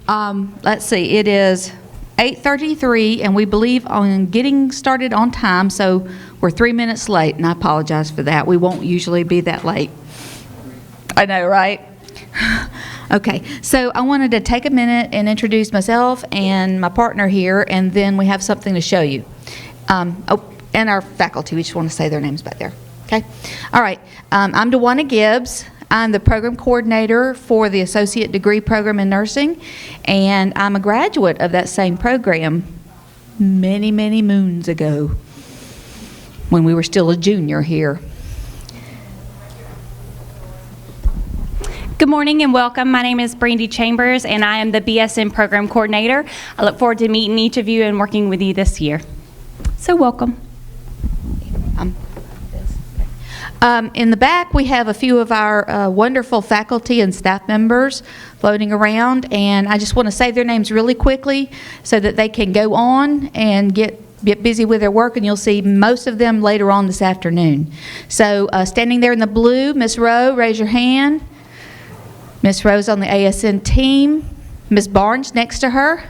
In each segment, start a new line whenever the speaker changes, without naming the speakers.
Let's see, it is 8:33, and we believe on getting started on time, so we're 3 minutes late, and I apologize for that. We won't usually be that late. I know, right? Okay, so I wanted to take a minute and introduce myself and my partner here, and then we have something to show you. And our faculty, we just want to say their names back there. Okay? All right, I'm DeWanna Gibbs. I'm the program coordinator for the associate degree program in nursing, and I'm a graduate of that same program many, many moons ago when we were still a junior here.
Good morning and welcome. My name is Brandy Chambers, and I am the BSN program coordinator. I look forward to meeting each of you and working with you this year. So welcome.
In the back, we have a few of our wonderful faculty and staff members floating around, and I just want to say their names really quickly so that they can go on and get busy with their work, and you'll see most of them later on this afternoon. So standing there in the blue, Miss Rowe, raise your hand. Miss Rowe's on the ASN team. Miss Barnes next to her.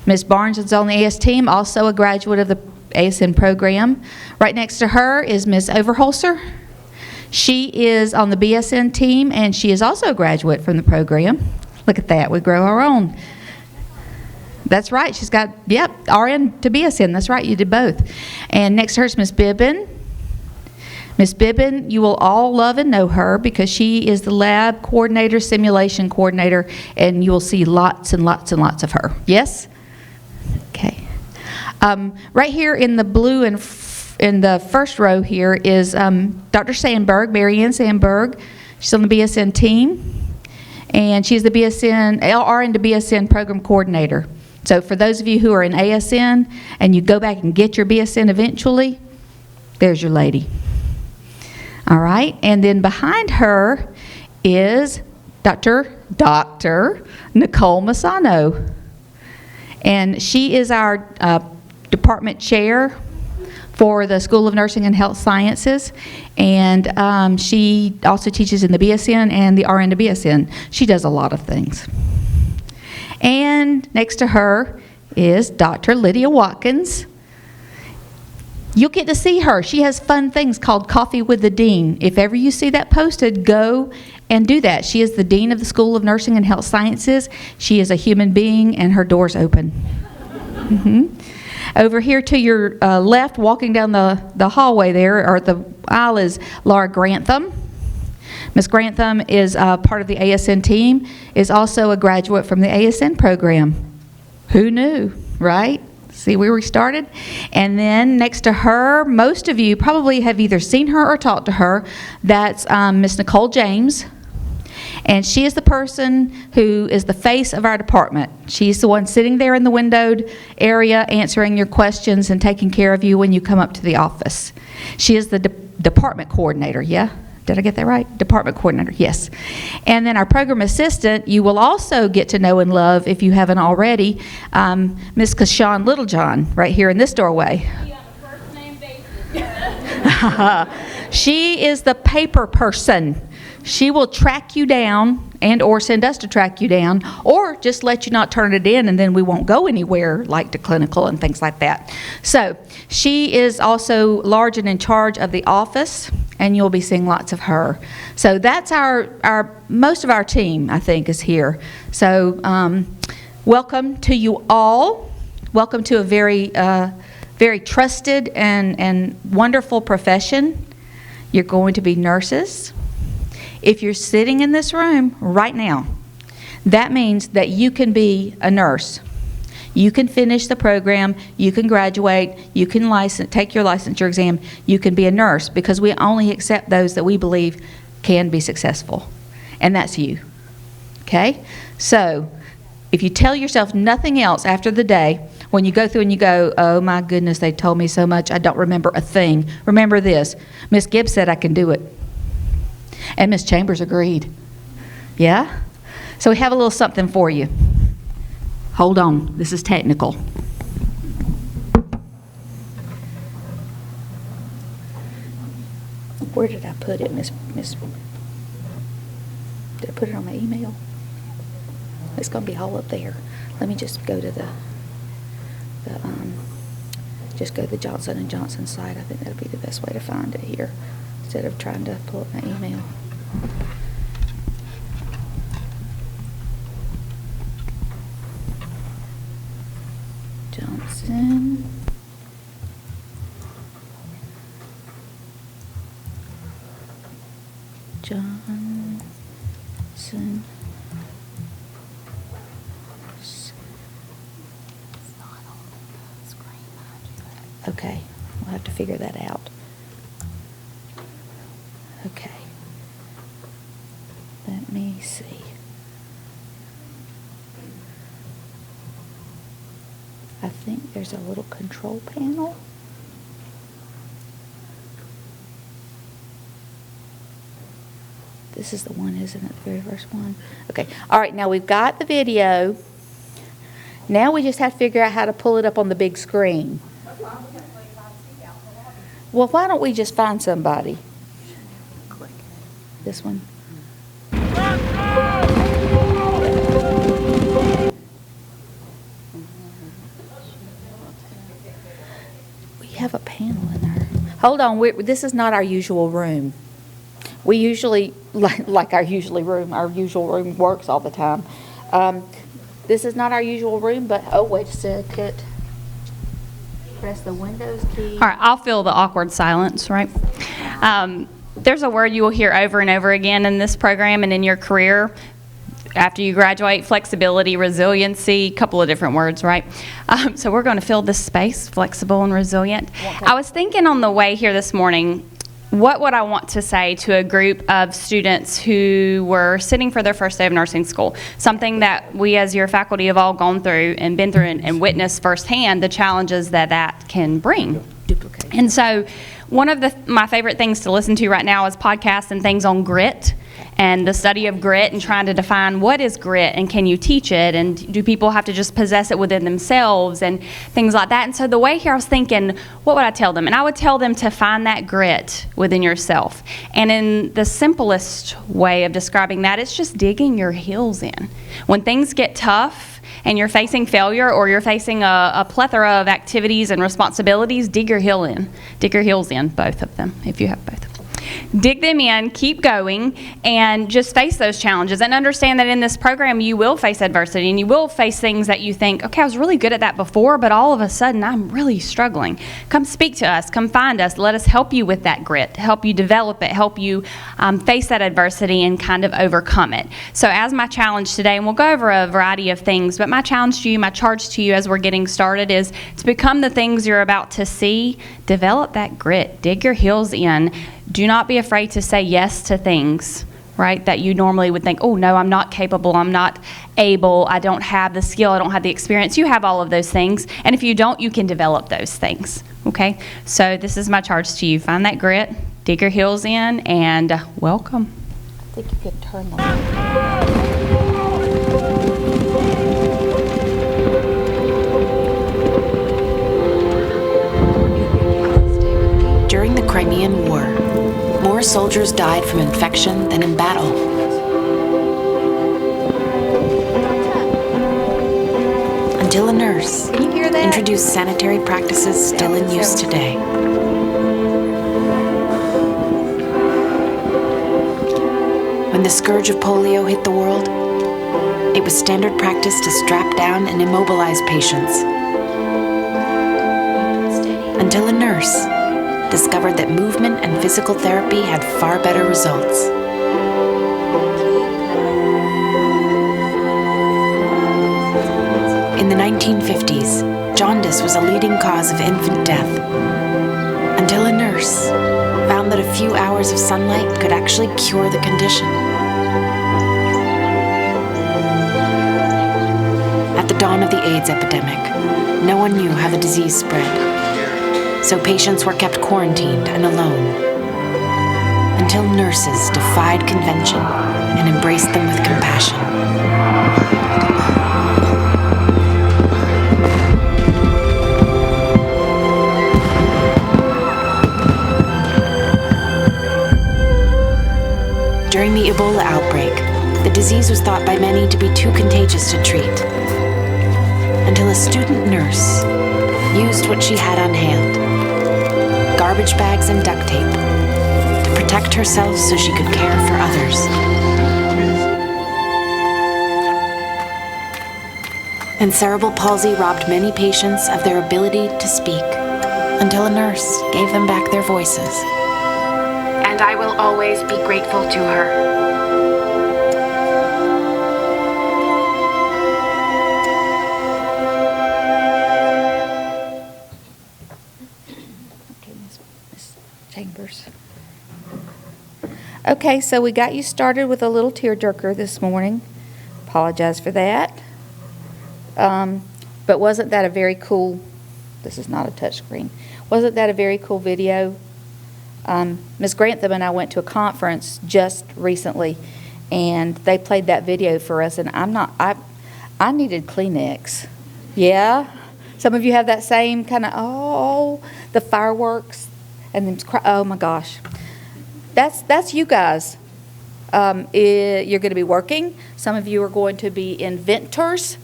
Miss Barnes is on the AS team, also a graduate of the ASN program. Right next to her is Miss Overholser. She is on the BSN team, and she is also a graduate from the program. Look at that, we grow our own. That's right, she's got, yep, RN to BSN, that's right, you did both. And next to her is Miss Bibbin. Miss Bibbin, you will all love and know her because she is the lab coordinator, simulation coordinator, and you will see lots and lots and lots of her. Yes? Okay. Right here in the blue and in the first row here is Dr. Sandberg, Marianne Sandberg. She's on the BSN team, and she's the BSN, RN to BSN program coordinator. So for those of you who are in ASN and you go back and get your BSN eventually, there's your lady. All right, and then behind her is Dr. Nicole Masano, and she is our department chair for the School of Nursing and Health Sciences, and she also teaches in the BSN and the RN to BSN. She does a lot of things. And next to her is Dr. Lydia Watkins. You'll get to see her. She has fun things called Coffee with the Dean. If ever you see that posted, go and do that. She is the Dean of the School of Nursing and Health Sciences. She is a human being, and her door's open. Over here to your left, walking down the hallway there, or the aisle, is Laura Grantham. Miss Grantham is part of the ASN team, is also a graduate from the ASN program. Who knew, right? See where we started? And then next to her, most of you probably have either seen her or talked to her. That's Miss Nicole James. And she is the person who is the face of our department. She's the one sitting there in the windowed area answering your questions and taking care of you when you come up to the office. She is the department coordinator, yeah? Did I get that right? Department coordinator, yes. And then our program assistant, you will also get to know and love, if you haven't already, Miss Kashawn Littlejohn, right here in this doorway.
She on a first name basis.
She is the paper person. She will track you down and or send us to track you down, or just let you not turn it in, and then we won't go anywhere like to clinical and things like that. So she is also large and in charge of the office, and you'll be seeing lots of her. So that's our most of our team, I think, is here. So welcome to you all. Welcome to a very very trusted and wonderful profession. You're going to be nurses. If you're sitting in this room right now, that means that you can be a nurse. You can finish the program, you can graduate, you can take your licensure exam, you can be a nurse, because we only accept those that we believe can be successful. And that's you. Okay? So, if you tell yourself nothing else after the day, when you go through and you go, oh my goodness, they told me so much, I don't remember a thing. Remember this, Miss Gibbs said I can do it. And Miss Chambers agreed. Yeah? So we have a little something for you. Hold on, this is technical. Where did I put it, Miss? Did I put it on my email? It's going to be all up there. Let me just go to just go to the Johnson & Johnson site. I think that'll be the best way to find it here, instead of trying to pull up my email. Johnson. Okay, we'll have to figure that out. Okay. Let me see. I think there's a little control panel. This is the one, isn't it? The very first one. Okay. All right, now we've got the video. Now we just have to figure out how to pull it up on the big screen. Well, why don't we just find somebody? Click. This one. We have a panel in there. Hold on. This is not our usual room. We usually, like our usual room works all the time. This is not our usual room, but, oh, wait a second. Press the Windows key.
All right, I'll fill the awkward silence, right? There's a word you will hear over and over again in this program and in your career after you graduate: flexibility, resiliency, a couple of different words, right? So we're going to fill this space, flexible and resilient. I was thinking on the way here this morning, what would I want to say to a group of students who were sitting for their first day of nursing school? Something that we as your faculty have all gone through and been through and witnessed firsthand, the challenges that can bring.
Duplicate.
And so one of my favorite things to listen to right now is podcasts and things on grit and the study of grit and trying to define what is grit and can you teach it and do people have to just possess it within themselves and things like that. And so the way here I was thinking, what would I tell them? And I would tell them to find that grit within yourself. And in the simplest way of describing that, it's just digging your heels in. When things get tough and you're facing failure or you're facing a plethora of activities and responsibilities, dig your heels in, both of them, if you have both. Dig them in, keep going, and just face those challenges and understand that in this program you will face adversity and you will face things that you think, okay, I was really good at that before, but all of a sudden I'm really struggling. Come speak to us, come find us, let us help you with that grit, help you develop it, help you face that adversity and kind of overcome it. So as my challenge today, and we'll go over a variety of things, but my challenge to you, my charge to you as we're getting started is to become the things you're about to see. Develop that grit, dig your heels in. Do not be afraid to say yes to things, right, that you normally would think, oh, no, I'm not capable, I'm not able, I don't have the skill, I don't have the experience. You have all of those things, and if you don't, you can develop those things, okay? So this is my charge to you. Find that grit, dig your heels in, and welcome.
I think you could turn the light.
During the Crimean War, more soldiers died from infection than in battle. Until a nurse introduced sanitary practices still in use today. When the scourge of polio hit the world, it was standard practice to strap down and immobilize patients. Until a nurse discovered that movement and physical therapy had far better results. In the 1950s, jaundice was a leading cause of infant death, until a nurse found that a few hours of sunlight could actually cure the condition. At the dawn of the AIDS epidemic, no one knew how the disease spread. So patients were kept quarantined and alone, until nurses defied convention and embraced them with compassion. During the Ebola outbreak, The disease was thought by many to be too contagious to treat, until a student nurse used what she had on hand, garbage bags and duct tape, to protect herself so she could care for others. And cerebral palsy robbed many patients of their ability to speak, until a nurse gave them back their voices. And I will always be grateful to her.
Okay, Ms. Chambers. Okay, so we got you started with a little tearjerker this morning. Apologize for that. But wasn't that a very cool, this is not a touch screen, wasn't that a very cool video? Ms. Grantham and I went to a conference just recently, and they played that video for us, and I needed Kleenex. Yeah? Some of you have that same kind of, the fireworks, and then, oh my gosh. That's you guys. You're going to be working. Some of you are going to be inventors.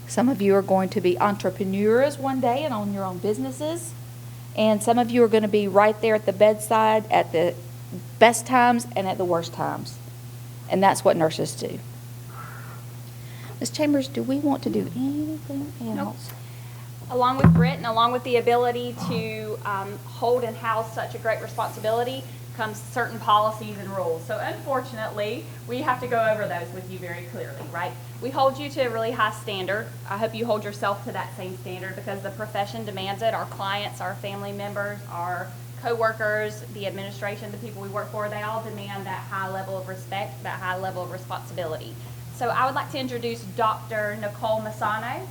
Some of you are going to be entrepreneurs one day and own your own businesses. And some of you are going to be right there at the bedside at the best times and at the worst times. And that's what nurses do. Ms. Chambers, do we want to do anything else?
Along with grit and along with the ability to hold and house such a great responsibility comes certain policies and rules. So unfortunately, we have to go over those with you very clearly, right? We hold you to a really high standard. I hope you hold yourself to that same standard because the profession demands it. Our clients, our family members, our co-workers, the administration, the people we work for, they all demand that high level of respect, that high level of responsibility. So I would like to introduce Dr. Nicole Massano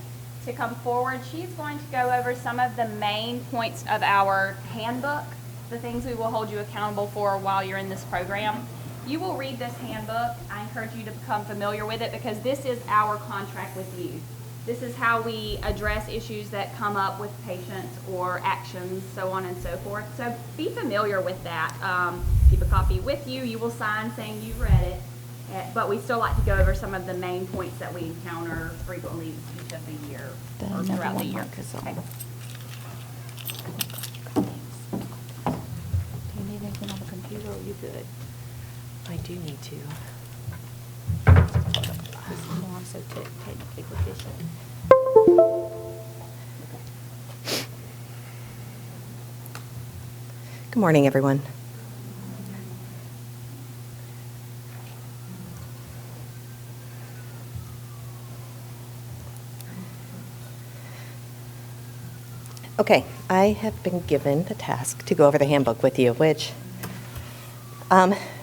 to come forward. She's going to go over some of the main points of our handbook, the things we will hold you accountable for while you're in this program. You will read this handbook. I encourage you to become familiar with it because this is our contract with you. This is how we address issues that come up with patients or actions, so on and so forth. So be familiar with that. Keep a copy with you. You will sign saying you've read it. But we still like to go over some of the main points that we encounter frequently each of the year or throughout the year. Okay.
On the computer, or are you good?
I do need to.
I'm so technically proficient.
Good morning, everyone. Okay, I have been given the task to go over the handbook with you, which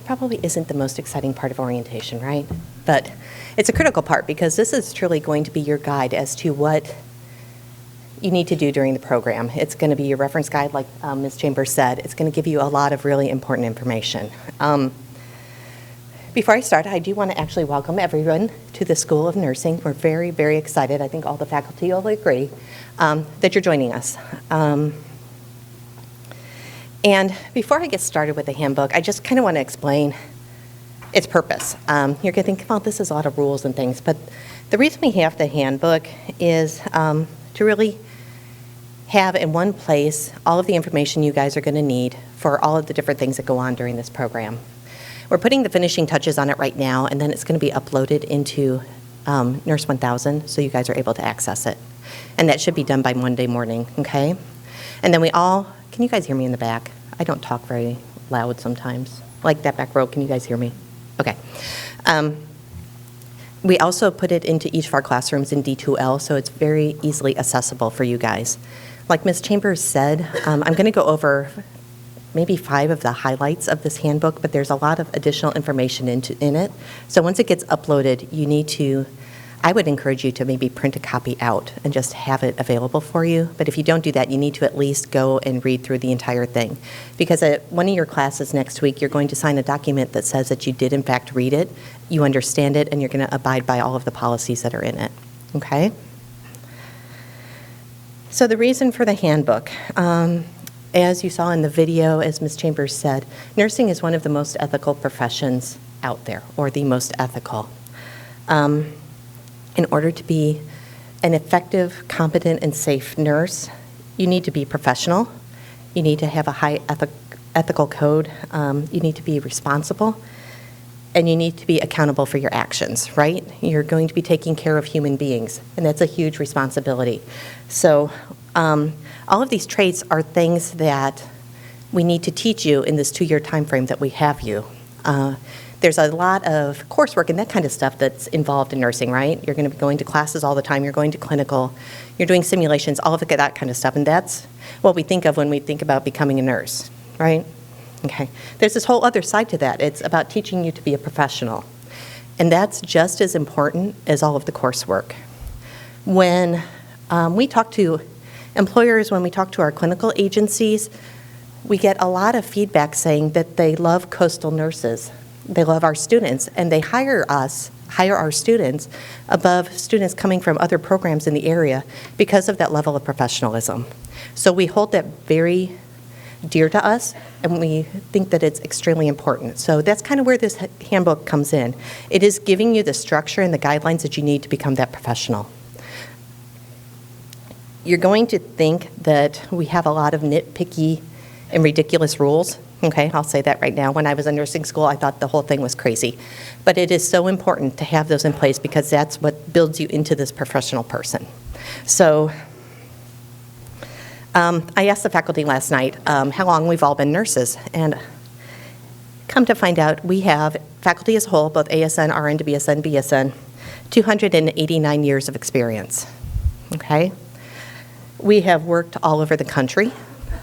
probably isn't the most exciting part of orientation, right? But it's a critical part because this is truly going to be your guide as to what you need to do during the program. It's going to be your reference guide, like Ms. Chambers said. It's going to give you a lot of really important information. Before I start, I do want to actually welcome everyone to the School of Nursing. We're very, very excited. I think all the faculty will agree that you're joining us. And before I get started with the handbook, I just kind of want to explain its purpose. You're going to think, well, this is a lot of rules and things, but the reason we have the handbook is to really have in one place all of the information you guys are going to need for all of the different things that go on during this program. We're putting the finishing touches on it right now, and then it's going to be uploaded into Nurse 1000 so you guys are able to access it. And that should be done by Monday morning, okay? And then can you guys hear me in the back? I don't talk very loud sometimes. Like that back row, can you guys hear me? Okay. We also put it into each of our classrooms in D2L, so it's very easily accessible for you guys. Like Ms. Chambers said, I'm going to go over maybe 5 of the highlights of this handbook, but there's a lot of additional information in it. So once it gets uploaded, I would encourage you to maybe print a copy out and just have it available for you. But if you don't do that, you need to at least go and read through the entire thing. Because at one of your classes next week, you're going to sign a document that says that you did in fact read it, you understand it, and you're going to abide by all of the policies that are in it. Okay? So the reason for the handbook, as you saw in the video, as Ms. Chambers said, nursing is one of the most ethical professions out there, or the most ethical. In order to be an effective, competent, and safe nurse, you need to be professional. You need to have a high ethical code. You need to be responsible. And you need to be accountable for your actions, right? You're going to be taking care of human beings, and that's a huge responsibility. So all of these traits are things that we need to teach you in this 2-year time frame that we have you. There's a lot of coursework and that kind of stuff that's involved in nursing, right? You're going to be going to classes all the time. You're going to clinical. You're doing simulations, all of that kind of stuff. And that's what we think of when we think about becoming a nurse, right? Okay. There's this whole other side to that. It's about teaching you to be a professional. And that's just as important as all of the coursework. When we talk to employers, when we talk to our clinical agencies, we get a lot of feedback saying that they love coastal nurses. They love our students, and they hire our students above students coming from other programs in the area because of that level of professionalism. So we hold that very dear to us, and we think that it's extremely important. So that's kind of where this handbook comes in. It is giving you the structure and the guidelines that you need to become that professional. You're going to think that we have a lot of nitpicky and ridiculous rules. Okay, I'll say that right now. When I was in nursing school, I thought the whole thing was crazy. But it is so important to have those in place because that's what builds you into this professional person. So I asked the faculty last night how long we've all been nurses. And come to find out, we have faculty as a whole, both ASN, RN to BSN, BSN, 289 years of experience. Okay? We have worked all over the country.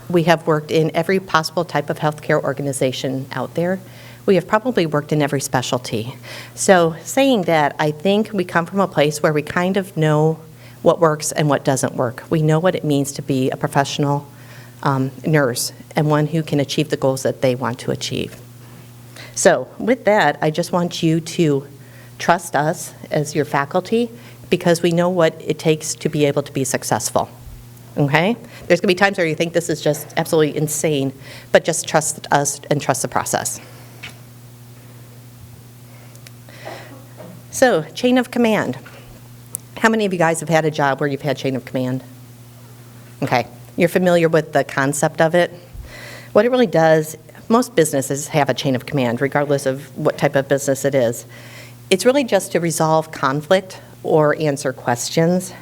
We have worked in every possible type of healthcare organization out there. We have probably worked in every specialty. So saying that, I think we come from a place where we kind of know what works and what doesn't work. We know what it means to be a professional nurse and one who can achieve the goals that they want to achieve. So with that, I just want you to trust us as your faculty because we know what it takes to be able to be successful. Okay? There's going to be times where you think this is just absolutely insane, but just trust us and trust the process. So, chain of command. How many of you guys have had a job where you've had chain of command? Okay. You're familiar with the concept of it? What it really does, most businesses have a chain of command, regardless of what type of business it is. It's really just to resolve conflict or answer questions.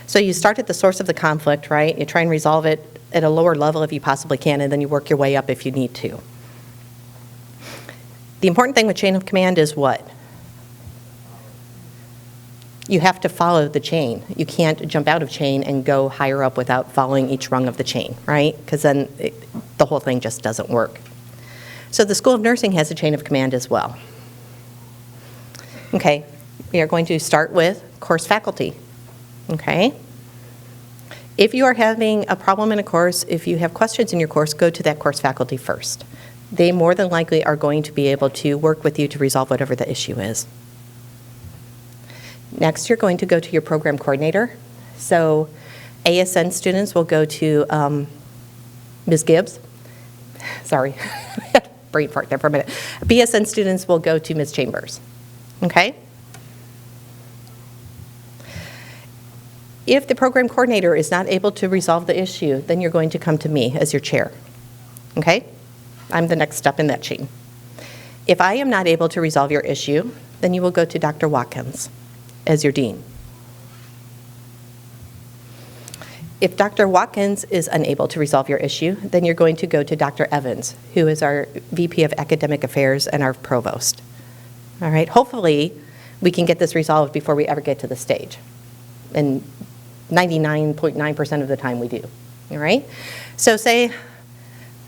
So you start at the source of the conflict, right? You try and resolve it at a lower level if you possibly can, and then you work your way up if you need to. The important thing with chain of command is what? You have to follow the chain. You can't jump out of chain and go higher up without following each rung of the chain, right? Because then the whole thing just doesn't work. So the School of Nursing has a chain of command as well. Okay, we are going to start with course faculty. Okay? If you are having a problem in a course, if you have questions in your course, go to that course faculty first. They more than likely are going to be able to work with you to resolve whatever the issue is. Next, you're going to go to your program coordinator. So ASN students will go to Ms. Gibbs. Sorry, brain fart there for a minute. BSN students will go to Ms. Chambers. Okay? If the program coordinator is not able to resolve the issue, then you're going to come to me as your chair. Okay? I'm the next step in that chain. If I am not able to resolve your issue, then you will go to Dr. Watkins as your dean. If Dr. Watkins is unable to resolve your issue, then you're going to go to Dr. Evans, who is our VP of Academic Affairs and our provost. All right? Hopefully, we can get this resolved before we ever get to the stage. And 99.9% of the time we do, all right? So say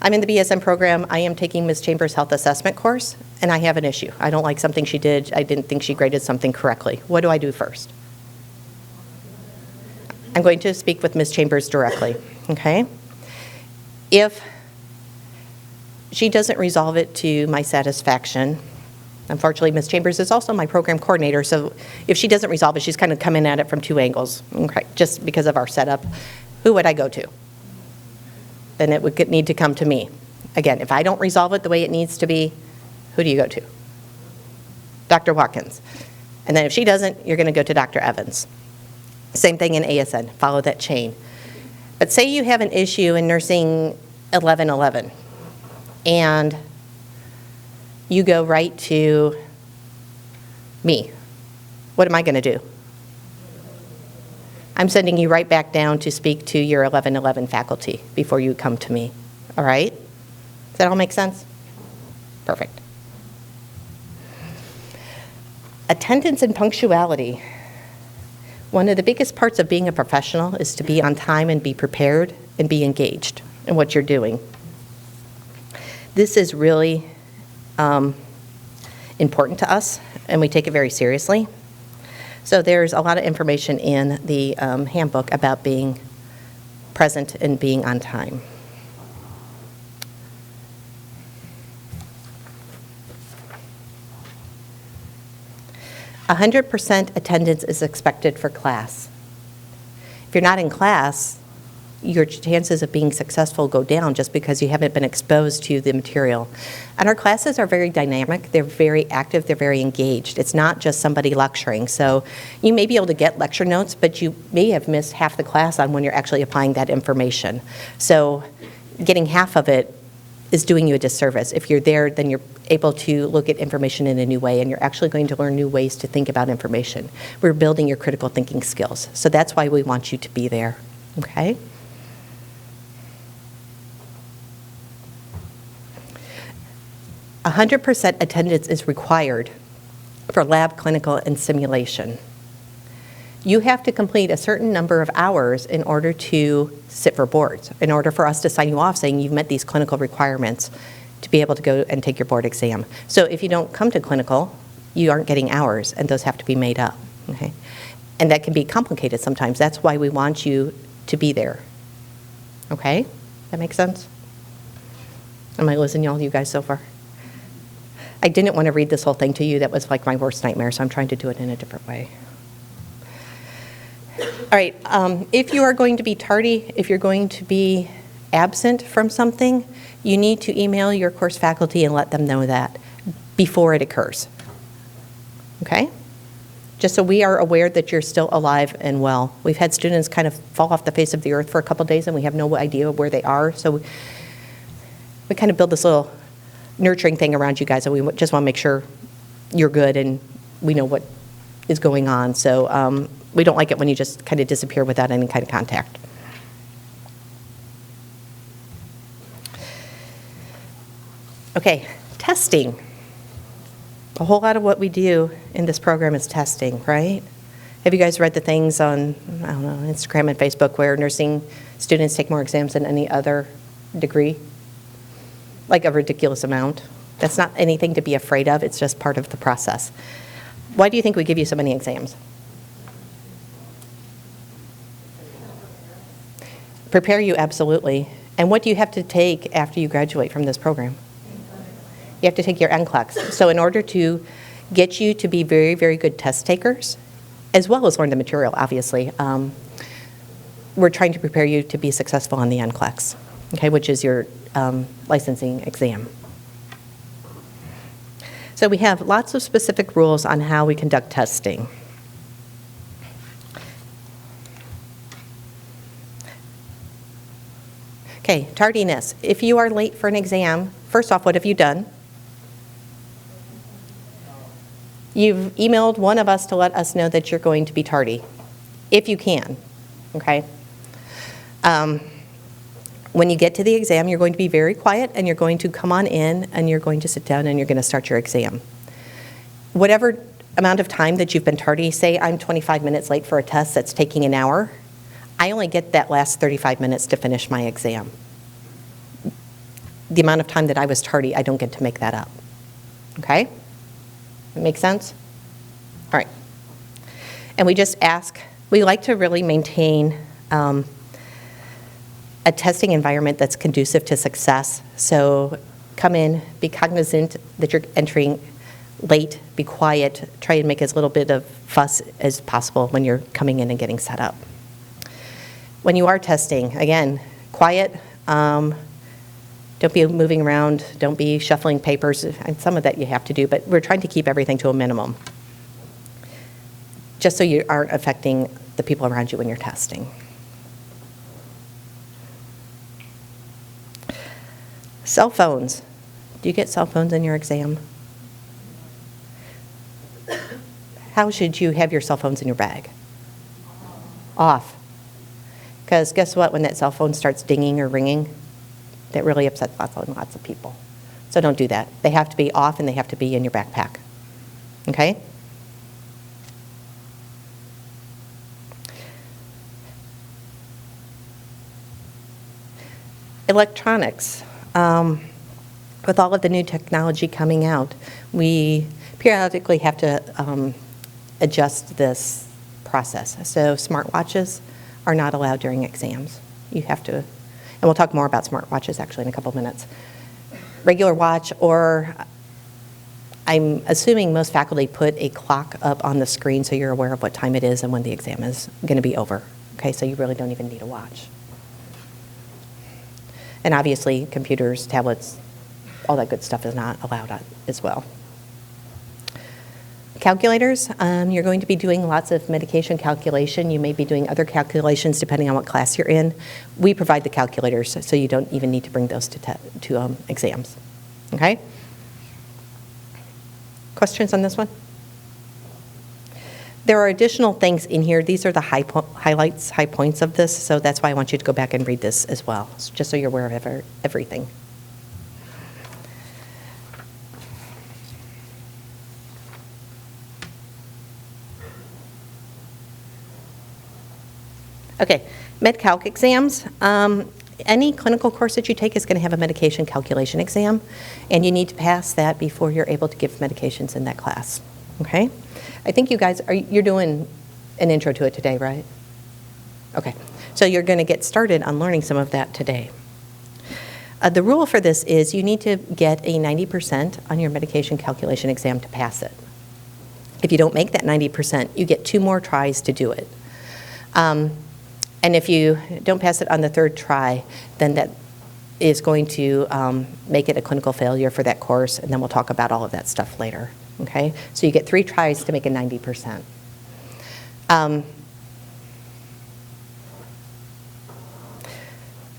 I'm in the BSN program, I am taking Ms. Chambers' health assessment course, and I have an issue. I don't like something she did, I didn't think she graded something correctly. What do I do first? I'm going to speak with Ms. Chambers directly, okay? If she doesn't resolve it to my satisfaction, unfortunately, Ms. Chambers is also my program coordinator, so if she doesn't resolve it, she's kind of coming at it from two angles, okay, just because of our setup. Who would I go to? Then it would need to come to me. Again, if I don't resolve it the way it needs to be, who do you go to? Dr. Watkins. And then if she doesn't, you're going to go to Dr. Evans. Same thing in ASN, follow that chain. But say you have an issue in Nursing 1111, and you go right to me. What am I going to do? I'm sending you right back down to speak to your 1111 faculty before you come to me. All right? Does that all make sense? Perfect. Attendance and punctuality. One of the biggest parts of being a professional is to be on time and be prepared and be engaged in what you're doing. This is really important to us, and we take it very seriously. So there's a lot of information in the handbook about being present and being on time. A 100% attendance is expected for class. If you're not in class, your chances of being successful go down just because you haven't been exposed to the material. And our classes are very dynamic, they're very active, they're very engaged. It's not just somebody lecturing. So you may be able to get lecture notes, but you may have missed half the class on when you're actually applying that information. So getting half of it is doing you a disservice. If you're there, then you're able to look at information in a new way, and you're actually going to learn new ways to think about information. We're building your critical thinking skills. So that's why we want you to be there, okay? A 100% attendance is required for lab, clinical, and simulation. You have to complete a certain number of hours in order to sit for boards, in order for us to sign you off saying you've met these clinical requirements to be able to go and take your board exam. So if you don't come to clinical, you aren't getting hours, and those have to be made up, okay? And that can be complicated sometimes. That's why we want you to be there, okay? That makes sense? Am I losing you guys so far? I didn't want to read this whole thing to you. That was like my worst nightmare, so I'm trying to do it in a different way. All right, if you are going to be tardy, if you're going to be absent from something, you need to email your course faculty and let them know that before it occurs, okay? Just so we are aware that you're still alive and well. We've had students kind of fall off the face of the earth for a couple days, and we have no idea where they are, so we kind of build this little nurturing thing around you guys, and we just want to make sure you're good and we know what is going on. So we don't like it when you just kind of disappear without any kind of contact. Okay, testing. A whole lot of what we do in this program is testing, right? Have you guys read the things on, I don't know, Instagram and Facebook where nursing students take more exams than any other degree? Like a ridiculous amount. That's not anything to be afraid of, it's just part of the process. Why do you think we give you so many exams? Prepare you, absolutely. And what do you have to take after you graduate from this program? You have to take your NCLEX. So in order to get you to be very, very good test takers, as well as learn the material, obviously, we're trying to prepare you to be successful on the NCLEX, okay, which is your licensing exam. So we have lots of specific rules on how we conduct testing. Okay, tardiness. If you are late for an exam, first off, what have you done? You've emailed one of us to let us know that you're going to be tardy, if you can, okay? When you get to the exam, you're going to be very quiet, and you're going to come on in, and you're going to sit down, and you're going to start your exam. Whatever amount of time that you've been tardy, say I'm 25 minutes late for a test that's taking an hour, I only get that last 35 minutes to finish my exam. The amount of time that I was tardy, I don't get to make that up, okay? Make sense? All right. And we just ask, we like to really maintain a testing environment that's conducive to success. So come in, be cognizant that you're entering late, be quiet, try and make as little bit of fuss as possible when you're coming in and getting set up. When you are testing, again, quiet, don't be moving around, don't be shuffling papers, and some of that you have to do, but we're trying to keep everything to a minimum. just so you aren't affecting the people around you when you're testing. Cell phones. Do you get cell phones in your exam? How should you have your cell phones in your bag? Off. Because guess what? When that cell phone starts dinging or ringing, that really upsets lots and lots of people. So don't do that. They have to be off and they have to be in your backpack. Okay? Electronics. With all of the new technology coming out, we periodically have to adjust this process. So smartwatches are not allowed during exams. You have to, and we'll talk more about smartwatches actually in a couple of minutes. Regular watch, or I'm assuming most faculty put a clock up on the screen so you're aware of what time it is and when the exam is going to be over. Okay, so you really don't even need a watch. And obviously computers, tablets, all that good stuff is not allowed as well. Calculators, you're going to be doing lots of medication calculation. You may be doing other calculations depending on what class you're in. We provide the calculators, so you don't even need to bring those to exams. Okay? Questions on this one? There are additional things in here. These are the high points of this, so that's why I want you to go back and read this as well, just so you're aware of everything. Okay, Med-Calc exams. Any clinical course that you take is going to have a medication calculation exam, and you need to pass that before you're able to give medications in that class. Okay? I think you guys, you're doing an intro to it today, right? Okay, so you're going to get started on learning some of that today. The rule for this is you need to get a 90% on your medication calculation exam to pass it. If you don't make that 90%, you get 2 more tries to do it. And if you don't pass it on the 3rd try, then that is going to make it a clinical failure for that course, and then we'll talk about all of that stuff later. Okay? So you get 3 tries to make a 90%.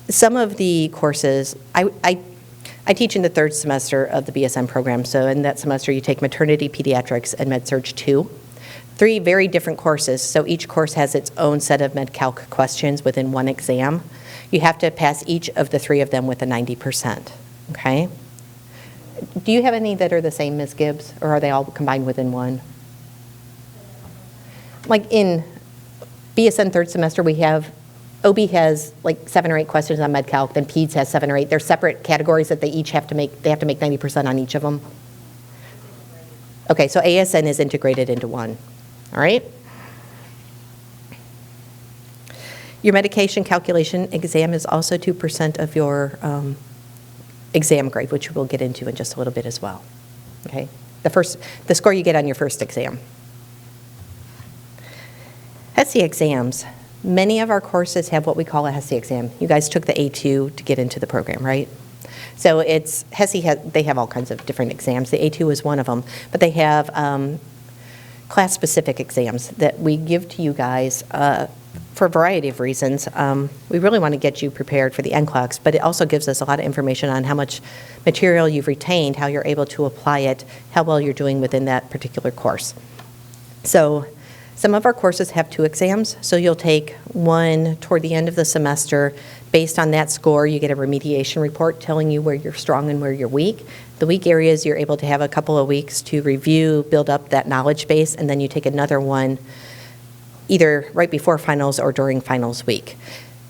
Some of the courses, I teach in the 3rd semester of the BSN program, so in that semester you take maternity, pediatrics, and med-surg 2. 3 very different courses, so each course has its own set of Med-Calc questions within one exam. You have to pass each of the 3 of them with a 90%, okay? Do you have any that are the same, Ms. Gibbs, or are they all combined within one? Like in BSN 3rd semester, we have, OB has like 7 or 8 questions on Med-Calc, then PEDS has 7 or 8. They're separate categories that they each have to make, they have to make 90% on each of them. Okay, so ASN is integrated into one, all right? Your medication calculation exam is also 2% of your exam grade, which we'll get into in just a little bit as well, okay? The score you get on your first exam. HESI exams. Many of our courses have what we call a HESI exam. You guys took the A2 to get into the program, right? So it's, HESI, they have all kinds of different exams. The A2 is one of them, but they have class-specific exams that we give to you guys for a variety of reasons. We really want to get you prepared for the NCLEX, but it also gives us a lot of information on how much material you've retained, how you're able to apply it, how well you're doing within that particular course. So some of our courses have 2 exams, so you'll take one toward the end of the semester. Based on that score, you get a remediation report telling you where you're strong and where you're weak. The weak areas, you're able to have a couple of weeks to review, build up that knowledge base, and then you take another one either right before finals or during finals week.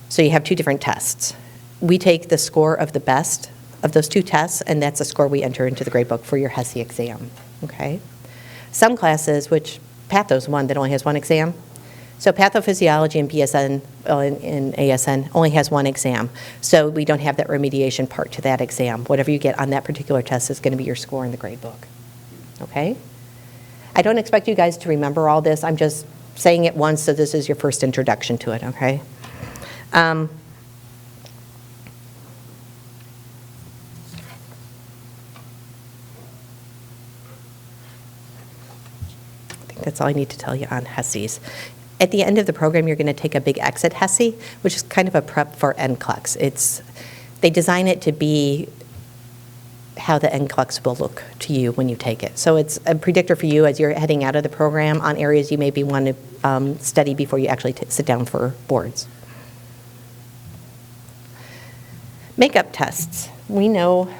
So you have 2 different tests. We take the score of the best of those 2 tests, and that's a score we enter into the gradebook for your HESI exam, okay? Some classes, which Patho's one that only has 1 exam. So pathophysiology in BSN, in ASN only has 1 exam. So we don't have that remediation part to that exam. Whatever you get on that particular test is going to be your score in the gradebook, okay? I don't expect you guys to remember all this. I'm just saying it once, so this is your first introduction to it, okay? I think That's all I need to tell you on HESIs. At the end of the program, you're going to take a big exit HESI, which is kind of a prep for NCLEX. They design it to be how the NCLEX will look to you when you take it. So it's a predictor for you as you're heading out of the program on areas you maybe want to study before you actually sit down for boards. Makeup tests. We know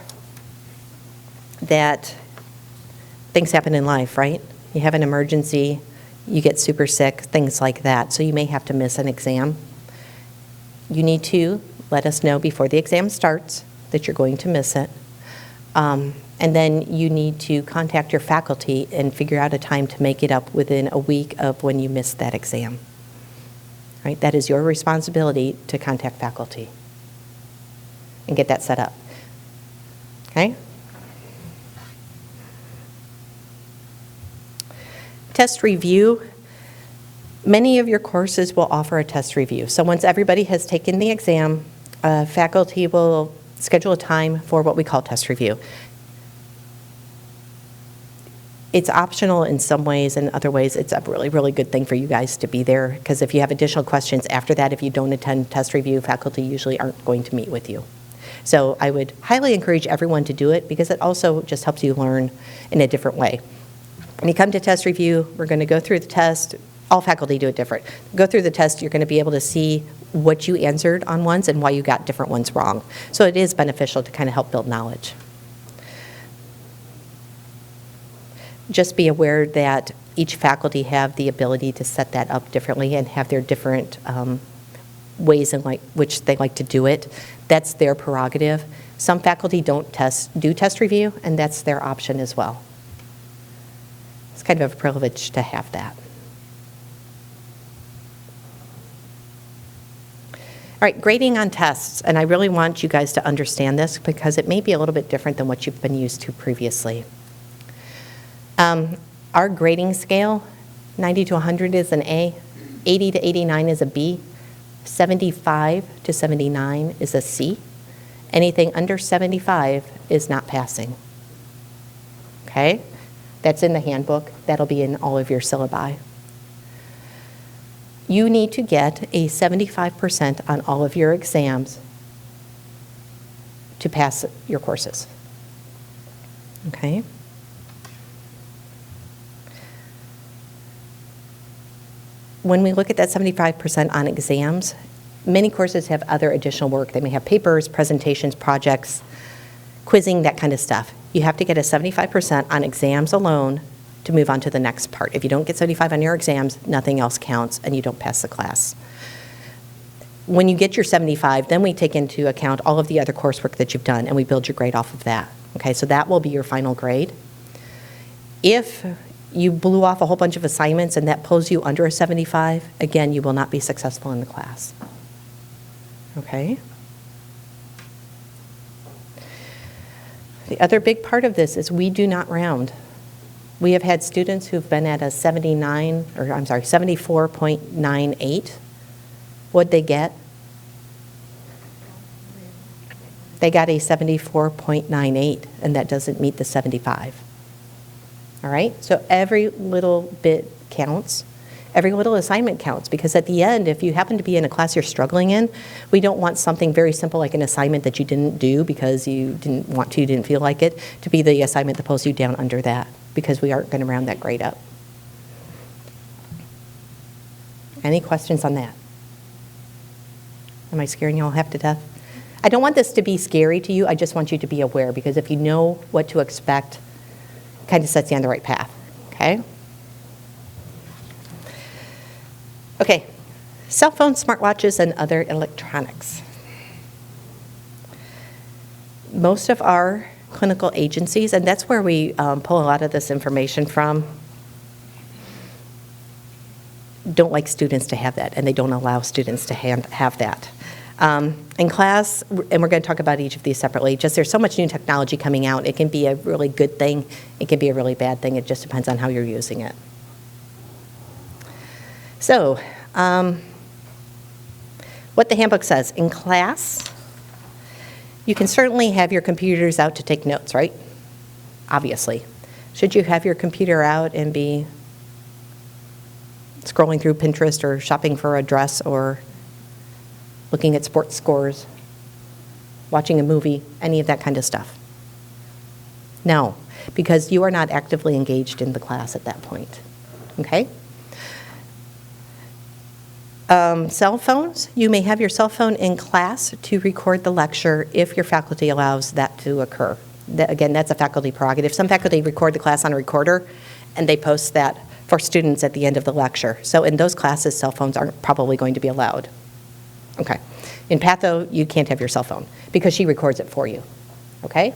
that things happen in life, right? You have an emergency, you get super sick, things like that. So you may have to miss an exam. You need to let us know before the exam starts that you're going to miss it. And then you need to contact your faculty and figure out a time to make it up within a week of when you missed that exam. Right? That is your responsibility to contact faculty and get that set up. Okay? Test review. Many of your courses will offer a test review. So once everybody has taken the exam, faculty will schedule a time for what we call test review. It's optional in some ways, and other ways it's a really, really good thing for you guys to be there, because if you have additional questions after that, if you don't attend test review, faculty usually aren't going to meet with you. So I would highly encourage everyone to do it, because it also just helps you learn in a different way. When you come to test review, we're going to go through the test. All faculty do it different. Go through the test, you're going to be able to see what you answered on ones and why you got different ones wrong. So it is beneficial to kind of help build knowledge. Just be aware that each faculty have the ability to set that up differently and have their different ways in which they like to do it. That's their prerogative. Some faculty don't do test review, and that's their option as well. It's kind of a privilege to have that. All right, grading on tests, and I really want you guys to understand this because it may be a little bit different than what you've been used to previously. Our grading scale, 90 to 100 is an A, 80 to 89 is a B, 75 to 79 is a C. Anything under 75 is not passing. Okay? That's in the handbook. That'll be in all of your syllabi. You need to get a 75% on all of your exams to pass your courses. Okay? When we look at that 75% on exams, many courses have other additional work. They may have papers, presentations, projects, quizzing, that kind of stuff. You have to get a 75% on exams alone to move on to the next part. If you don't get 75 on your exams, nothing else counts and you don't pass the class. When you get your 75, then we take into account all of the other coursework that you've done and we build your grade off of that. Okay, so that will be your final grade. If you blew off a whole bunch of assignments and that pulls you under a 75, again, you will not be successful in the class. Okay? The other big part of this is we do not round. We have had students who've been at a 74.98. What'd they get? They got a 74.98, and that doesn't meet the 75. All right? So every little bit counts. Every little assignment counts, because at the end, if you happen to be in a class you're struggling in, we don't want something very simple like an assignment that you didn't do because you didn't want to, you didn't feel like it, to be the assignment that pulls you down under that, because we aren't going to round that grade up. Any questions on that? Am I scaring you all half to death? I don't want this to be scary to you. I just want you to be aware, because if you know what to expect, it kind of sets you on the right path. Okay? Okay, cell phones, smartwatches, and other electronics. Most of our clinical agencies, and that's where we pull a lot of this information from, don't like students to have that, and they don't allow students to have that. In class, and we're going to talk about each of these separately, just there's so much new technology coming out. It can be a really good thing. It can be a really bad thing. It just depends on how you're using it. So, what the handbook says, in class, you can certainly have your computers out to take notes, right? Obviously. Should you have your computer out and be scrolling through Pinterest or shopping for a dress or looking at sports scores, watching a movie, any of that kind of stuff. No, because you are not actively engaged in the class at that point, okay? Cell phones, you may have your cell phone in class to record the lecture if your faculty allows that to occur. Again, that's a faculty prerogative. Some faculty record the class on a recorder, and they post that for students at the end of the lecture. So in those classes, cell phones aren't probably going to be allowed. Okay. In Patho, you can't have your cell phone because she records it for you, okay?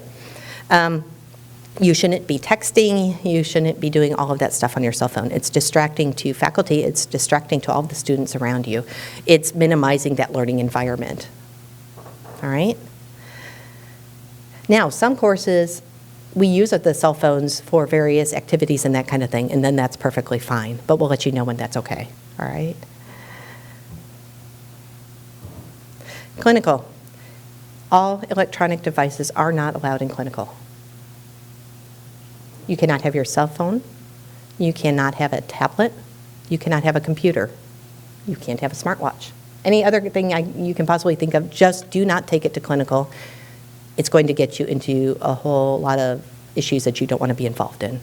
You shouldn't be texting, you shouldn't be doing all of that stuff on your cell phone. It's distracting to faculty, it's distracting to all the students around you. It's minimizing that learning environment, all right? Now, some courses, we use the cell phones for various activities and that kind of thing, and then that's perfectly fine, but we'll let you know when that's okay, all right? Clinical. All electronic devices are not allowed in clinical. You cannot have your cell phone. You cannot have a tablet. You cannot have a computer. You can't have a smartwatch. Any other thing you can possibly think of, just do not take it to clinical. It's going to get you into a whole lot of issues that you don't want to be involved in.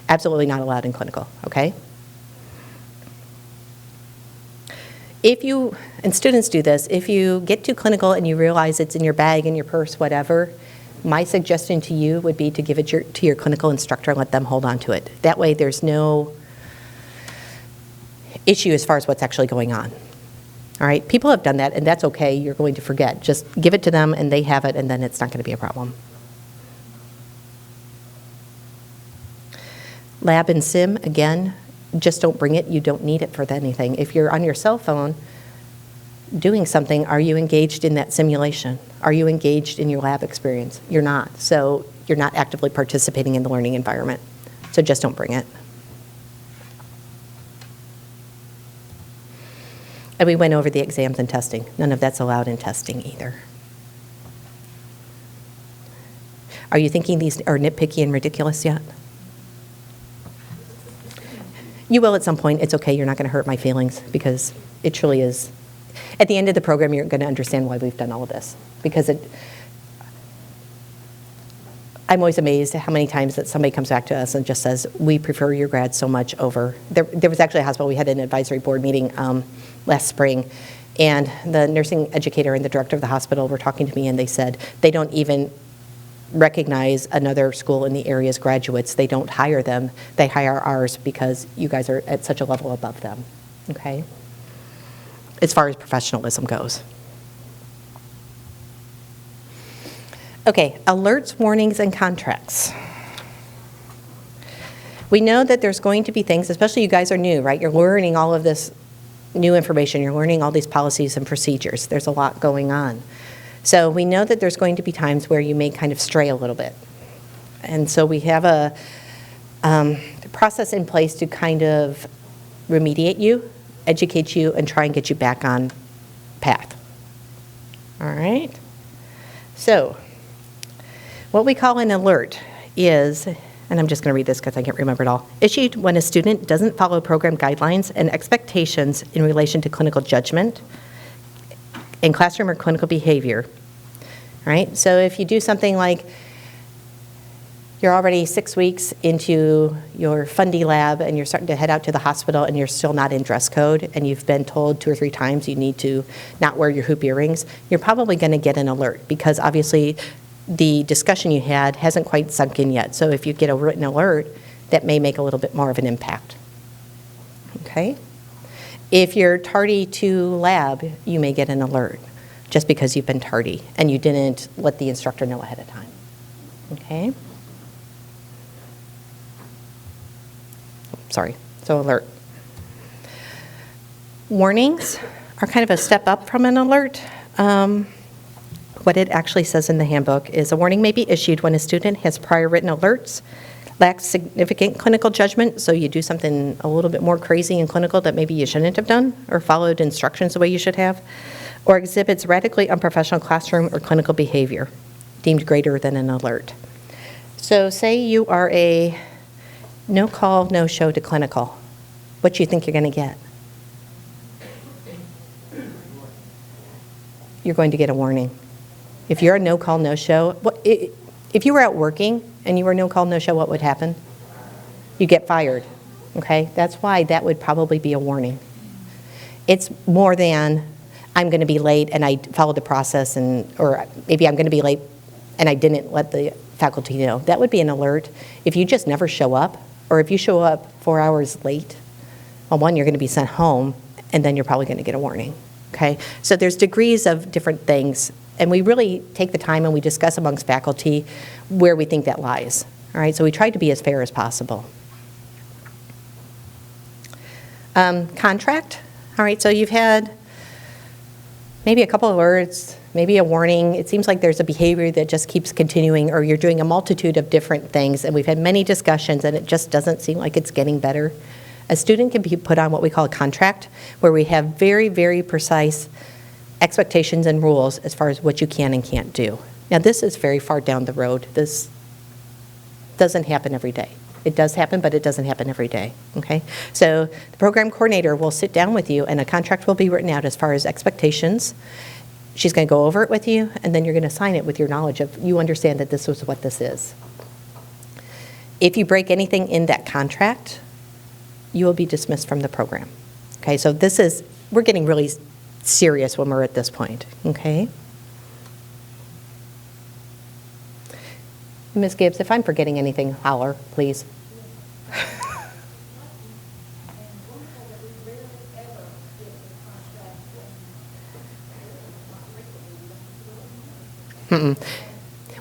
Absolutely not allowed in clinical, okay? If you, and students do this, if you get to clinical and you realize it's in your bag, in your purse, whatever, my suggestion to you would be to give it to your clinical instructor and let them hold on to it. That way there's no issue as far as what's actually going on. All right, people have done that, and that's okay. You're going to forget. Just give it to them, and they have it, and then it's not going to be a problem. Lab and sim, again, just don't bring it. You don't need it for anything. If you're on your cell phone doing something, are you engaged in that simulation? Are you engaged in your lab experience? You're not. So you're not actively participating in the learning environment. So just don't bring it. And we went over the exams and testing. None of that's allowed in testing either. Are you thinking these are nitpicky and ridiculous yet? You will at some point. It's okay. You're not going to hurt my feelings because it truly is. At the end of the program, you're going to understand why we've done all of this. Because I'm always amazed at how many times that somebody comes back to us and just says, we prefer your grad so much over. There was actually a hospital, we had an advisory board meeting last spring, and the nursing educator and the director of the hospital were talking to me, and they said they don't even recognize another school in the area's graduates. They don't hire them. They hire ours because you guys are at such a level above them, okay? As far as professionalism goes. Okay, alerts, warnings, and contracts. We know that there's going to be things, especially you guys are new, right? You're learning all of this new information. You're learning all these policies and procedures. There's a lot going on. So we know that there's going to be times where you may kind of stray a little bit. And so we have a process in place to kind of remediate you, educate you, and try and get you back on path. All right? So what we call an alert is, and I'm just going to read this because I can't remember it all, issued when a student doesn't follow program guidelines and expectations in relation to clinical judgment in classroom or clinical behavior. All right? So if you do something like you're already 6 weeks into your fundy lab and you're starting to head out to the hospital and you're still not in dress code and you've been told 2 or 3 times you need to not wear your hoop earrings, you're probably going to get an alert because obviously the discussion you had hasn't quite sunk in yet. So if you get a written alert, that may make a little bit more of an impact. Okay? If you're tardy to lab, you may get an alert just because you've been tardy and you didn't let the instructor know ahead of time. Okay? Sorry, so alert. Warnings are kind of a step up from an alert. What it actually says in the handbook is a warning may be issued when a student has prior written alerts, lacks significant clinical judgment, so you do something a little bit more crazy in clinical that maybe you shouldn't have done or followed instructions the way you should have, or exhibits radically unprofessional classroom or clinical behavior deemed greater than an alert. So say you are a no call, no show to clinical, what do you think you're going to get? You're going to get a warning. If you're a no-call, no-show, if you were out working and you were no-call, no-show, what would happen? You get fired, okay? That's why that would probably be a warning. It's more than, I'm going to be late and I followed the process, or maybe I'm going to be late and I didn't let the faculty know. That would be an alert. If you just never show up, or if you show up 4 hours late, well, one, you're going to be sent home, and then you're probably going to get a warning, okay? So there's degrees of different things, and we really take the time and we discuss amongst faculty where we think that lies, all right? So we try to be as fair as possible. Contract, all right, so you've had maybe a couple of words, maybe a warning. It seems like there's a behavior that just keeps continuing, or you're doing a multitude of different things, and we've had many discussions, and it just doesn't seem like it's getting better. A student can be put on what we call a contract, where we have very, very precise expectations and rules as far as what you can and can't do. Now, this is very far down the road. This doesn't happen every day. It does happen, but it doesn't happen every day, okay? So the program coordinator will sit down with you, and a contract will be written out as far as expectations. She's going to go over it with you, and then you're going to sign it with your knowledge of, you understand that this was what this is. If you break anything in that contract, you will be dismissed from the program, okay? So this is, we're getting really serious when we're at this point, okay? Ms. Gibbs, if I'm forgetting anything, holler, please.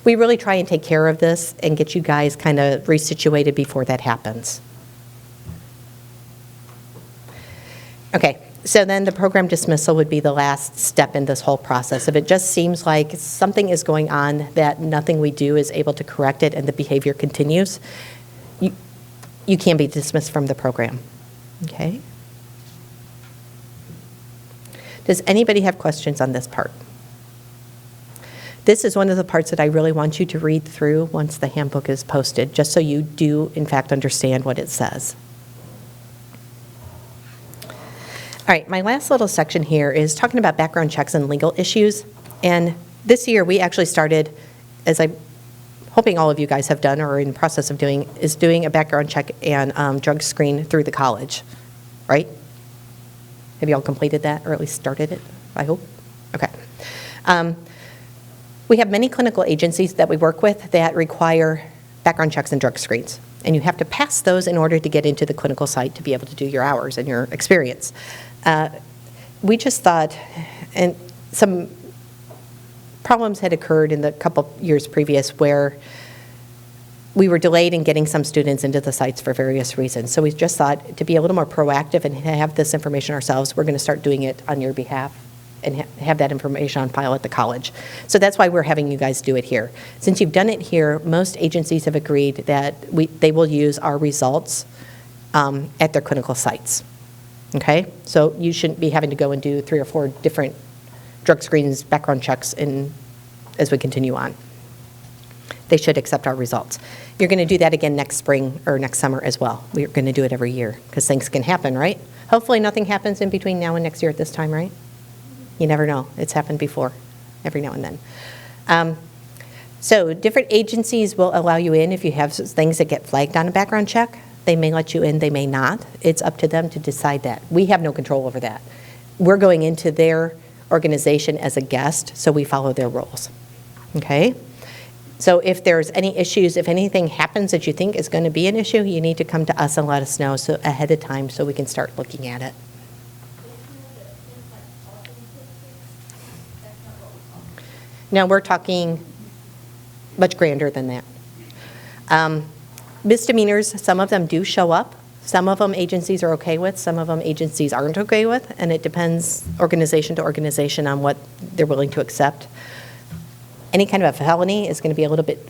We really try and take care of this and get you guys kind of resituated before that happens. Okay, so then the program dismissal would be the last step in this whole process. If it just seems like something is going on that nothing we do is able to correct it and the behavior continues, you can be dismissed from the program, okay? Does anybody have questions on this part? This is one of the parts that I really want you to read through once the handbook is posted, just so you do, in fact, understand what it says. All right, my last little section here is talking about background checks and legal issues. And this year, we actually started, as I'm hoping all of you guys have done or are in the process of doing, is doing a background check and drug screen through the college, right? Have you all completed that, or at least started it, I hope? Okay. We have many clinical agencies that we work with that require background checks and drug screens. And you have to pass those in order to get into the clinical site to be able to do your hours and your experience. We just thought, and some problems had occurred in the couple years previous where we were delayed in getting some students into the sites for various reasons. So we just thought to be a little more proactive and have this information ourselves, we're going to start doing it on your behalf and have that information on file at the college. So that's why we're having you guys do it here. Since you've done it here, most agencies have agreed that they will use our results at their clinical sites. Okay? So you shouldn't be having to go and do 3 or 4 different drug screens, background checks as we continue on. They should accept our results. You're going to do that again next spring or next summer as well. We're going to do it every year because things can happen, right? Hopefully nothing happens in between now and next year at this time, right? You never know. It's happened before, every now and then. So different agencies will allow you in if you have things that get flagged on a background check. They may let you in, they may not. It's up to them to decide that. We have no control over that. We're going into their organization as a guest, so we follow their rules. Okay? So if there's any issues, if anything happens that you think is going to be an issue, you need to come to us and let us know ahead of time so we can start looking at it. Now we're talking much grander than that. Misdemeanors, some of them do show up. Some of them agencies are okay with, some of them agencies aren't okay with, and it depends organization to organization on what they're willing to accept. Any kind of a felony is going to be a little bit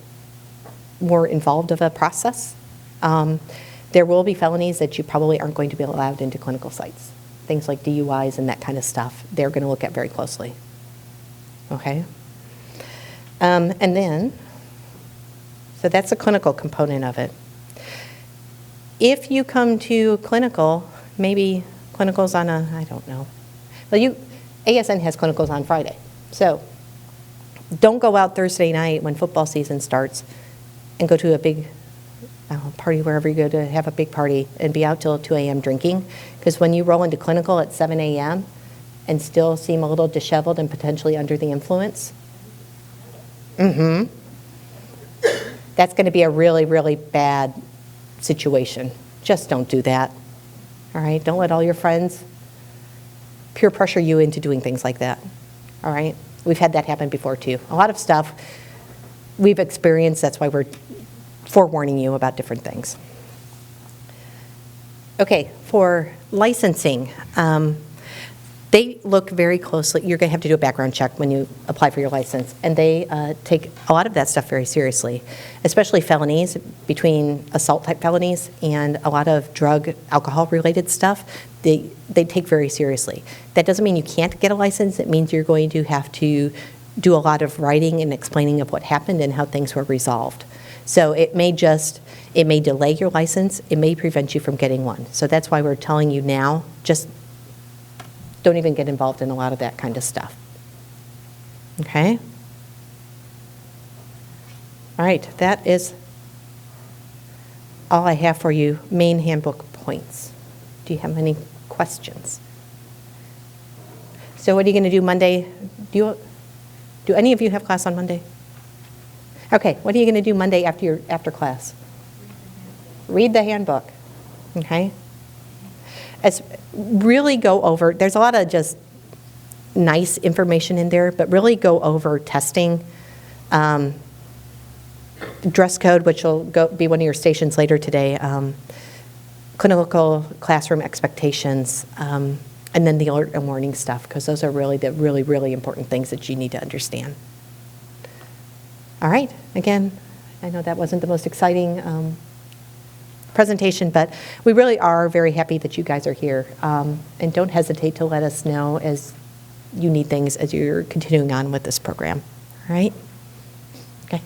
more involved of a process. There will be felonies that you probably aren't going to be allowed into clinical sites. Things like DUIs and that kind of stuff, they're going to look at very closely. Okay? And then, so that's the clinical component of it. If you come to clinical maybe clinicals on I don't know. Well, ASN has clinicals on Friday. So don't go out Thursday night when football season starts and go to a big party wherever you go to have a big party and be out till 2 a.m. drinking. Because when you roll into clinical at 7 a.m. and still seem a little disheveled and potentially under the influence, that's going to be a really, really bad situation. Just don't do that. All right? Don't let all your friends peer pressure you into doing things like that. All right? We've had that happen before too. A lot of stuff we've experienced, that's why we're forewarning you about different things. Okay, for licensing, they look very closely. You're going to have to do a background check when you apply for your license, and they take a lot of that stuff very seriously, especially felonies, between assault-type felonies and a lot of drug, alcohol-related stuff. They take very seriously. That doesn't mean you can't get a license. It means you're going to have to do a lot of writing and explaining of what happened and how things were resolved. So it may delay your license. It may prevent you from getting one. So that's why we're telling you now, just don't even get involved in a lot of that kind of stuff. Okay? All right, that is all I have for you. Main handbook points. Do you have any questions? So what are you going to do Monday? Do any of you have class on Monday? Okay, what are you going to do Monday after class? Read the handbook. Okay? Really go over, there's a lot of just nice information in there, but really go over testing, dress code, which will be one of your stations later today, clinical classroom expectations, and then the alert and warning stuff, because those are really the really, really important things that you need to understand. All right, again, I know that wasn't the most exciting presentation, but we really are very happy that you guys are here. And don't hesitate to let us know as you need things as you're continuing on with this program. All right? Okay.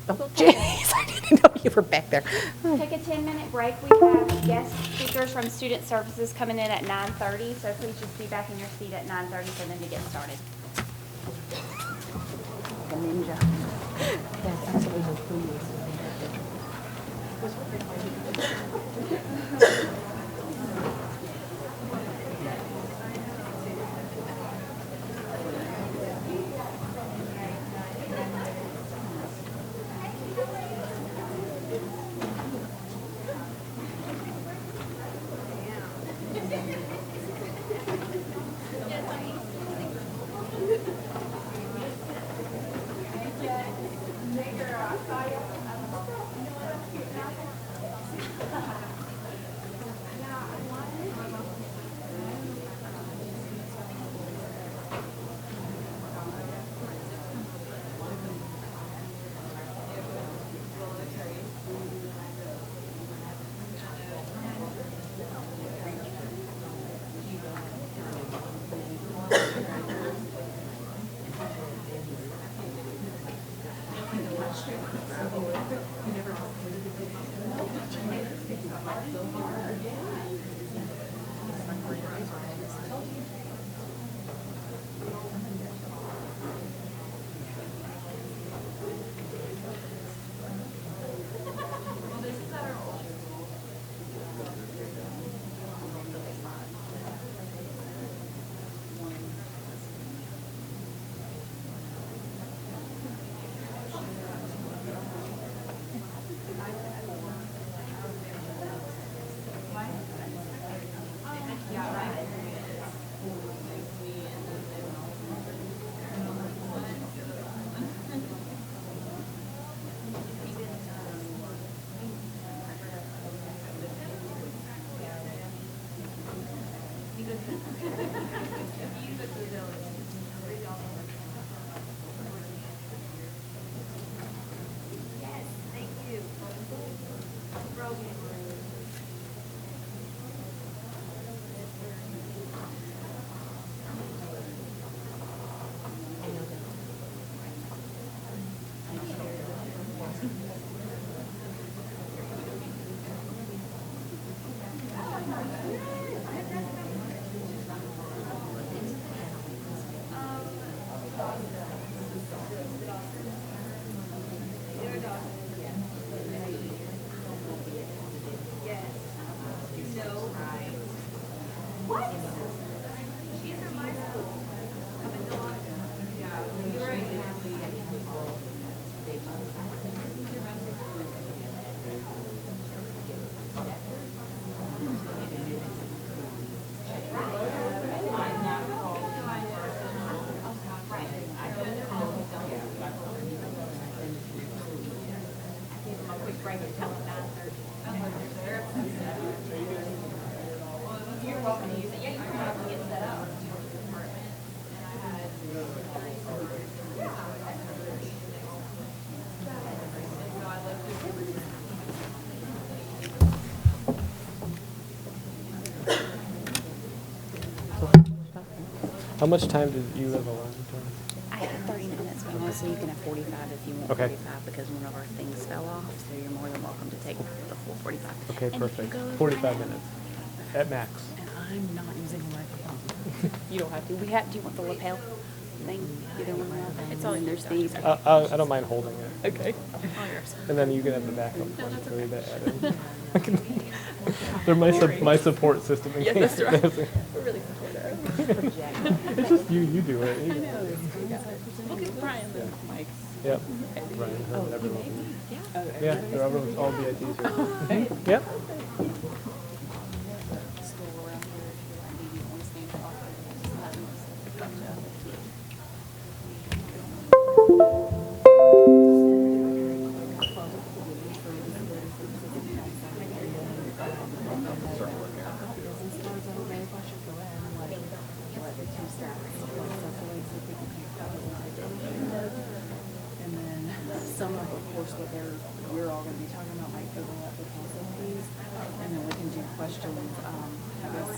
Oh, jeez, I didn't know you were back there.
Take a 10-minute break. We have guest speakers from Student Services coming in at 9:30, so please just be back in your seat at 9:30 for them to get started.
The ninja. That's absolutely please.
How much time did you have allotted?
I had 30 minutes, but also you can have 45 if you want
Okay.
45 because one of our things fell off, so you're more than welcome to take the full 45.
Okay,
And if you
perfect.
go over
45
that-
minutes at max.
And I'm not using a microphone. You don't have to. Do you want the lapel thing? You don't want that? It's all in there's these.
I don't mind holding it.
Okay. All yours.
And then you can have the backup one for me to add in. They're my support system in case.
that's right.
We're
really supportive.
It's just you do it. You-
We'll give Brian the mic.
Yep. Ryan, her, and everyone. Yeah, they're everyone's all VIPs here. Yep.
And then some of course, what we're all going to be talking about might overlap with facilities. And then we can do questions, I guess.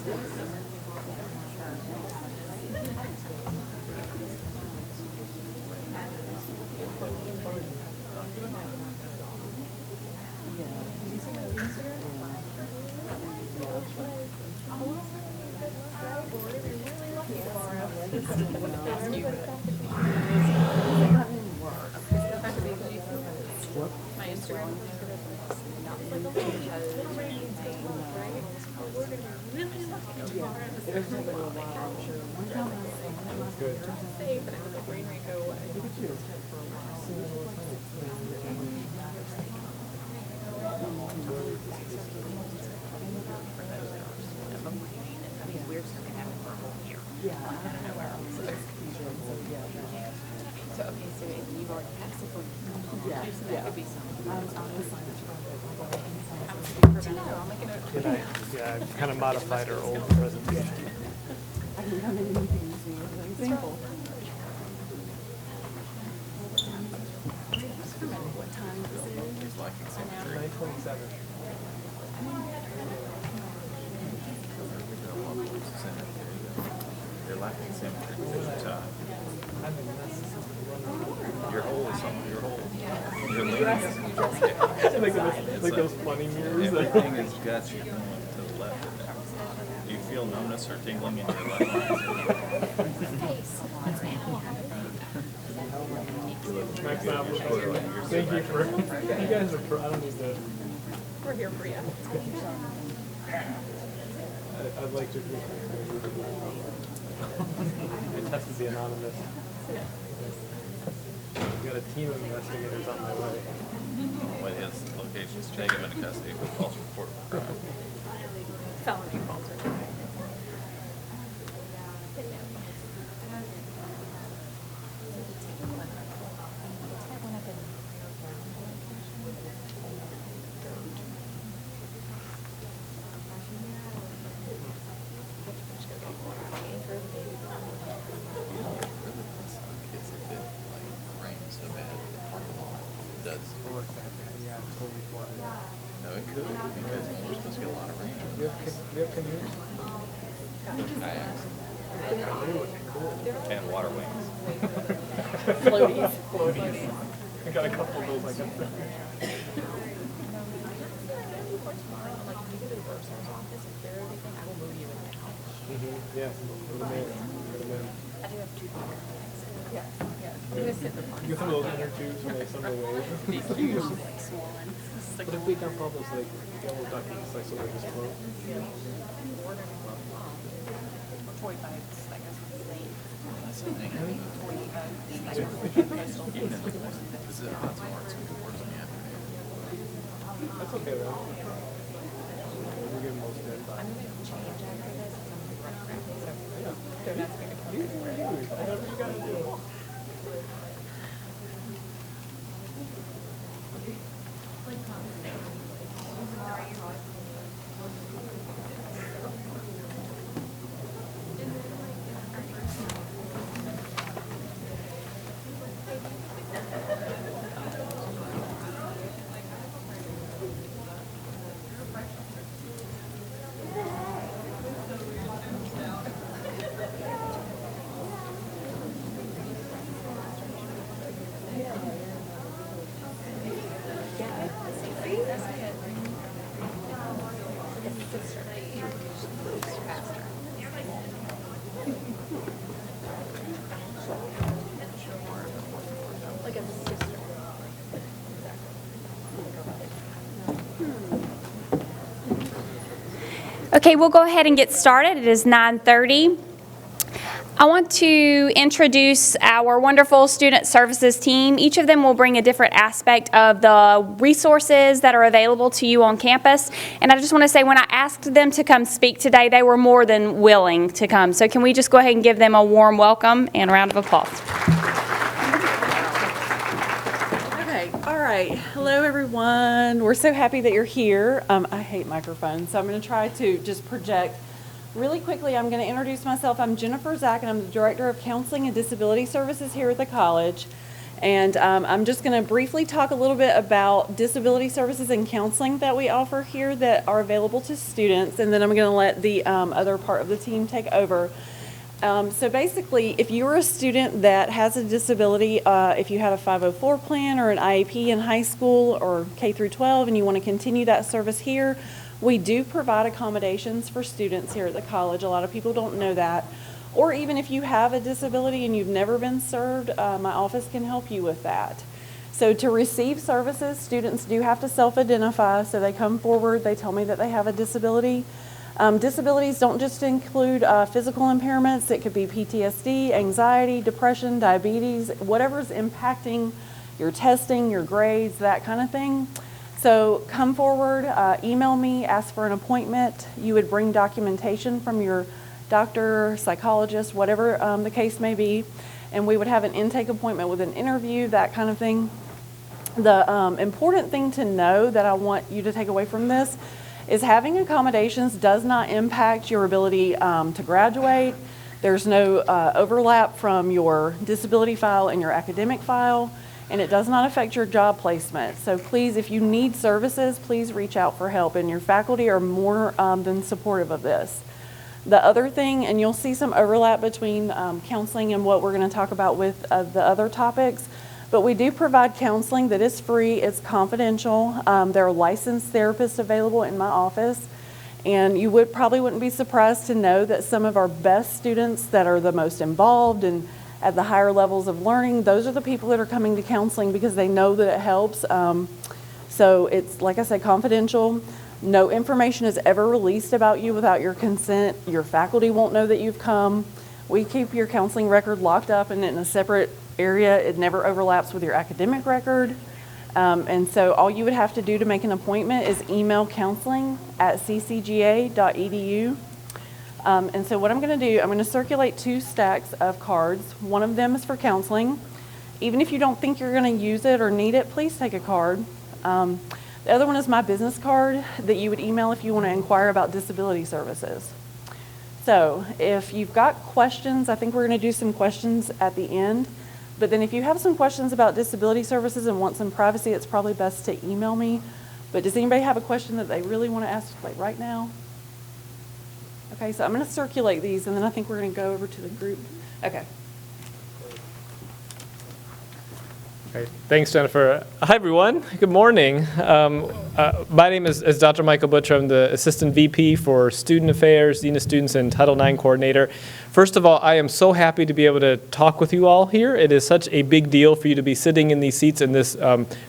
And I kind of modified our old presentation.
You're lacking symmetry. Your hole is something. Your hole. Your leaning.
Like those funny mirrors.
Everything has got you going to the left. Do you feel numbness or tingling in your left eye?
Max, thank you for. You guys are pro. I don't need to.
We're here for you.
I'd like to. I tested the anonymous. I've got a team of investigators on my way.
When his location's take him into custody for false report of a crime.
Felony false report.
No, it could, because we're supposed to get a lot of rain.
Do you have canoes?
Kayaks. And water wings.
Floaties.
I got a couple of those. I got. Yeah.
I do have two. Yeah.
Get some of those inner tubes from like some of the waves.
These huge, like swollen.
But if we can pop those like yellow duckies, like so they just float.
Toy bags, I guess, with the name.
That's the thing.
Toy bags.
Even if this is odds and works, it works in the afternoon.
That's okay though. We're getting most dead by. Whatever you gotta do.
Okay, we'll go ahead and get started. It is 9:30. I want to introduce our wonderful student services team. Each of them will bring a different aspect of the resources that are available to you on campus. And I just want to say, when I asked them to come speak today, they were more than willing to come. So can we just go ahead and give them a warm welcome and a round of applause?
Okay, all right. Hello, everyone. We're so happy that you're here. I hate microphones, so I'm going to try to just project. Really quickly, I'm going to introduce myself. I'm Jennifer Zach, and I'm the Director of Counseling and Disability Services here at the college. And I'm just going to briefly talk a little bit about disability services and counseling that we offer here that are available to students, and then I'm going to let the other part of the team take over. So basically, if you're a student that has a disability, if you had a 504 plan or an IEP in high school or K through 12 and you want to continue that service here, we do provide accommodations for students here at the college. A lot of people don't know that. Or even if you have a disability and you've never been served, my office can help you with that. So to receive services, students do have to self-identify. So they come forward, they tell me that they have a disability. Disabilities don't just include physical impairments. It could be PTSD, anxiety, depression, diabetes, whatever's impacting your testing, your grades, that kind of thing. So come forward, email me, ask for an appointment. You would bring documentation from your doctor, psychologist, whatever the case may be, and we would have an intake appointment with an interview, that kind of thing. The important thing to know that I want you to take away from this is having accommodations does not impact your ability to graduate. There's no overlap from your disability file and your academic file, and it does not affect your job placement. So please, if you need services, please reach out for help, and your faculty are more than supportive of this. The other thing, and you'll see some overlap between counseling and what we're going to talk about with the other topics, but we do provide counseling that is free, it's confidential. There are licensed therapists available in my office, and you wouldn't be surprised to know that some of our best students that are the most involved and at the higher levels of learning, those are the people that are coming to counseling because they know that it helps. So it's, like I said, confidential. No information is ever released about you without your consent. Your faculty won't know that you've come. We keep your counseling record locked up and in a separate area. It never overlaps with your academic record. And so all you would have to do to make an appointment is email counseling@ccga.edu. And so what I'm going to do, I'm going to circulate 2 stacks of cards. One of them is for counseling. Even if you don't think you're going to use it or need it, please take a card. The other one is my business card that you would email if you want to inquire about disability services. So if you've got questions, I think we're going to do some questions at the end. But then if you have some questions about disability services and want some privacy, it's probably best to email me. But does anybody have a question that they really want to ask like right now? Okay, so I'm going to circulate these, and then I think we're going to go over to the group. Okay.
Great. Thanks, Jennifer. Hi, everyone. Good morning. My name is Dr. Michael Butcher. I'm the Assistant VP for Student Affairs, Dean of Students, and Title IX Coordinator. First of all, I am so happy to be able to talk with you all here. It is such a big deal for you to be sitting in these seats in this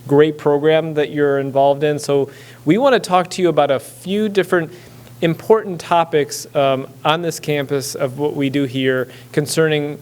great program that you're involved in. So we want to talk to you about a few different important topics on this campus of what we do here concerning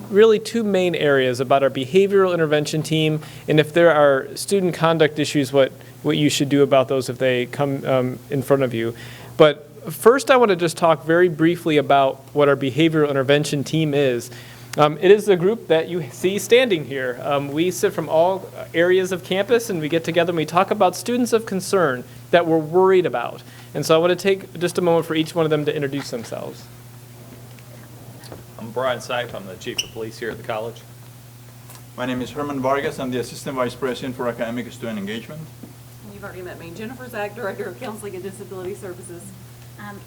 really two main areas about our behavioral intervention team, and if there are student conduct issues, what you should do about those if they come in front of you. But first I want to just talk very briefly about what our behavioral intervention team is. It is the group that you see standing here. We sit from all areas of campus and we get together and we talk about students of concern that we're worried about. And so I want to take just a moment for each one of them to introduce themselves.
I'm Brian Seif. I'm the Chief of Police here at the college.
My name is Herman Vargas. I'm the Assistant Vice President for Academic Student Engagement.
You've already met me. Jennifer Zach, Director of Counseling and Disability Services.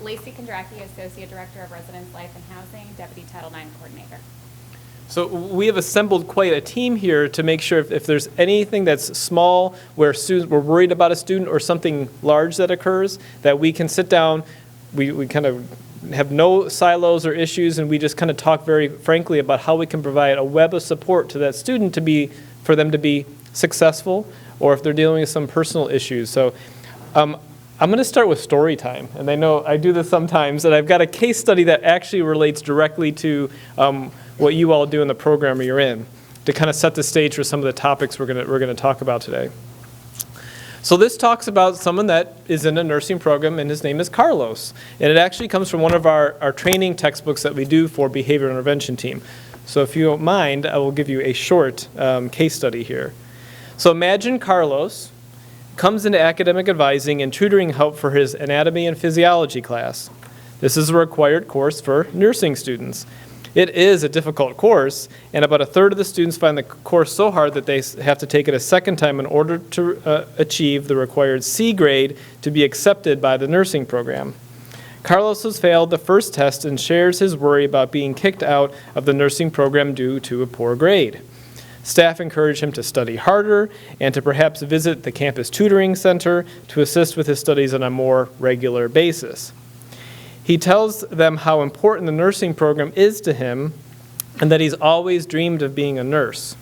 Lacey Kondracki, Associate Director of Residence Life and Housing, Deputy Title IX Coordinator.
So we have assembled quite a team here to make sure if there's anything that's small where we're worried about a student or something large that occurs, that we can sit down, we kind of have no silos or issues, and we just kind of talk very frankly about how we can provide a web of support to that student for them to be successful, or if they're dealing with some personal issues. So I'm going to start with story time, and I know I do this sometimes, and I've got a case study that actually relates directly to what you all do in the program you're in, to kind of set the stage for some of the topics we're going to talk about today. So this talks about someone that is in a nursing program, and his name is Carlos. And it actually comes from one of our training textbooks that we do for behavioral intervention team. So if you don't mind, I will give you a short case study here. So imagine Carlos comes into academic advising and tutoring help for his anatomy and physiology class. This is a required course for nursing students. It is a difficult course, and about a third of the students find the course so hard that they have to take it a second time in order to achieve the required C grade to be accepted by the nursing program. Carlos has failed the first test and shares his worry about being kicked out of the nursing program due to a poor grade. Staff encourage him to study harder and to perhaps visit the campus tutoring center to assist with his studies on a more regular basis. He tells them how important the nursing program is to him and that he's always dreamed of being a nurse.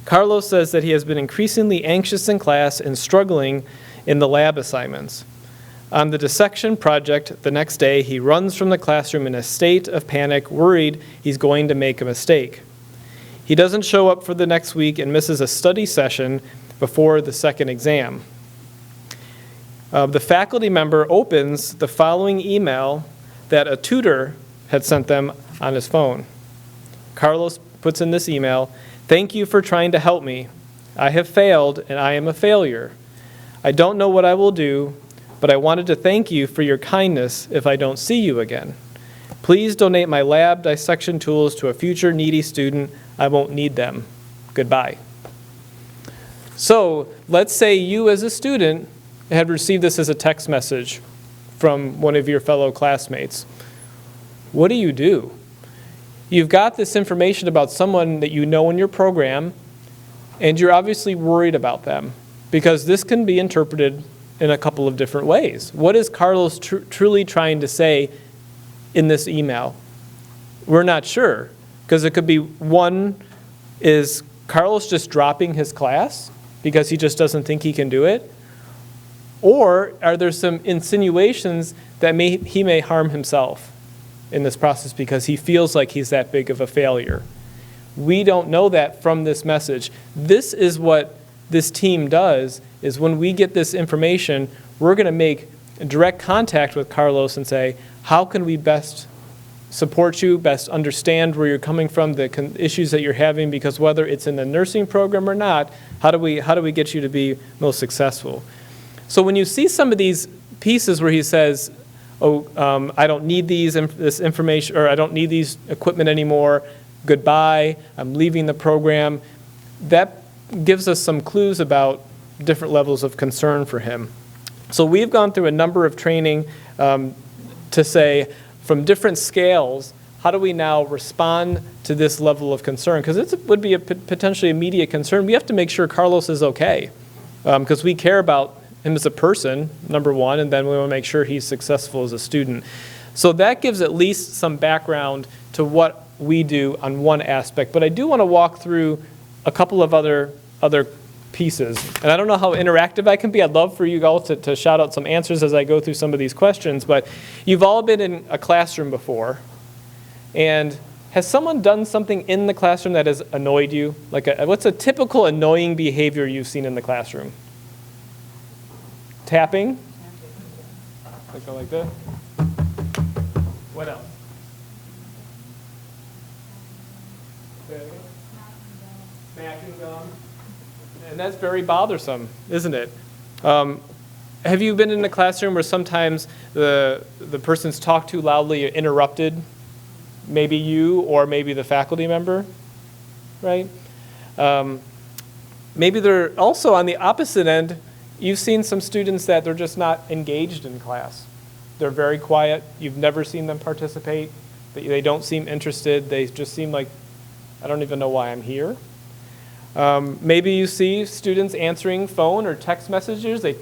Carlos says that he has been increasingly anxious in class and struggling in the lab assignments. On the dissection project the next day, he runs from the classroom in a state of panic, worried he's going to make a mistake. He doesn't show up for the next week and misses a study session before the second exam. The faculty member opens the following email that a tutor had sent them on his phone. Carlos puts in this email, "Thank you for trying to help me. I have failed and I am a failure. I don't know what I will do, but I wanted to thank you for your kindness if I don't see you again. Please donate my lab dissection tools to a future needy student. I won't need them. Goodbye." So let's say you as a student had received this as a text message from one of your fellow classmates. What do? You've got this information about someone that you know in your program, and you're obviously worried about them because this can be interpreted in a couple of different ways. What is Carlos truly trying to say in this email? We're not sure, because it could be, one, is Carlos just dropping his class because he just doesn't think he can do it? Or are there some insinuations that he may harm himself in this process because he feels like he's that big of a failure? We don't know that from this message. This is what this team does, is when we get this information, we're going to make direct contact with Carlos and say, how can we best support you, best understand where you're coming from, the issues that you're having, because whether it's in the nursing program or not, how do we get you to be most successful? So when you see some of these pieces where he says, I don't need this information, or I don't need these equipment anymore, goodbye, I'm leaving the program, that gives us some clues about different levels of concern for him. So we've gone through a number of training to say, from different scales, how do we now respond to this level of concern? Because it would be a potentially immediate concern. We have to make sure Carlos is okay, because we care about him as a person, number one, and then we want to make sure he's successful as a student. So that gives at least some background to what we do on one aspect. But I do want to walk through a couple of other pieces. And I don't know how interactive I can be. I'd love for you all to shout out some answers as I go through some of these questions. But you've all been in a classroom before. And has someone done something in the classroom that has annoyed you? Like, what's a typical annoying behavior you've seen in the classroom? Tapping? Like, go like this. What else? Smacking gum. And that's very bothersome, isn't it? Have you been in a classroom where sometimes the person's talked too loudly or interrupted? Maybe you or maybe the faculty member, right? Maybe they're also on the opposite end. You've seen some students that they're just not engaged in class. They're very quiet. You've never seen them participate. They don't seem interested. They just seem like, I don't even know why I'm here. Maybe you see students answering phone or text messages. They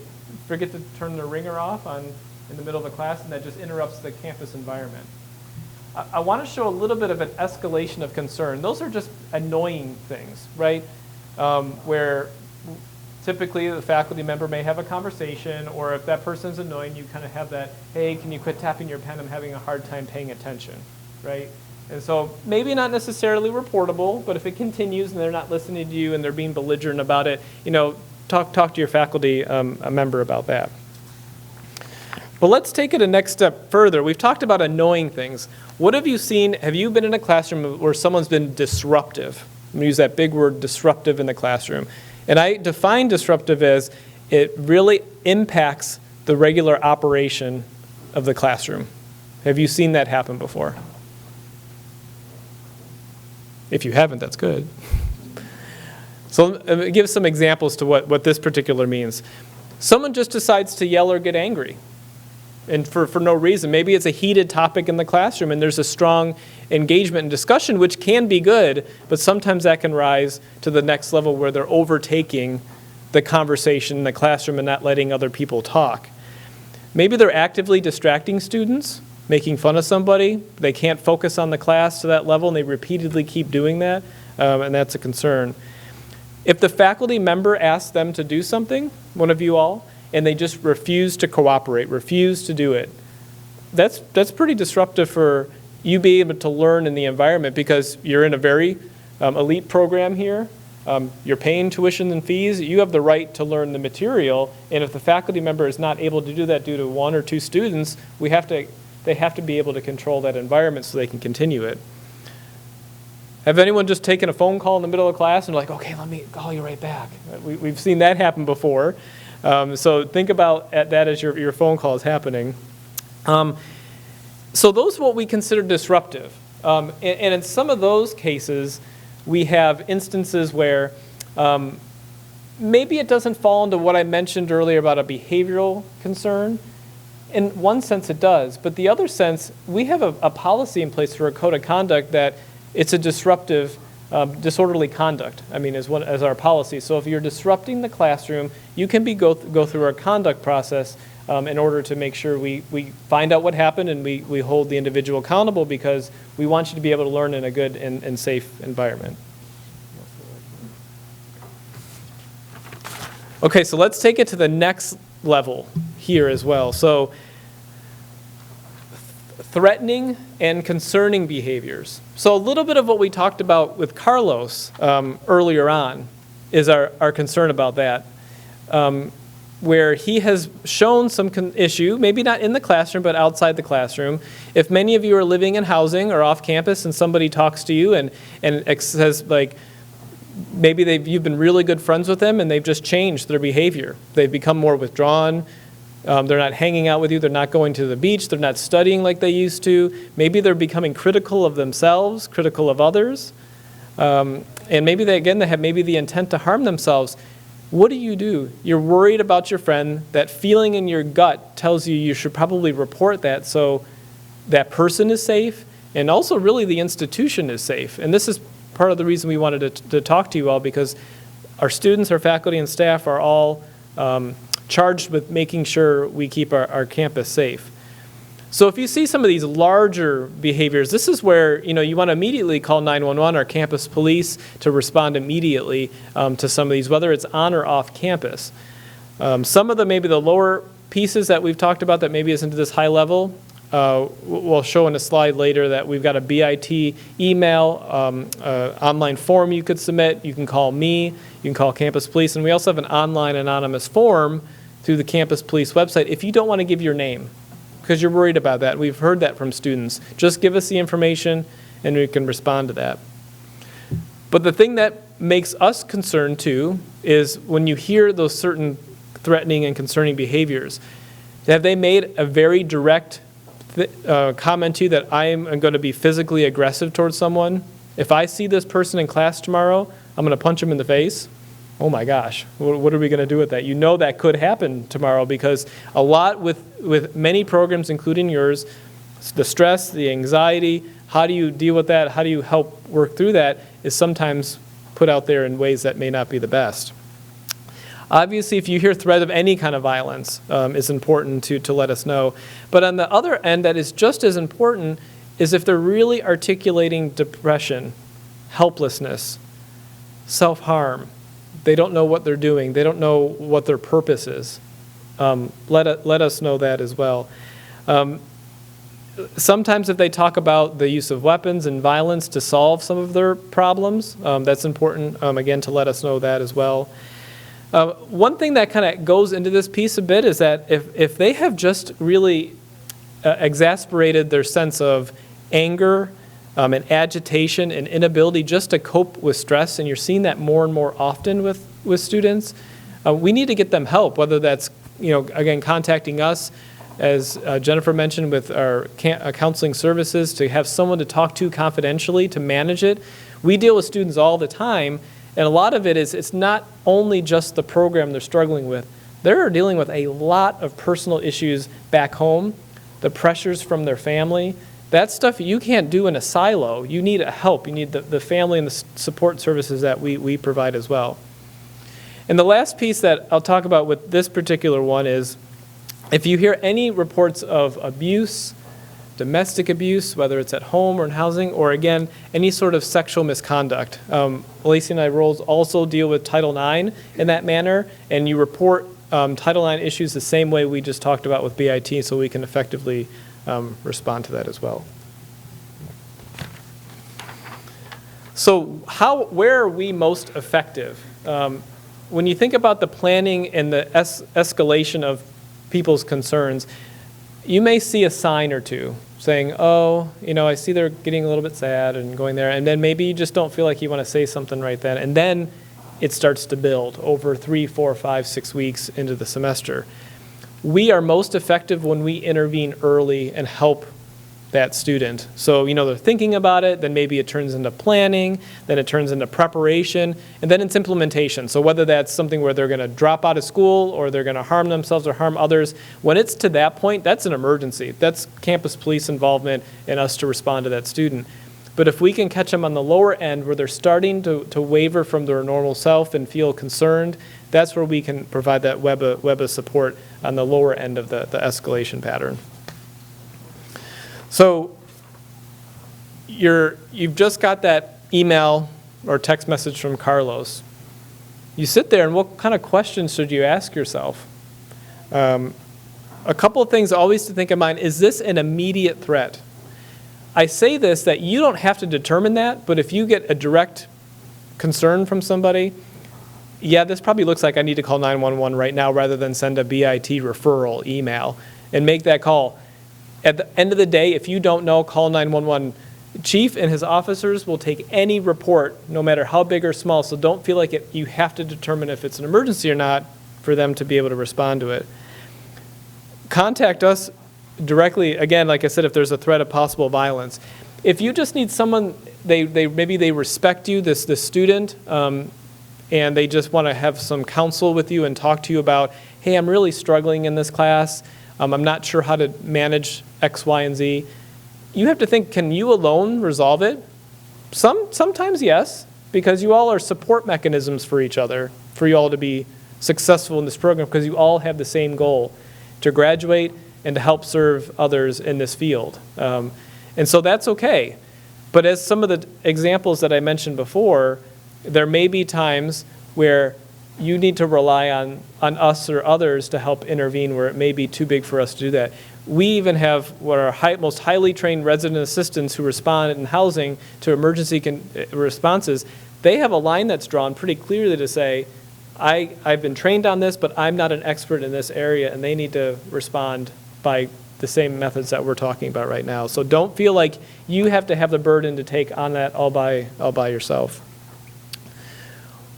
forget to turn their ringer off in the middle of the class, and that just interrupts the campus environment. I want to show a little bit of an escalation of concern. Those are just annoying things, right? Where typically the faculty member may have a conversation, or if that person's annoying, you kind of have that, hey, can you quit tapping your pen? I'm having a hard time paying attention, right? And so maybe not necessarily reportable, but if it continues and they're not listening to you and they're being belligerent about it, talk to your faculty member about that. But let's take it a next step further. We've talked about annoying things. What have you seen? Have you been in a classroom where someone's been disruptive? I'm going to use that big word, disruptive, in the classroom. And I define disruptive as it really impacts the regular operation of the classroom. Have you seen that happen before? If you haven't, that's good. So give some examples to what this particular means. Someone just decides to yell or get angry, and for no reason. Maybe it's a heated topic in the classroom and there's a strong engagement and discussion, which can be good, but sometimes that can rise to the next level where they're overtaking the conversation in the classroom and not letting other people talk. Maybe they're actively distracting students, making fun of somebody. They can't focus on the class to that level and they repeatedly keep doing that, and that's a concern. If the faculty member asks them to do something, one of you all, and they just refuse to cooperate, refuse to do it, that's pretty disruptive for you being able to learn in the environment, because you're in a very elite program here. You're paying tuition and fees. You have the right to learn the material, and if the faculty member is not able to do that due to one or two students, they have to be able to control that environment so they can continue it. Have anyone just taken a phone call in the middle of class and like, okay, let me call you right back? We've seen that happen before. So think about that as your phone call is happening. So those are what we consider disruptive. And in some of those cases, we have instances where maybe it doesn't fall into what I mentioned earlier about a behavioral concern. In one sense it does, but the other sense, we have a policy in place for a code of conduct that it's a disruptive, disorderly conduct, as our policy. So if you're disrupting the classroom, you can go through our conduct process in order to make sure we find out what happened and we hold the individual accountable, because we want you to be able to learn in a good and safe environment. Okay, so let's take it to the next level here as well. So threatening and concerning behaviors. So a little bit of what we talked about with Carlos earlier on is our concern about that, where he has shown some issue, maybe not in the classroom, but outside the classroom. If many of you are living in housing or off campus and somebody talks to you and says, like, maybe you've been really good friends with them and they've just changed their behavior. They've become more withdrawn. They're not hanging out with you. They're not going to the beach. They're not studying like they used to. Maybe they're becoming critical of themselves, critical of others. And maybe they have maybe the intent to harm themselves. What do? You're worried about your friend. That feeling in your gut tells you should probably report that so that person is safe and also really the institution is safe. And this is part of the reason we wanted to talk to you all, because our students, our faculty, and staff are all charged with making sure we keep our campus safe. So if you see some of these larger behaviors, this is where you want to immediately call 911 or campus police to respond immediately to some of these, whether it's on or off campus. Some of maybe the lower pieces that we've talked about that maybe isn't to this high level, we'll show in a slide later that we've got a BIT email, online form you could submit. You can call me, you can call campus police, and we also have an online anonymous form through the campus police website if you don't want to give your name, because you're worried about that. We've heard that from students. Just give us the information and we can respond to that. But the thing that makes us concerned too is when you hear those certain threatening and concerning behaviors, have they made a very direct comment to you that I am going to be physically aggressive towards someone? If I see this person in class tomorrow, I'm going to punch him in the face. Oh my gosh, what are we going to do with that? You know that could happen tomorrow, because a lot with many programs, including yours, the stress, the anxiety, how do you deal with that? How do you help work through that is sometimes put out there in ways that may not be the best. Obviously, if you hear threat of any kind of violence, it's important to let us know. But on the other end, that is just as important, is if they're really articulating depression, helplessness, self-harm. They don't know what they're doing. They don't know what their purpose is. Let us know that as well. Sometimes if they talk about the use of weapons and violence to solve some of their problems, that's important, again, to let us know that as well. One thing that kind of goes into this piece a bit is that if they have just really exasperated their sense of anger and agitation and inability just to cope with stress, and you're seeing that more and more often with students, we need to get them help, whether that's, again, contacting us, as Jennifer mentioned, with our counseling services, to have someone to talk to confidentially to manage it. We deal with students all the time, and a lot of it is, it's not only just the program they're struggling with. They're dealing with a lot of personal issues back home, the pressures from their family. That stuff you can't do in a silo. You need help. You need the family and the support services that we provide as well. And the last piece that I'll talk about with this particular one is, if you hear any reports of abuse, domestic abuse, whether it's at home or in housing, or again, any sort of sexual misconduct. Lacey and I roles also deal with Title IX in that manner, and you report Title IX issues the same way we just talked about with BIT, so we can effectively respond to that as well. So where are we most effective? When you think about the planning and the escalation of people's concerns, you may see a sign or two saying, oh, I see they're getting a little bit sad and going there, and then maybe you just don't feel like you want to say something right then, and then it starts to build over 3, 4, 5, 6 weeks into the semester. We are most effective when we intervene early and help that student. So, they're thinking about it, then maybe it turns into planning, then it turns into preparation, and then it's implementation. So whether that's something where they're going to drop out of school or they're going to harm themselves or harm others, when it's to that point, that's an emergency. That's campus police involvement and us to respond to that student. But if we can catch them on the lower end where they're starting to waver from their normal self and feel concerned, that's where we can provide that web of support on the lower end of the escalation pattern. So you've just got that email or text message from Carlos. You sit there, and what kind of questions should you ask yourself? A couple of things always to think in mind. Is this an immediate threat? I say this that you don't have to determine that, but if you get a direct concern from somebody, yeah, this probably looks like I need to call 911 right now rather than send a BIT referral email and make that call. At the end of the day, if you don't know, call 911. Chief and his officers will take any report, no matter how big or small, so don't feel like you have to determine if it's an emergency or not for them to be able to respond to it. Contact us directly, again, like I said, if there's a threat of possible violence. If you just need someone, maybe they respect you, this student, and they just want to have some counsel with you and talk to you about, hey, I'm really struggling in this class. I'm not sure how to manage X, Y, and Z. you have to think, can you alone resolve it? Sometimes yes, because you all are support mechanisms for each other, for you all to be successful in this program, because you all have the same goal, to graduate and to help serve others in this field. And so that's okay. But as some of the examples that I mentioned before, there may be times where you need to rely on us or others to help intervene where it may be too big for us to do that. We even have what are most highly trained resident assistants who respond in housing to emergency responses. They have a line that's drawn pretty clearly to say, I've been trained on this, but I'm not an expert in this area, and they need to respond by the same methods that we're talking about right now. So don't feel like you have to have the burden to take on that all by yourself.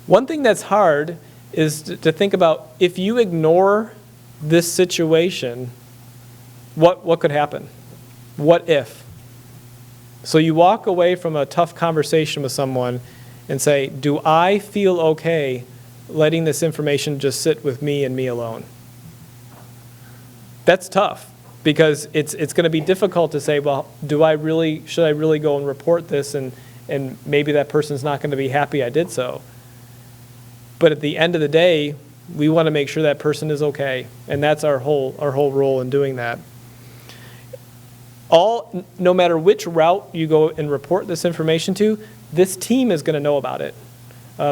One thing that's hard is to think about, if you ignore this situation, what could happen? What if? So you walk away from a tough conversation with someone and say, do I feel okay letting this information just sit with me and me alone? That's tough, because it's going to be difficult to say, well, should I really go and report this, and maybe that person's not going to be happy I did so. But at the end of the day, we want to make sure that person is okay, and that's our whole role in doing that. No matter which route you go and report this information to, this team is going to know about it.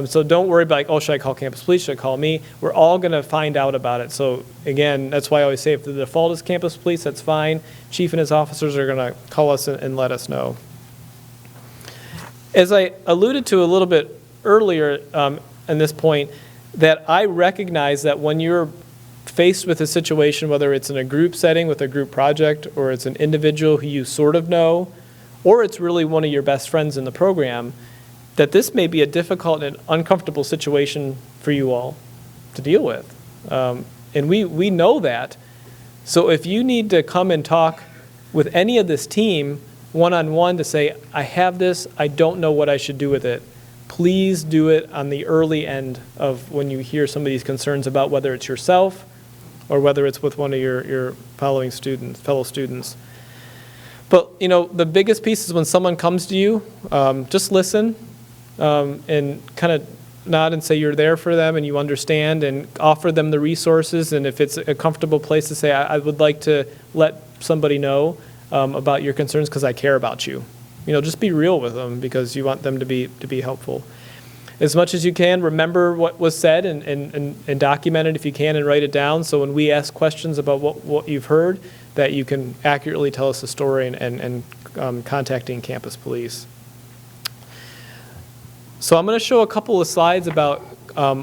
So don't worry about, oh, should I call campus police? Should I call me? We're all going to find out about it. So again, that's why I always say, if the default is campus police, that's fine. Chief and his officers are going to call us and let us know. As I alluded to a little bit earlier in this point, that I recognize that when you're faced with a situation, whether it's in a group setting with a group project, or it's an individual who you sort of know, or it's really one of your best friends in the program, that this may be a difficult and uncomfortable situation for you all to deal with. And we know that. So if you need to come and talk with any of this team one-on-one to say, I have this, I don't know what I should do with it, please do it on the early end of when you hear some of these concerns about whether it's yourself or whether it's with one of your fellow students. But the biggest piece is when someone comes to you, just listen and kind of nod and say you're there for them and you understand, and offer them the resources. And if it's a comfortable place to say, I would like to let somebody know about your concerns because I care about you. Just be real with them, because you want them to be helpful. As much as you can, remember what was said and document it if you can, and write it down, so when we ask questions about what you've heard, that you can accurately tell us the story and contacting campus police. So I'm going to show a couple of slides about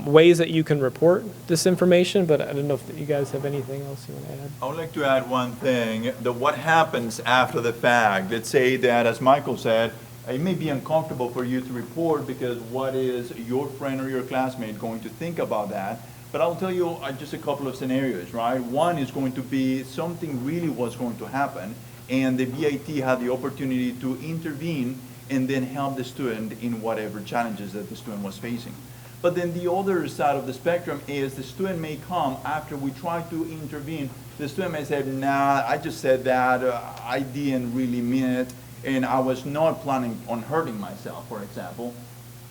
ways that you can report this information, but I don't know if you guys have anything else you want to add.
I would like to add one thing, that what happens after the fact. Let's say that, as Michael said, it may be uncomfortable for you to report, because what is your friend or your classmate going to think about that? But I'll tell you just a couple of scenarios, right? One is going to be something really was going to happen, and the VIT had the opportunity to intervene and then help the student in whatever challenges that the student was facing. But then the other side of the spectrum is the student may come after we try to intervene. The student may say, nah, I just said that, I didn't really mean it, and I was not planning on hurting myself, for example.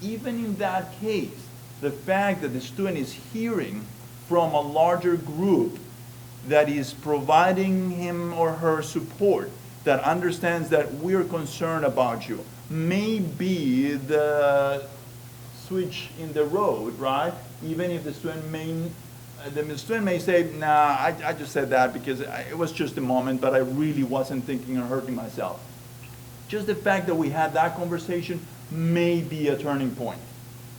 Even in that case, the fact that the student is hearing from a larger group that is providing him or her support, that understands that we're concerned about you, may be the switch in the road, right? Even if the student may say, nah, I just said that because it was just a moment, but I really wasn't thinking of hurting myself. Just the fact that we had that conversation may be a turning point.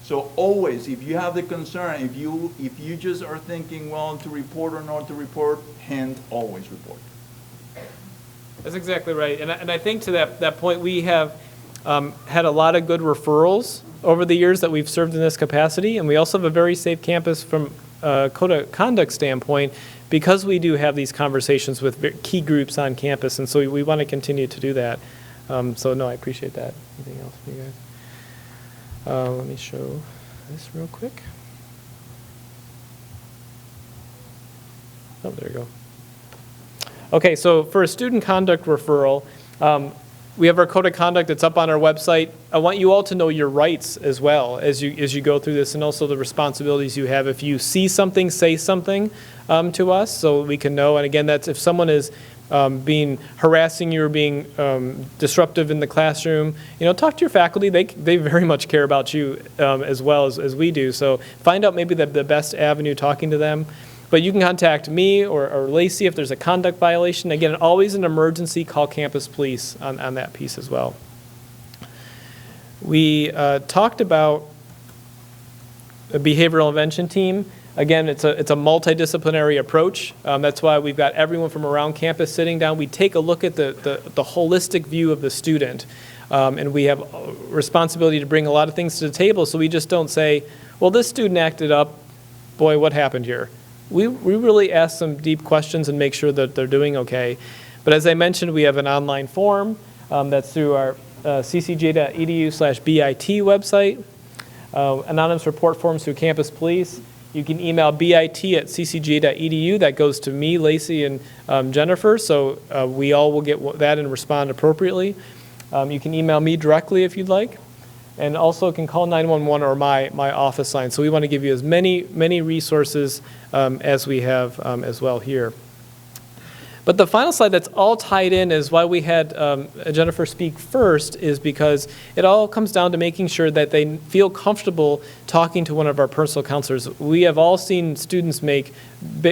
So always, if you have the concern, if you just are thinking, well, to report or not to report, always report.
That's exactly right. And I think to that point, we have had a lot of good referrals over the years that we've served in this capacity, and we also have a very safe campus from a code of conduct standpoint, because we do have these conversations with key groups on campus, and so we want to continue to do that. So no, I appreciate that. Anything else for you guys? Let me show this real quick. Oh, there you go. Okay, so for a student conduct referral, We have our code of conduct. It's up on our website. I want you all to know your rights as well as you go through this, and also the responsibilities you have. If you see something, say something to us so we can know. And again, that's if someone is being harassing you or being disruptive in the classroom, talk to your faculty. They very much care about you as well as we do. So find out maybe the best avenue talking to them. But you can contact me or Lacey if there's a conduct violation. Again, always an emergency, call campus police on that piece as well. We talked about a behavioral intervention team. Again, it's a multidisciplinary approach. That's why we've got everyone from around campus sitting down. We take a look at the holistic view of the student. And we have a responsibility to bring a lot of things to the table, so we just don't say, well, this student acted up. Boy, what happened here? We really ask some deep questions and make sure that they're doing okay. But as I mentioned, we have an online form that's through our ccj.edu/BIT website. Anonymous report forms through campus police. You can email bit@ccj.edu. That goes to me, Lacey, and Jennifer, so we all will get that and respond appropriately. You can email me directly if you'd like. And also can call 911 or my office line. So we want to give you as many resources as we have as well here. But the final slide that's all tied in is why we had Jennifer speak first, is because it all comes down to making sure that they feel comfortable talking to one of our personal counselors. We have all seen students make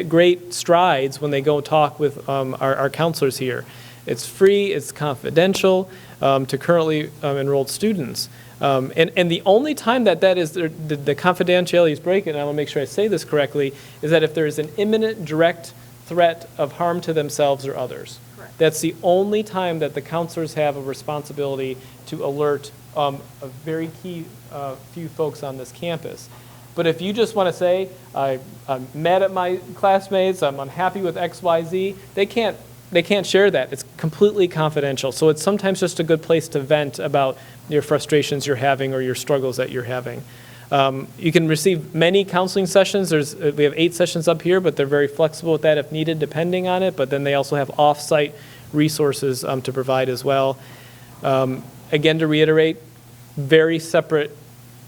great strides when they go talk with our counselors here. It's free, it's confidential to currently enrolled students. And the only time that is the confidentiality is breaking, and I want to make sure I say this correctly, is that if there is an imminent direct threat of harm to themselves or others. Correct. That's the only time that the counselors have a responsibility to alert a very key few folks on this campus. But if you just want to say, I'm mad at my classmates, I'm unhappy with X, Y, Z, they can't share that. It's completely confidential. So it's sometimes just a good place to vent about your frustrations you're having or your struggles that you're having. You can receive many counseling sessions. We have 8 sessions up here, but they're very flexible with that if needed, depending on it. But then they also have off-site resources to provide as well. Again, to reiterate, very separate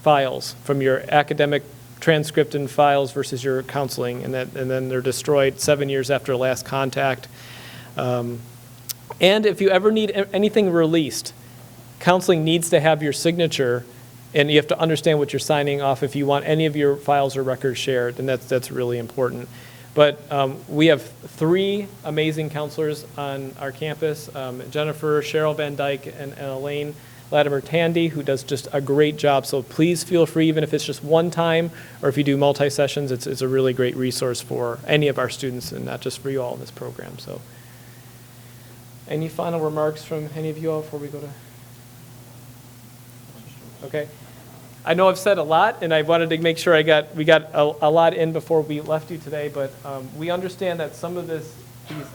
files from your academic transcript and files versus your counseling, and then they're destroyed 7 years after last contact. And if you ever need anything released, counseling needs to have your signature, and you have to understand what you're signing off if you want any of your files or records shared, and that's really important. But we have 3 amazing counselors on our campus, Jennifer, Cheryl Van Dyke, and Elaine Latimer Tandy, who does just a great job. So please feel free, even if it's just one time, or if you do multi-sessions, it's a really great resource for any of our students, and not just for you all in this program. So, any final remarks from any of you all before we go to? Okay. I know I've said a lot, and I wanted to make sure we got a lot in before we left you today, but we understand that some of these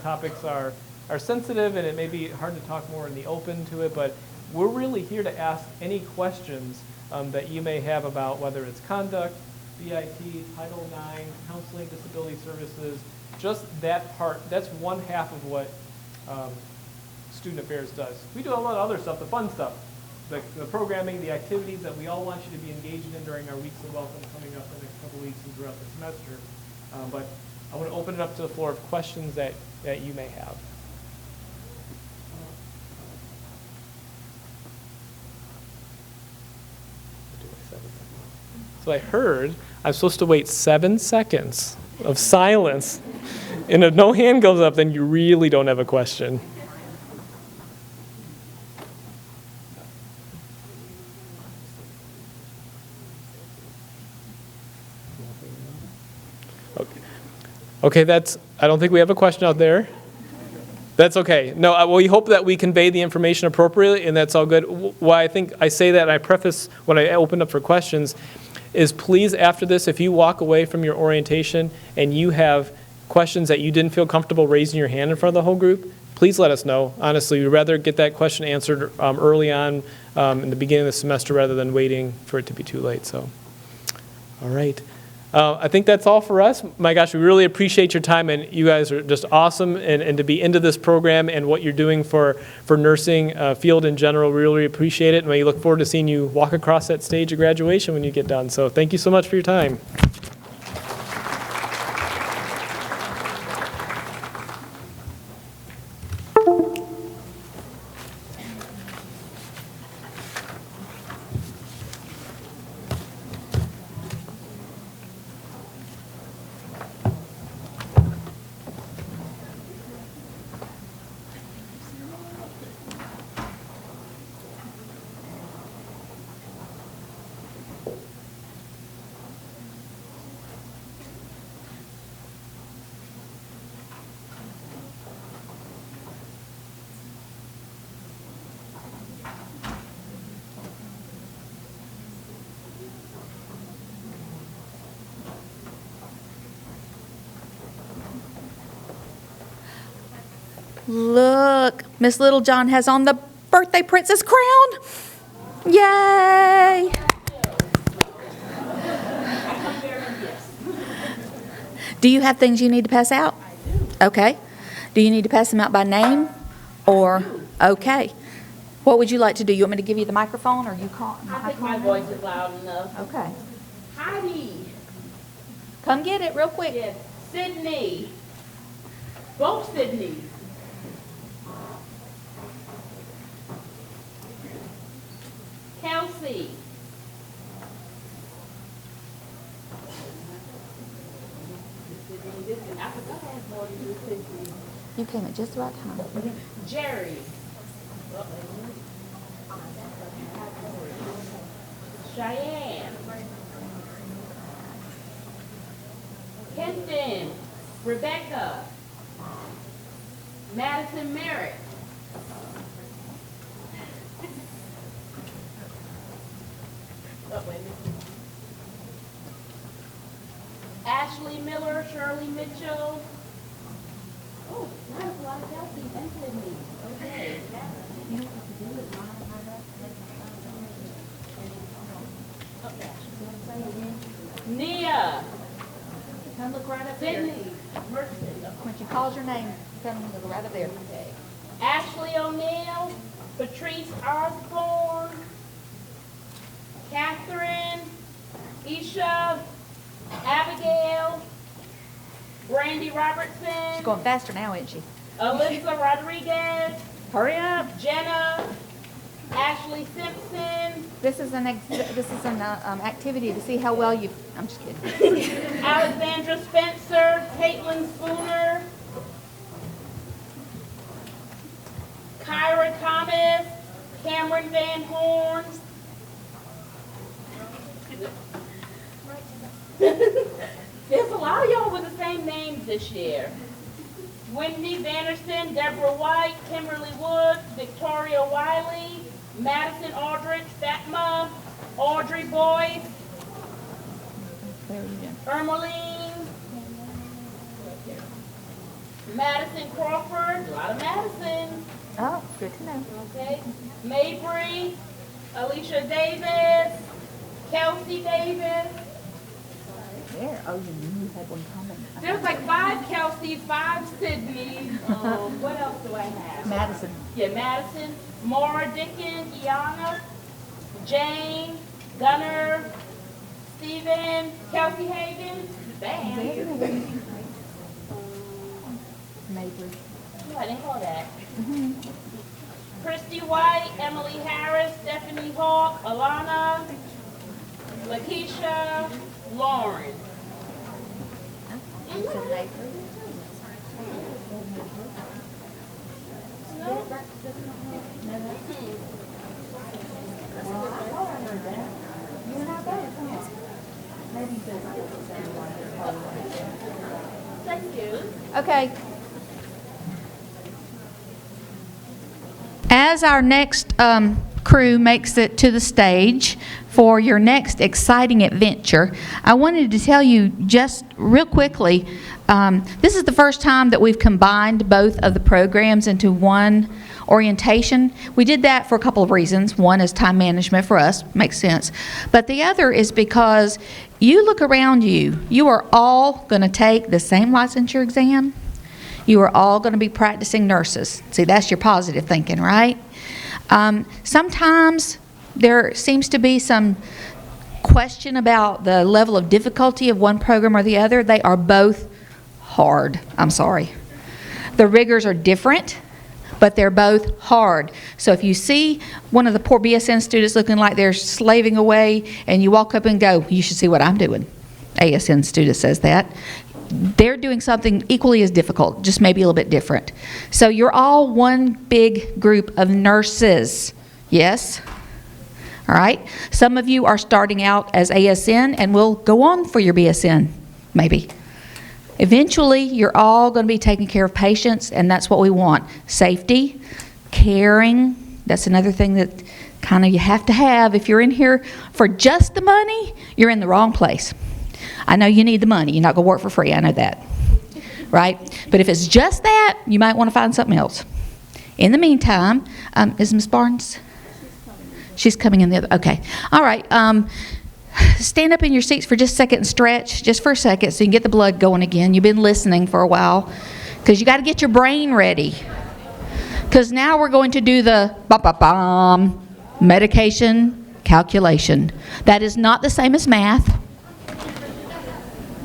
topics are sensitive, and it may be hard to talk more in the open to it, but we're really here to ask any questions that you may have about whether it's conduct, BIT, Title IX, counseling, disability services, just that part. That's one half of what Student Affairs does. We do a lot of other stuff, the fun stuff. The programming, the activities that we all want you to be engaged in during our weeks of welcome coming up the next couple weeks and throughout the semester. But I want to open it up to the floor of questions that you may have. So I heard I'm supposed to wait 7 seconds of silence. And if no hand goes up, then you really don't have a question. Okay, I don't think we have a question out there. That's okay. No, we hope that we convey the information appropriately, and that's all good. Why I think I say that, and I preface when I open up for questions, is please, after this, if you walk away from your orientation and you have questions that you didn't feel comfortable raising your hand in front of the whole group, please let us know. Honestly, we'd rather get that question answered early on in the beginning of the semester rather than waiting for it to be too late. So, all right. I think that's all for us. My gosh, we really appreciate your time, and you guys are just awesome, and to be into this program and what you're doing for nursing field in general, we really appreciate it, and we look forward to seeing you walk across that stage of graduation when you get done. So thank you so much for your time.
Look, Miss Littlejohn has on the birthday princess crown. Yay! Do you have things you need to pass out? Okay. Do you need to pass them out by name or, okay. What would you like to do? You want me to give you the microphone or you call?
I think my voice is loud enough.
Okay.
Heidi.
Come get it real quick.
Yes. Sydney. Both Sydneys. Kelsey.
You came at just the right time.
Jerry. Cheyenne. Kenton. Rebecca. Madison Merritt. Ashley Miller, Shirley Mitchell. Oh, that was a lot of Kelsey's and Sydney. Okay. Nia.
Come look right up there.
Sydney. Merchant.
When she calls your name, come look right up there.
Ashley O'Neill. Patrice Osborne. Catherine. Isha. Abigail. Brandy Robertson.
She's going faster now, isn't she?
Alyssa Rodriguez.
Hurry up.
Jenna. Ashley Simpson.
This is an activity to see how well you. I'm just kidding.
Alexandra Spencer. Caitlin Spooner. Kyra Thomas. Cameron Van Horn. There's a lot of y'all with the same names this year. Whitney Vanderson, Deborah White, Kimberly Woods, Victoria Wiley, Madison Aldrich, Fatma, Audrey Boyce, Ermeline, Madison Crawford, a lot of Madison.
Oh, good to know.
Okay. Mabry, Alicia Davis, Kelsey Davis.
There. Oh, you had one comment.
There's like 5 Kelsey, 5 Sydney. What else do I have?
Madison.
Yeah, Madison, Maura Dickens, Iana, Jane, Gunner, Stephen, Kelsey Hagen, Van.
Mabry.
Oh, I didn't call that. Christy White, Emily Harris, Stephanie Hawk, Alana, Lakeisha, Lauren. Thank you.
Okay. As our next crew makes it to the stage for your next exciting adventure, I wanted to tell you just real quickly, this is the first time that we've combined both of the programs into one orientation. We did that for a couple of reasons. One is time management for us, makes sense. But the other is because you look around you, you are all going to take the same licensure exam. You are all going to be practicing nurses. See, that's your positive thinking, right? Sometimes there seems to be some question about the level of difficulty of one program or the other. They are both hard. I'm sorry. The rigors are different, but they're both hard. So if you see one of the poor BSN students looking like they're slaving away and you walk up and go, you should see what I'm doing. ASN student says that. They're doing something equally as difficult, just maybe a little bit different. So you're all one big group of nurses. Yes? All right? Some of you are starting out as ASN and will go on for your BSN, maybe. Eventually, you're all going to be taking care of patients, and that's what we want. Safety, caring, that's another thing that kind of you have to have. If you're in here for just the money, you're in the wrong place. I know you need the money. You're not going to work for free. I know that. Right? But if it's just that, you might want to find something else. In the meantime, is Ms. Barnes? She's coming in the other. Okay. All right. Stand up in your seats for just a second and stretch, just for a second, so you can get the blood going again. You've been listening for a while because you got to get your brain ready. Because now we're going to do the medication calculation. That is not the same as math.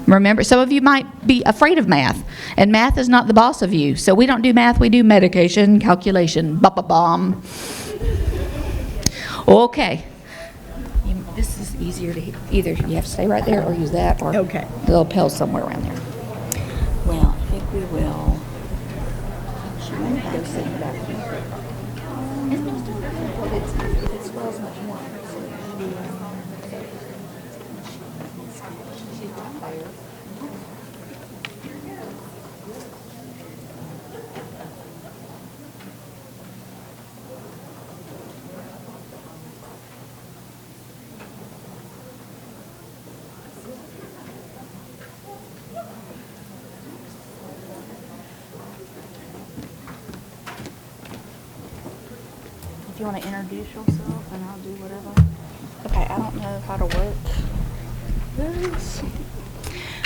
Remember, some of you might be afraid of math, and math is not the boss of you. So we don't do math, we do medication calculation. Okay. This is easier to either you have to stay right there or use that, or
Okay.
the lapel somewhere around there.
Well, I think we will.
Go sit back. It swells much more.
If you want to introduce yourself, and I'll do whatever. Okay, I don't know how to work this.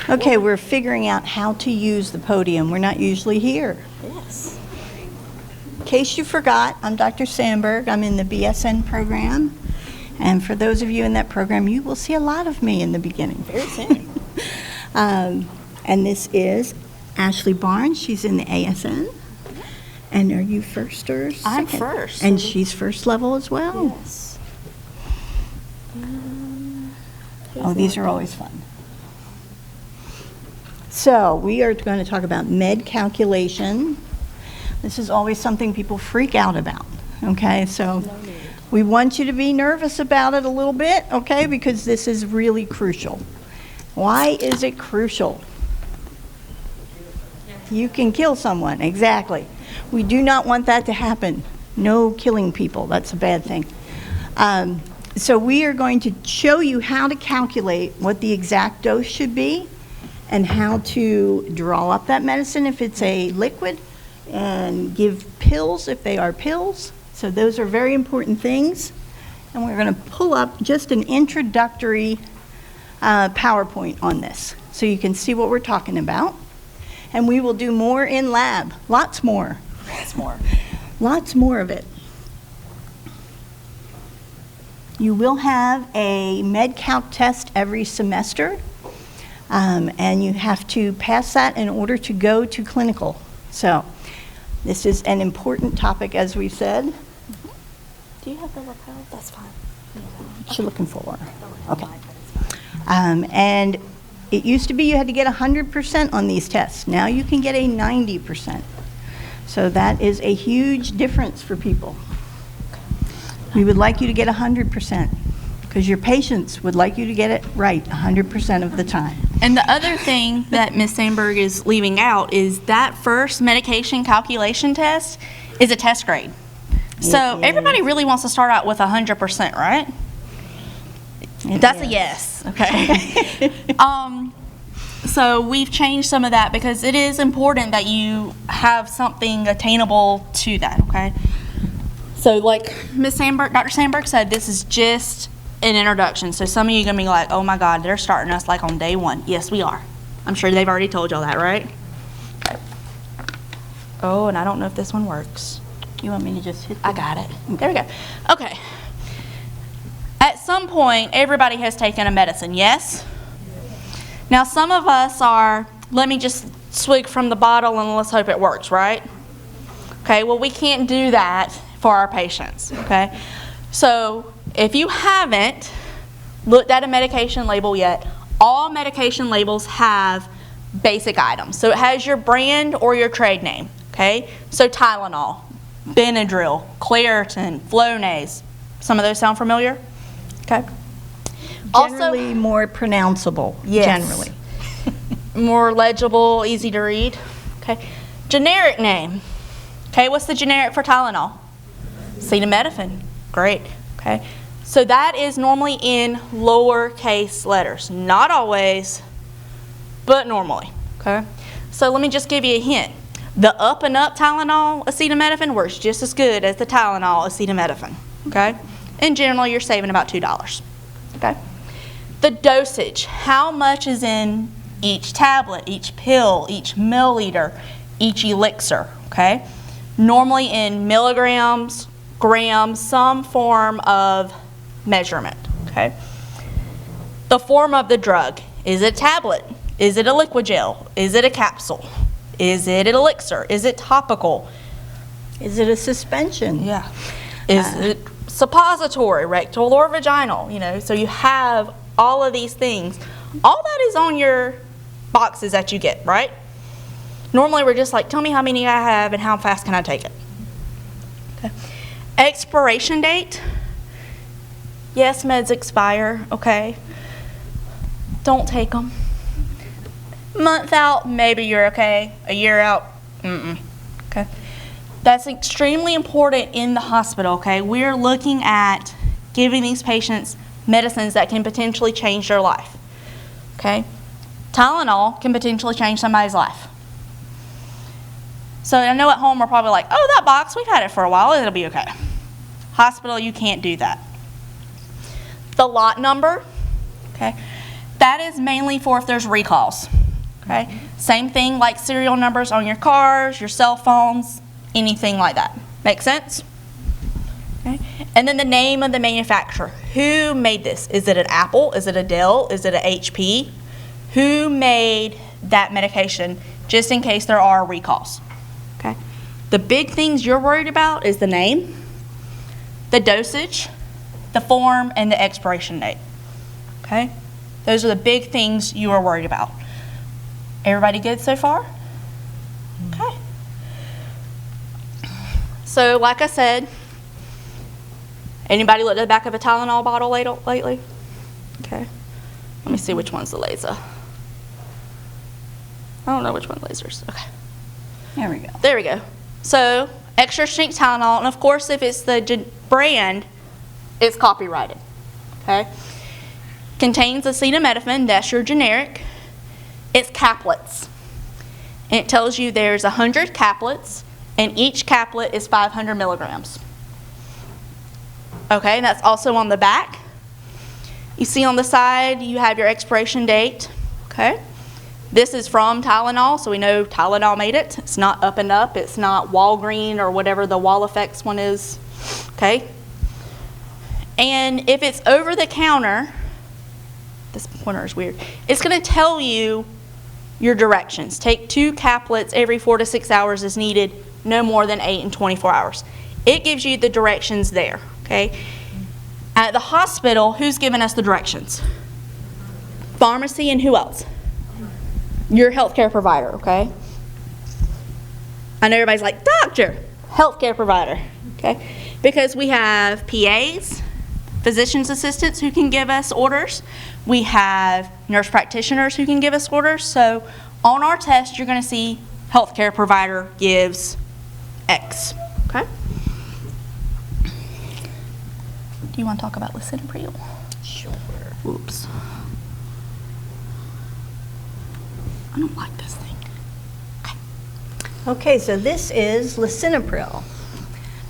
Okay, we're figuring out how to use the podium. We're not usually here.
Yes.
In case you forgot, I'm Dr. Sandberg. I'm in the BSN program. And for those of you in that program, you will see a lot of me in the beginning.
Very soon.
And this is Ashley Barnes. She's in the ASN. And are you first or second?
I'm first.
And she's first level as well?
Yes.
Oh, these are always fun. So we are going to talk about med calculation. This is always something people freak out about, okay? So we want you to be nervous about it a little bit, okay? Because this is really crucial. Why is it crucial? You can kill someone, exactly. We do not want that to happen. No killing people, that's a bad thing. So we are going to show you how to calculate what the exact dose should be and how to draw up that medicine if it's a liquid and give pills if they are pills. So those are very important things. And we're going to pull up just an introductory PowerPoint on this so you can see what we're talking about. And we will do more in lab, lots more. Lots more of it. You will have a MedCalc test every semester, and you have to pass that in order to go to clinical. So this is an important topic, as we said.
Do you have the lapel? That's fine.
What you looking for? Okay. And it used to be you had to get 100% on these tests. Now you can get a 90%. So that is a huge difference for people. We would like you to get 100% because your patients would like you to get it right 100% of the time.
And the other thing that Ms. Sandberg is leaving out is that first medication calculation test is a test grade. So everybody really wants to start out with 100%, right? That's a yes, okay. So we've changed some of that because it is important that you have something attainable to that, okay? So like Dr. Sandberg said, this is just an introduction. So some of you are going to be like, oh my God, they're starting us like on day one. Yes, we are. I'm sure they've already told y'all that, right? Okay. Oh, and I don't know if this one works.
You want me to just hit?
I got it. There we go. Okay. At some point, everybody has taken a medicine, yes? Now, some of us are, let me just swig from the bottle and let's hope it works, right? Okay, well, we can't do that for our patients, okay? So, if you haven't looked at a medication label yet, all medication labels have basic items. So, it has your brand or your trade name, okay? So, Tylenol, Benadryl, Claritin, Flonase. Some of those sound familiar? Okay.
Generally more pronounceable,
yes.
generally.
More legible, easy to read. Okay. Generic name. Okay, what's the generic for Tylenol? Acetaminophen. Great. Okay. So that is normally in lowercase letters. Not always, but normally. Okay. So let me just give you a hint. The up and up Tylenol acetaminophen works just as good as the Tylenol acetaminophen. Okay? And generally you're saving about $2. Okay? The dosage, how much is in each tablet, each pill, each milliliter, each elixir, okay? Normally in milligrams, grams, some form of measurement, okay? The form of the drug, is it a tablet? Is it a liquid gel? Is it a capsule? Is it an elixir? Is it topical?
Is it a suspension?
Yeah. Is it suppository, rectal or vaginal? You know, so you have all of these things. All that is on your boxes that you get, right? Normally we're just like, tell me how many I have and how fast can I take it. Okay. Expiration date. Yes, meds expire, okay. Don't take them. Month out, maybe you're okay. A year out, okay. That's extremely important in the hospital, okay. We're looking at giving these patients medicines that can potentially change their life, okay. Tylenol can potentially change somebody's life. So I know at home we're probably like, oh, that box, we've had it for a while, it'll be okay. Hospital, you can't do that. The lot number, okay, that is mainly for if there's recalls. Okay. Same thing like serial numbers on your cars, your cell phones, anything like that. Make sense? Okay. And then the name of the manufacturer. Who made this? Is it an Apple? Is it a Dell? Is it an HP? Who made that medication just in case there are recalls? Okay. The big things you're worried about is the name, the dosage, the form, and the expiration date. Okay. Those are the big things you are worried about. Everybody good so far? Okay. So, like I said, anybody looked at the back of a Tylenol bottle lately? Okay. Let me see which one's the laser. I don't know which one lasers. Okay.
There we go.
There we go. So, extra strength Tylenol, and of course, if it's the brand, it's copyrighted. Okay. Contains acetaminophen, that's your generic. It's caplets. And it tells you there's 100 caplets, and each caplet is 500 milligrams. Okay, and that's also on the back. You see on the side, you have your expiration date. Okay. This is from Tylenol, so we know Tylenol made it. It's not Up and Up. It's not Walgreen or whatever the Wall Effects one is. Okay. And if it's over the counter, this pointer is weird. It's going to tell you your directions. Take 2 caplets every 4 to 6 hours as needed, no more than 8 and 24 hours. It gives you the directions there, okay? At the hospital, who's giving us the directions? Pharmacy and who else? Your healthcare provider, okay? I know everybody's like, doctor, healthcare provider, okay? Because we have PAs, physician's assistants who can give us orders. We have nurse practitioners who can give us orders. So on our test, you're going to see healthcare provider gives X. Okay? Do you want to talk about lisinopril?
Sure.
Oops. I don't like this thing.
Okay, so this is lisinopril.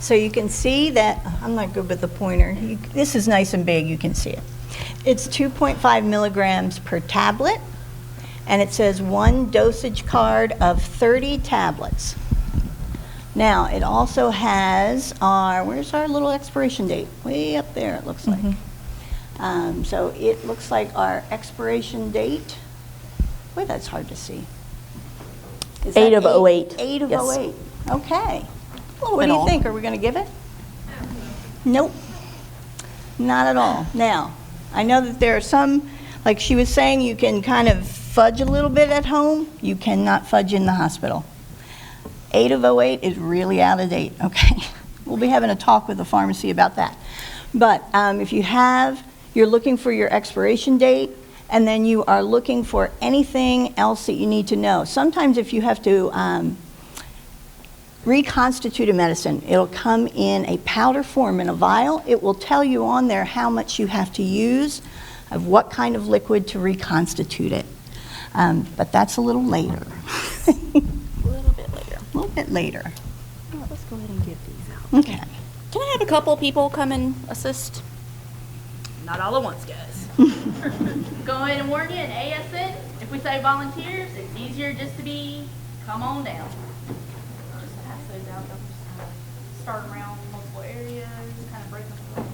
So you can see that, I'm not good with the pointer. This is nice and big, you can see it. It's 2.5 milligrams per tablet, and it says 1 dosage card of 30 tablets. Now, it also has where's our little expiration date? Way up there, it looks like. So it looks like our expiration date, boy, that's hard to see. Is that
8 of 08.
8 of
Yes.
08, okay. Well, what do you think? Are we going to give it? Nope, not at all. Now, I know that there are some, like she was saying, you can kind of fudge a little bit at home. You cannot fudge in the hospital. 8 of 08 is really out of date, okay? We'll be having a talk with the pharmacy about that. But if you're looking for your expiration date, and then you are looking for anything else that you need to know. Sometimes if you have to reconstitute a medicine, it'll come in a powder form in a vial. It will tell you on there how much you have to use of what kind of liquid to reconstitute it. But that's a little later.
A little bit later.
A little bit later.
Well, let's go ahead and get these out.
Okay.
Can I have a couple people come and assist? Not all at once, guys. Go ahead and warn you, in ASN, if we say volunteers, it's easier just to be, come on down. Just pass those out. They'll just kind of start around multiple areas, kind of break them up.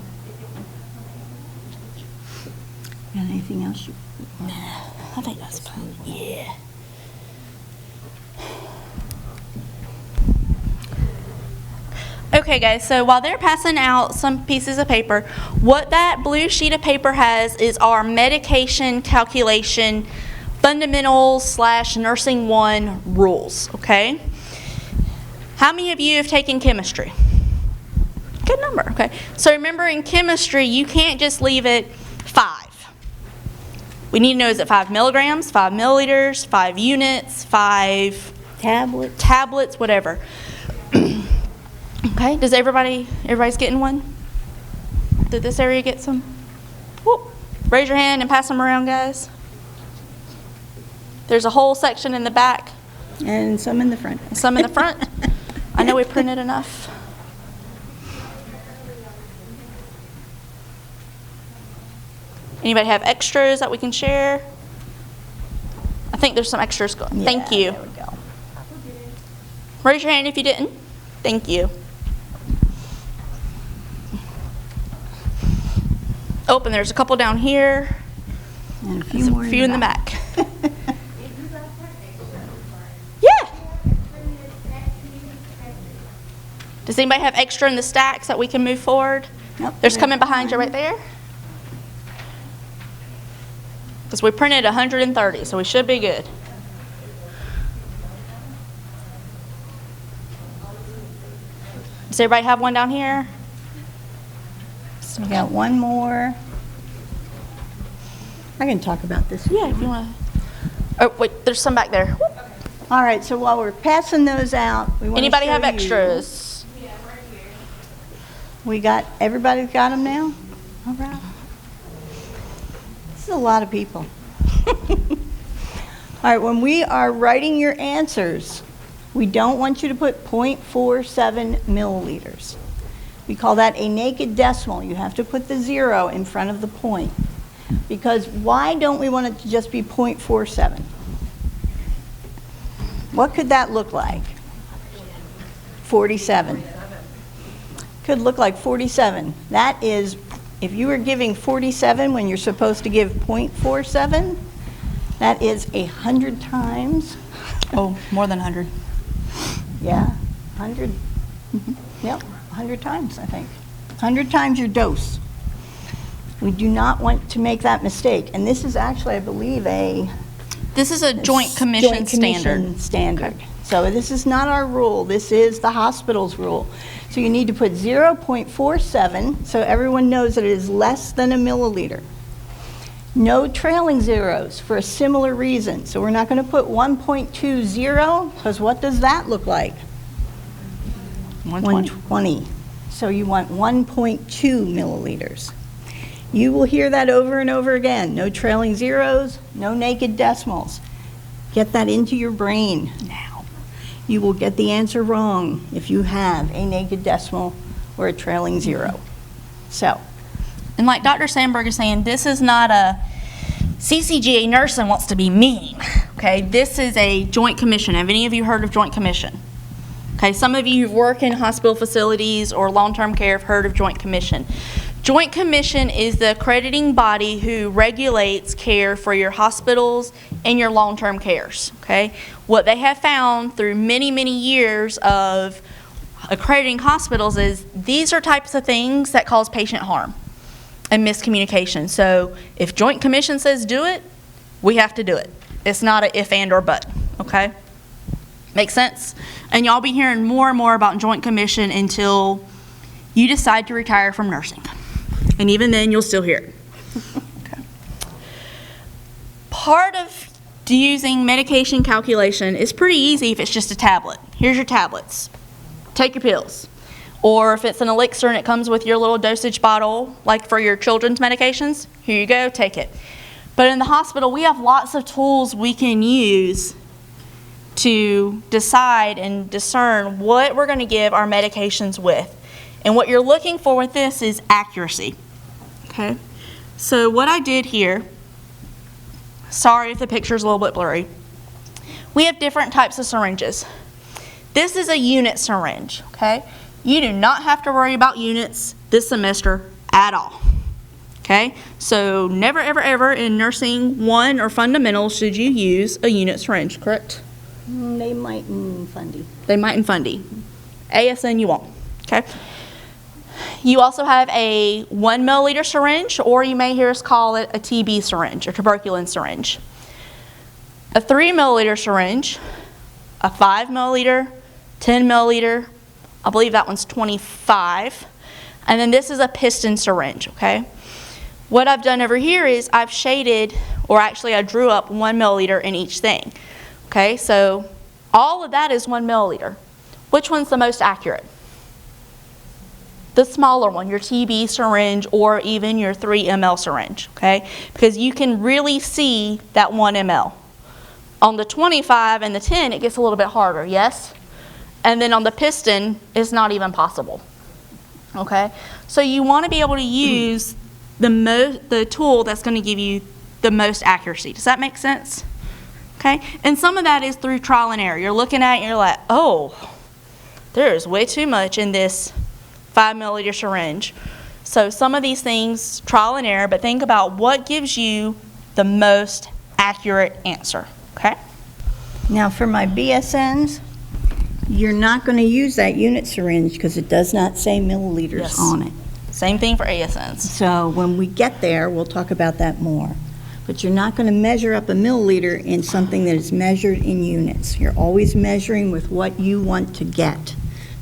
Got anything else you?
Nah, I think that's fine. Yeah. Okay, guys, so while they're passing out some pieces of paper, what that blue sheet of paper has is our medication calculation fundamentals / nursing 1 rules, okay? How many of you have taken chemistry? Good number, okay. So remember, in chemistry, you can't just leave it 5. We need to know, is it 5 milligrams, 5 milliliters, 5 units, 5 tablets, whatever. Okay, does everybody's getting one? Did this area get some? Whoop. Raise your hand and pass them around, guys. There's a whole section in the back.
And some in the front.
Some in the front. I know we printed enough. Anybody have extras that we can share? I think there's some extras. Thank you.
There we go.
Raise your hand if you didn't. Thank you. Oh, and there's a couple down here.
And a few more
in the back. Does anybody have extra in the stacks that we can move forward?
Nope,
There's coming behind you right there. Because we printed 130, so we should be good. Does everybody have one down here?
So we got one more. I can talk about this.
Yeah, if you want to. Oh, wait, there's some back there.
All right, so while we're passing those out, we want to
Anybody
show
have
you-
extras?
Everybody's got them now? All right. This is a lot of people. All right, when we are writing your answers, we don't want you to put 0.47 milliliters. We call that a naked decimal. You have to put the 0 in front of the point. Because why don't we want it to just be 0.47? What could that look like? 47. Could look like 47. That is, if you were giving 47 when you're supposed to give 0.47, that is 100 times.
Oh, more than 100.
Yeah, 100. Yep, 100 times, I think. 100 times your dose. We do not want to make that mistake. And this is actually, I believe,
This is a Joint Commission
standard. So this is not our rule. This is the hospital's rule. So you need to put 0.47 so everyone knows that it is less than a milliliter. No trailing zeros for a similar reason. So we're not going to put 1.20 because what does that look like? 120. So you want 1.2 milliliters. You will hear that over and over again. No trailing zeros, no naked decimals. Get that into your brain now. you will get the answer wrong if you have a naked decimal or a trailing zero. So,
And like Dr. Sandberg is saying, this is not a CCGA nursing wants to be mean. Okay, this is a joint commission. Have any of you heard of joint commission? Okay, some of you who work in hospital facilities or long-term care have heard of joint commission. Joint commission is the accrediting body who regulates care for your hospitals and your long-term cares. Okay, what they have found through many, many years of accrediting hospitals is these are types of things that cause patient harm and miscommunication. So if joint commission says do it, we have to do it. It's not a if, and, or but, okay? Make sense? And y'all be hearing more and more about joint commission until you decide to retire from nursing. And even then, you'll still hear it. Okay. Part of using medication calculation is pretty easy if it's just a tablet. Here's your tablets. Take your pills. Or if it's an elixir and it comes with your little dosage bottle, like for your children's medications, here you go, take it. But in the hospital, we have lots of tools we can use to decide and discern what we're going to give our medications with. And what you're looking for with this is accuracy. Okay? So what I did here, sorry if the picture's a little bit blurry, we have different types of syringes. This is a unit syringe, okay? You do not have to worry about units this semester at all. Okay, so never, ever, ever in nursing 1 or fundamentals should you use a unit syringe, correct?
they might in Fundy.
They might in Fundy. ASN you won't, okay? You also have a 1 milliliter syringe, or you may hear us call it a TB syringe, or tuberculin syringe. A 3 milliliter syringe, a 5 milliliter, 10 milliliter, I believe that one's 25, and then this is a piston syringe, okay? What I've done over here is I've shaded, or actually I drew up 1 milliliter in each thing. Okay, so all of that is 1 milliliter. Which one's the most accurate? The smaller one, your TB syringe or even your 3 ml syringe, okay? Because you can really see that 1 ml. On the 25 and the 10, it gets a little bit harder, yes? And then on the piston, it's not even possible, okay? So you want to be able to use the tool that's going to give you the most accuracy. Does that make sense? Okay, and some of that is through trial and error. You're looking at it and you're like, oh, there's way too much in this 5 milliliter syringe. So some of these things, trial and error, but think about what gives you the most accurate answer, okay?
Now for my BSNs, you're not going to use that unit syringe because it does not say milliliters
Yes.
on it.
Same thing for ASNs.
So when we get there, we'll talk about that more. But you're not going to measure up a milliliter in something that is measured in units. You're always measuring with what you want to get,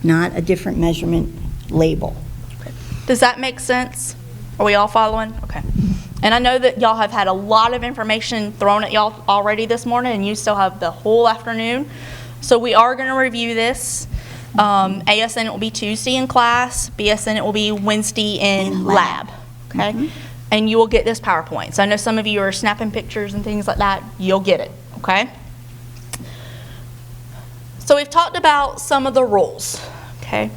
not a different measurement label.
Does that make sense? Are we all following? Okay. And I know that y'all have had a lot of information thrown at y'all already this morning, and you still have the whole afternoon. So we are going to review this. ASN it will be Tuesday in class. BSN it will be Wednesday in lab. Okay? Mm-hmm. And you will get this PowerPoint. So I know some of you are snapping pictures and things like that. You'll get it. Okay? So we've talked about some of the rules. Okay?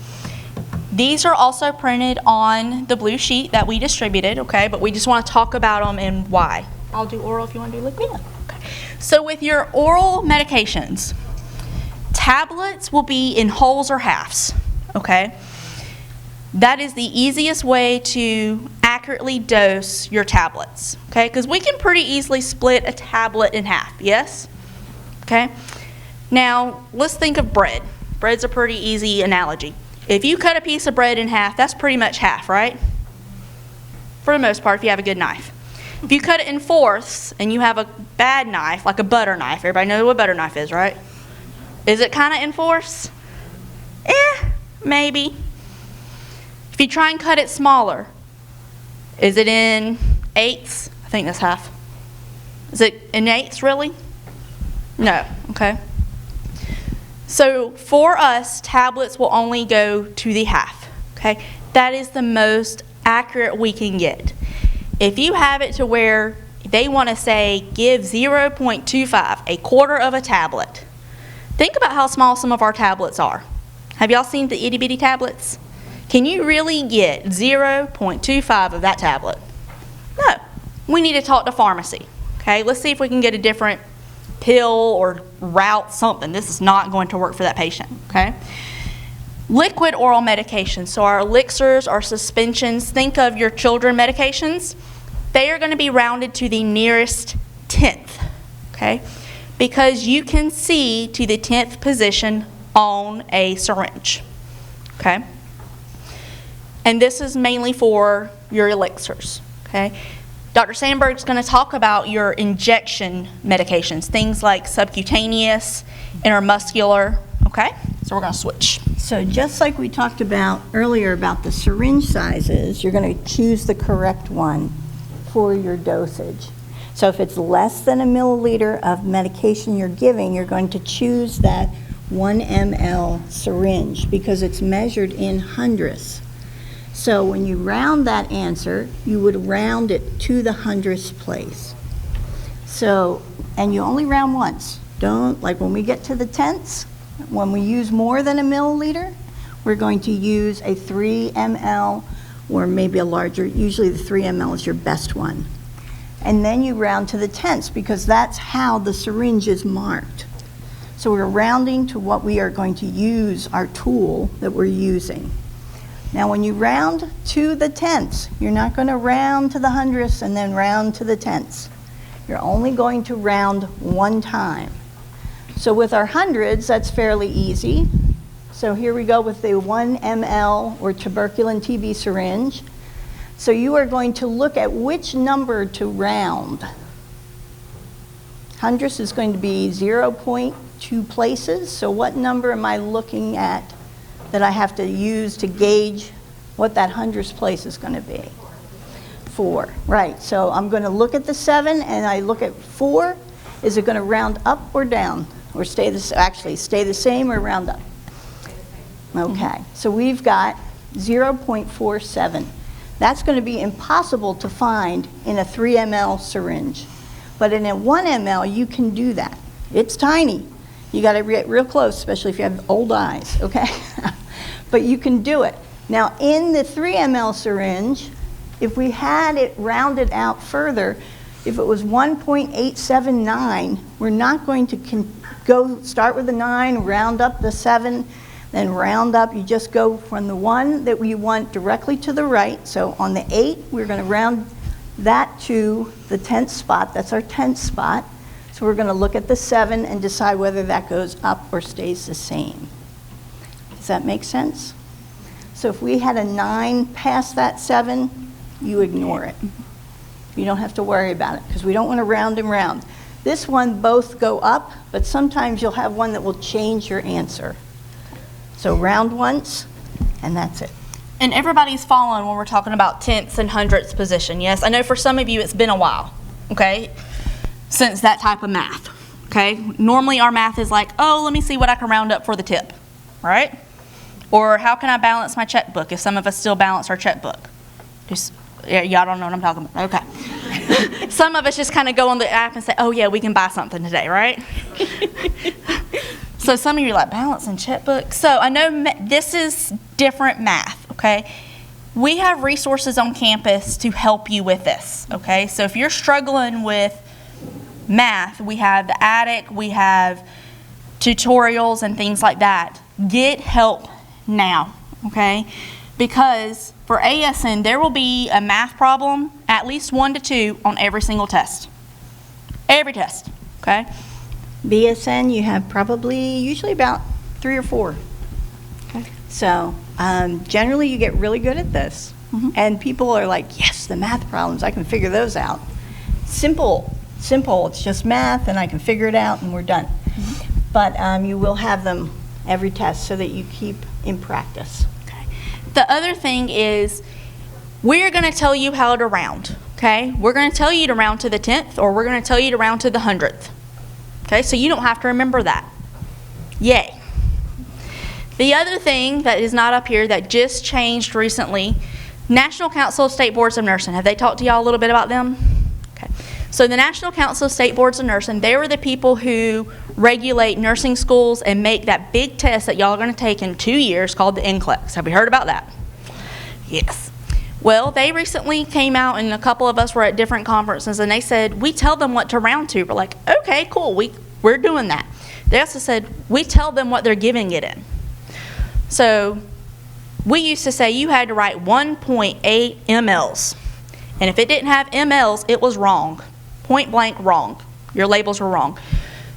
These are also printed on the blue sheet that we distributed. Okay? But we just want to talk about them and why. I'll do oral if you want to do liquid. Okay. So with your oral medications, tablets will be in wholes or halves, okay? That is the easiest way to accurately dose your tablets, okay? Because we can pretty easily split a tablet in half, yes? Okay? Now, let's think of bread. Bread's a pretty easy analogy. If you cut a piece of bread in half, that's pretty much half, right? For the most part, if you have a good knife. If you cut it in fourths and you have a bad knife, like a butter knife, everybody knows what a butter knife is, right? Is it kind of in fourths? Maybe. If you try and cut it smaller, is it in eighths? I think that's half. Is it in eighths, really? No, okay. So for us, tablets will only go to the half, okay? That is the most accurate we can get. If you have it to where they want to say give 0.25, a quarter of a tablet, Think about how small some of our tablets are. Have y'all seen the itty bitty tablets? Can you really get 0.25 of that tablet? No. We need to talk to pharmacy. Okay, let's see if we can get a different pill or route, something. This is not going to work for that patient. Okay. Liquid oral medications, so our elixirs, our suspensions, think of your children medications. They are going to be rounded to the nearest 10th, okay? Because you can see to the 10th position on a syringe, okay? And this is mainly for your elixirs, okay? Dr. Sandberg's going to talk about your injection medications, things like subcutaneous, intermuscular, okay? So we're going to switch.
So just like we talked about earlier about the syringe sizes, you're going to choose the correct one for your dosage. So if it's less than a milliliter of medication you're giving, you're going to choose that 1 ml syringe because it's measured in hundredths. So when you round that answer, you would round it to the hundredths place. So, and you only round once. Don't, like when we get to the tenths, when we use more than a milliliter, we're going to use a 3 ml or maybe a larger, usually the 3 ml is your best one. And then you round to the tenths because that's how the syringe is marked. So we're rounding to what we are going to use, our tool that we're using. Now when you round to the tenths, you're not going to round to the hundredths and then round to the tenths. You're only going to round one time. So with our hundreds, that's fairly easy. So here we go with the 1 ml or tuberculin TB syringe. So you are going to look at which number to round. Hundredths is going to be 0.2 places. So what number am I looking at that I have to use to gauge what that hundredths place is going to be? 4, right. So I'm going to look at the 7 and I look at 4. Is it going to round up or down? Or stay the same or round up? Okay, so we've got 0.47. That's going to be impossible to find in a 3 ml syringe. But in a 1 ml, you can do that. It's tiny. You got to get real close, especially if you have old eyes, okay? But you can do it. Now, in the 3 ml syringe, if we had it rounded out further, if it was 1.879, we're not going to go start with the 9, round up the 7, then round up. You just go from the 1 that we want directly to the right. So on the 8, we're going to round that to the 10th spot. That's our 10th spot. So we're going to look at the 7 and decide whether that goes up or stays the same. Does that make sense? So if we had a 9 past that 7, you ignore it. You don't have to worry about it because we don't want to round and round. This one, both go up, but sometimes you'll have one that will change your answer. So round once, and that's it.
And everybody's following when we're talking about tenths and hundredths position, yes? I know for some of you it's been a while, okay, since that type of math, okay? Normally our math is like, oh, let me see what I can round up for the tip, right? Or how can I balance my checkbook if some of us still balance our checkbook? Yeah, y'all don't know what I'm talking about. Okay. Some of us just kind of go on the app and say, oh, yeah, we can buy something today, right? So some of you are like, balance and checkbook. So I know this is different math, okay? We have resources on campus to help you with this, okay? So if you're struggling with math, we have the attic, we have tutorials and things like that. Get help now, okay? Because for ASN, there will be a math problem, at least 1 to 2, on every single test. Every test, okay?
BSN, you have probably usually about 3 or 4. Okay. So generally you get really good at this. Mm-hmm. And people are like, yes, the math problems, I can figure those out. Simple, it's just math and I can figure it out and we're done. Mm-hmm. But you will have them every test so that you keep in practice.
The other thing is we're going to tell you how to round, okay? We're going to tell you to round to the 10th or we're going to tell you to round to the 100th, okay? So you don't have to remember that. Yay. The other thing that is not up here that just changed recently, National Council of State Boards of Nursing. Have they talked to y'all a little bit about them? Okay. So the National Council of State Boards of Nursing, they were the people who regulate nursing schools and make that big test that y'all are going to take in 2 years called the NCLEX. Have you heard about that? Yes. Well, they recently came out, and a couple of us were at different conferences, and they said, we tell them what to round to. We're like, okay, cool, we're doing that. They also said, we tell them what they're giving it in. So we used to say you had to write 1.8 mLs. And if it didn't have mLs, it was wrong. Point blank wrong. Your labels were wrong.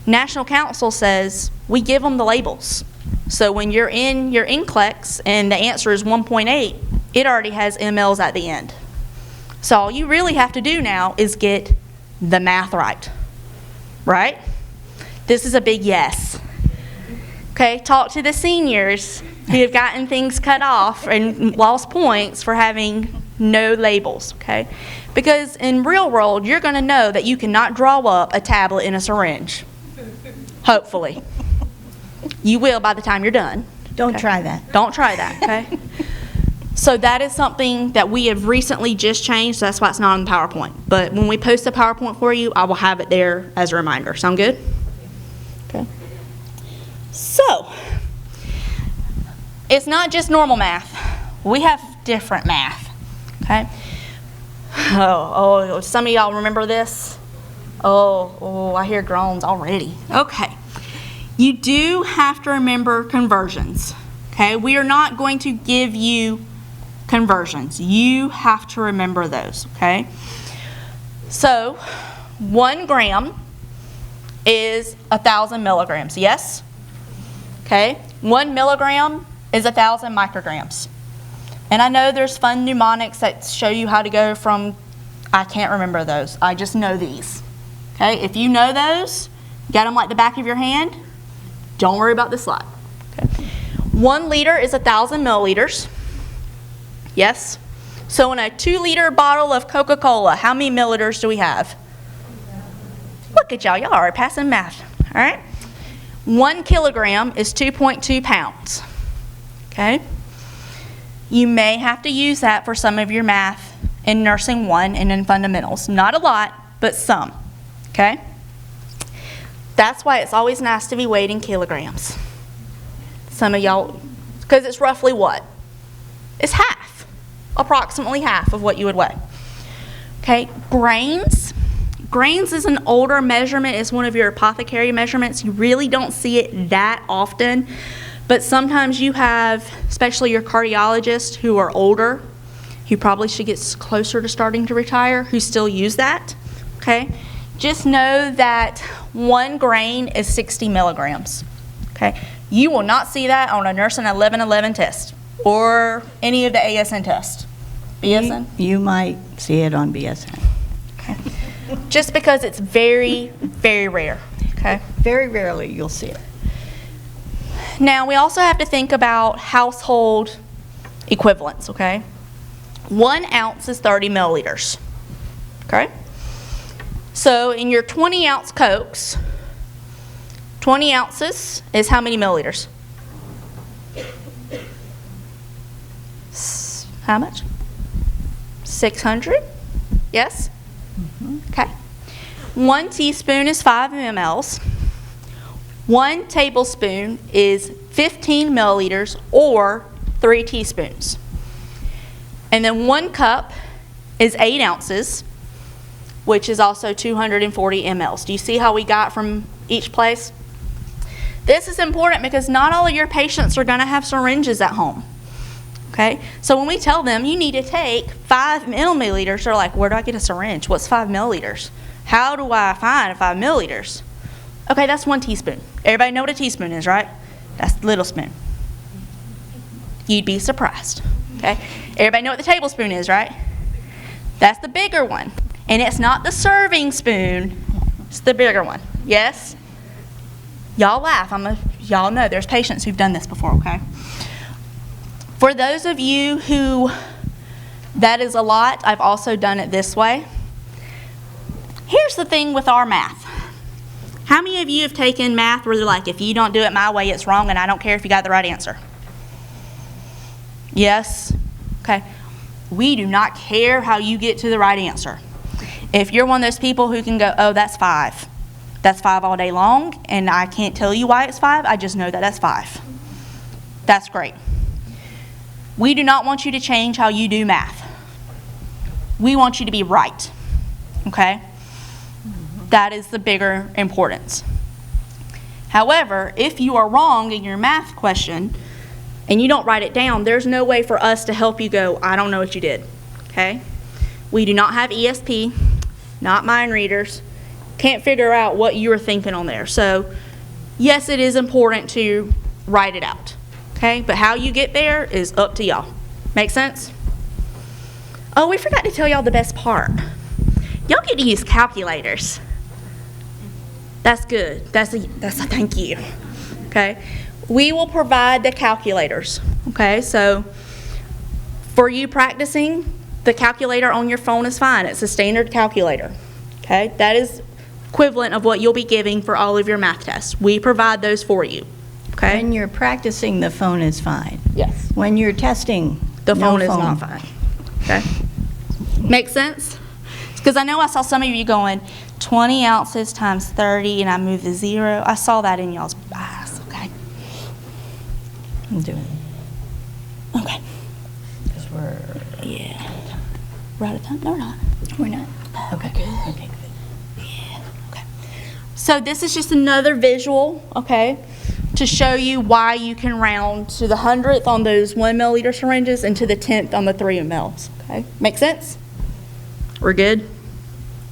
National Council says we give them the labels. So when you're in your NCLEX and the answer is 1.8, it already has mLs at the end. So all you really have to do now is get the math right. Right? This is a big yes. Okay, talk to the seniors who have gotten things cut off and lost points for having no labels, okay? Because in real world, you're going to know that you cannot draw up a tablet in a syringe. Hopefully. You will by the time you're done.
Don't try that.
Don't try that, okay? So that is something that we have recently just changed, so that's why it's not on the PowerPoint. But when we post the PowerPoint for you, I will have it there as a reminder. Sound good? Okay. So, it's not just normal math. We have different math, okay? Oh, some of y'all remember this? Oh, I hear groans already. Okay. You do have to remember conversions, okay? We are not going to give you conversions. You have to remember those, okay? So, 1 gram is 1,000 milligrams, yes? Okay? 1 milligram is 1,000 micrograms. And I know there's fun mnemonics that show you how to go from, I can't remember those. I just know these. Okay? If you know those, got them like the back of your hand, don't worry about this slide. Okay? 1 liter is 1,000 milliliters. Yes? So in a 2-liter bottle of Coca-Cola, how many milliliters do we have? Look at y'all. Y'all are passing math. All right? 1 kilogram is 2.2 pounds. Okay? You may have to use that for some of your math in Nursing 1 and in fundamentals. Not a lot, but some. Okay? That's why it's always nice to be weighed in kilograms. Some of y'all, because it's roughly what? It's half. Approximately half of what you would weigh. Okay? Grains. Grains is an older measurement. It's one of your apothecary measurements. You really don't see it that often. But sometimes you have, especially your cardiologists who are older, who probably should get closer to starting to retire, who still use that, okay? Just know that 1 grain is 60 milligrams, okay? You will not see that on a Nursing 1111 test or any of the ASN tests. BSN?
You might see it on BSN.
Okay. Just because it's very, very rare, okay?
Very rarely you'll see it.
Now, we also have to think about household equivalents, okay? 1 ounce is 30 milliliters, okay? So, in your 20-ounce Cokes, 20 ounces is how many milliliters? How much? 600? Yes? Okay. 1 teaspoon is 5 mLs. 1 tablespoon is 15 milliliters or 3 teaspoons. And then 1 cup is 8 ounces, which is also 240 mLs. Do you see how we got from each place? This is important because not all of your patients are going to have syringes at home. Okay? So when we tell them you need to take 5 milliliters, they're like, where do I get a syringe? What's 5 milliliters? How do I find 5 milliliters? Okay, that's 1 teaspoon. Everybody know what a teaspoon is, right? That's the little spoon. You'd be surprised. Okay? Everybody know what the tablespoon is, right? That's the bigger one. And it's not the serving spoon. It's the bigger one. Yes? Y'all laugh. Y'all know there's patients who've done this before, okay? For those of you who that is a lot, I've also done it this way. Here's the thing with our math. How many of you have taken math where they're like, if you don't do it my way, it's wrong, and I don't care if you got the right answer? Yes? Okay. We do not care how you get to the right answer. If you're one of those people who can go, oh, that's 5. That's 5 all day long, and I can't tell you why it's 5. I just know that that's 5. That's great. We do not want you to change how you do math. We want you to be right, okay? That is the bigger importance. However, if you are wrong in your math question and you don't write it down, there's no way for us to help you go, I don't know what you did, okay? We do not have ESP, not mind readers, can't figure out what you were thinking on there. So, yes, it is important to write it out, okay? But how you get there is up to y'all. Make sense? Oh, we forgot to tell y'all the best part. Y'all get to use calculators. That's good. That's a thank you. Okay? We will provide the calculators. Okay? So for you practicing, the calculator on your phone is fine. It's a standard calculator. Okay? That is equivalent of what you'll be giving for all of your math tests. We provide those for you. Okay?
When you're practicing, the phone is fine.
Yes.
When you're testing,
The phone is not fine. Okay? Make sense? Because I know I saw some of you going 20 ounces times 30 and I moved the 0. I saw that in y'all's eyes, okay?
I'm doing it.
Okay.
Because we're...
Yeah. We're out of time? No, we're not.
We're not. Okay.
Good.
Okay, good.
Yeah. Okay. So this is just another visual, okay, to show you why you can round to the 100th on those 1 milliliter syringes and to the 10th on the 3 mLs. Okay. Make sense? We're good?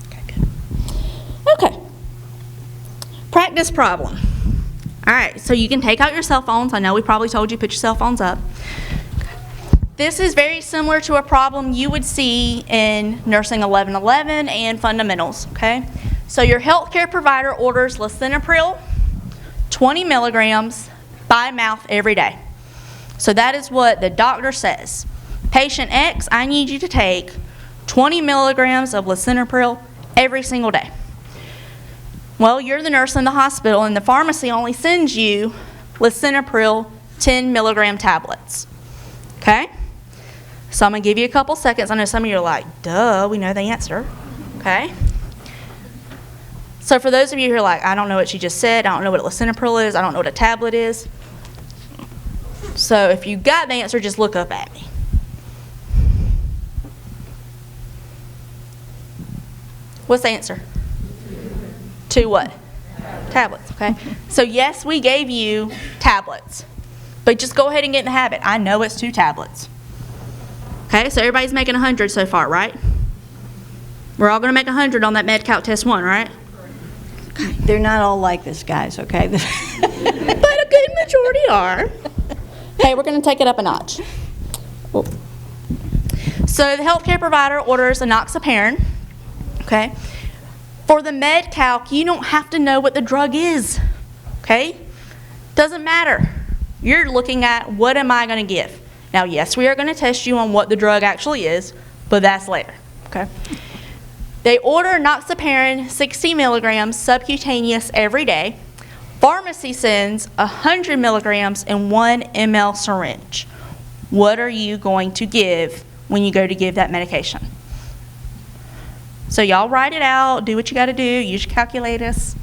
Okay, good. Okay. Practice problem. All right, so you can take out your cell phones. I know we probably told you put your cell phones up. This is very similar to a problem you would see in Nursing 1111 and Fundamentals, okay? So your healthcare provider orders lisinopril, 20 milligrams by mouth every day. So that is what the doctor says. Patient X, I need you to take 20 milligrams of lisinopril every single day. Well, you're the nurse in the hospital and the pharmacy only sends you lisinopril 10 milligram tablets. Okay? So I'm going to give you a couple seconds. I know some of you are like, duh, we know the answer. Okay? So for those of you who are like, I don't know what she just said, I don't know what lisinopril is, I don't know what a tablet is. So if you got the answer, just look up at me. What's the answer? 2 what? Tablets, okay? So yes, we gave you tablets, but just go ahead and get in the habit. I know it's 2 tablets. Okay, so everybody's making 100 so far, right? We're all going to make 100 on that MedCalc test 1, right?
Okay. They're not all like this, guys, okay?
But a good majority are. Okay, we're going to take it up a notch. So the healthcare provider orders enoxaparin. Okay? For the MedCalc, you don't have to know what the drug is. Okay? Doesn't matter. You're looking at what am I going to give. Now, yes, we are going to test you on what the drug actually is, but that's later. Okay? They order enoxaparin 60 milligrams subcutaneous every day. Pharmacy sends 100 milligrams in 1 ml syringe. What are you going to give when you go to give that medication? So y'all write it out, do what you got to do, use your calculators.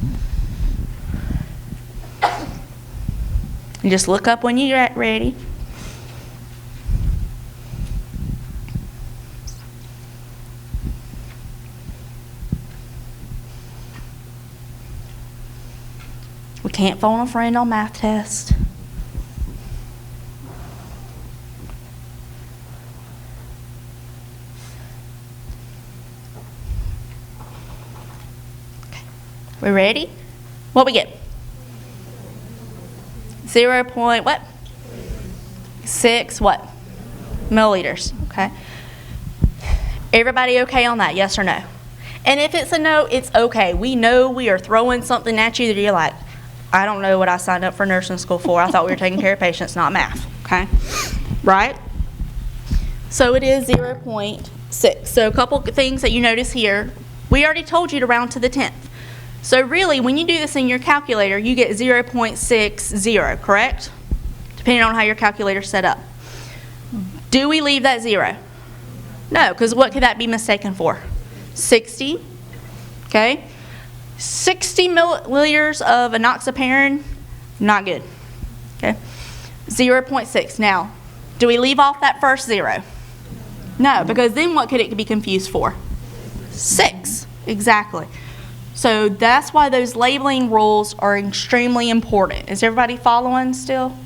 And just look up when you're ready. We can't phone a friend on math test. We ready? What we get? 0. What? 6 what? Milliliters. Okay. Everybody okay on that? Yes or no? And if it's a no, it's okay. We know we are throwing something at you that you're like, I don't know what I signed up for nursing school for. I thought we were taking care of patients, not math. Okay? Right? So it is 0.6. So a couple things that you notice here. We already told you to round to the 10th. So really, when you do this in your calculator, you get 0.60, correct? Depending on how your calculator's set up. Do we leave that 0? No, because what could that be mistaken for? 60, okay? 60 milliliters of enoxaparin, not good, okay? 0.6. Now, do we leave off that first 0? No, because then what could it be confused for? 6, exactly. So that's why those labeling rules are extremely important. Is everybody following still?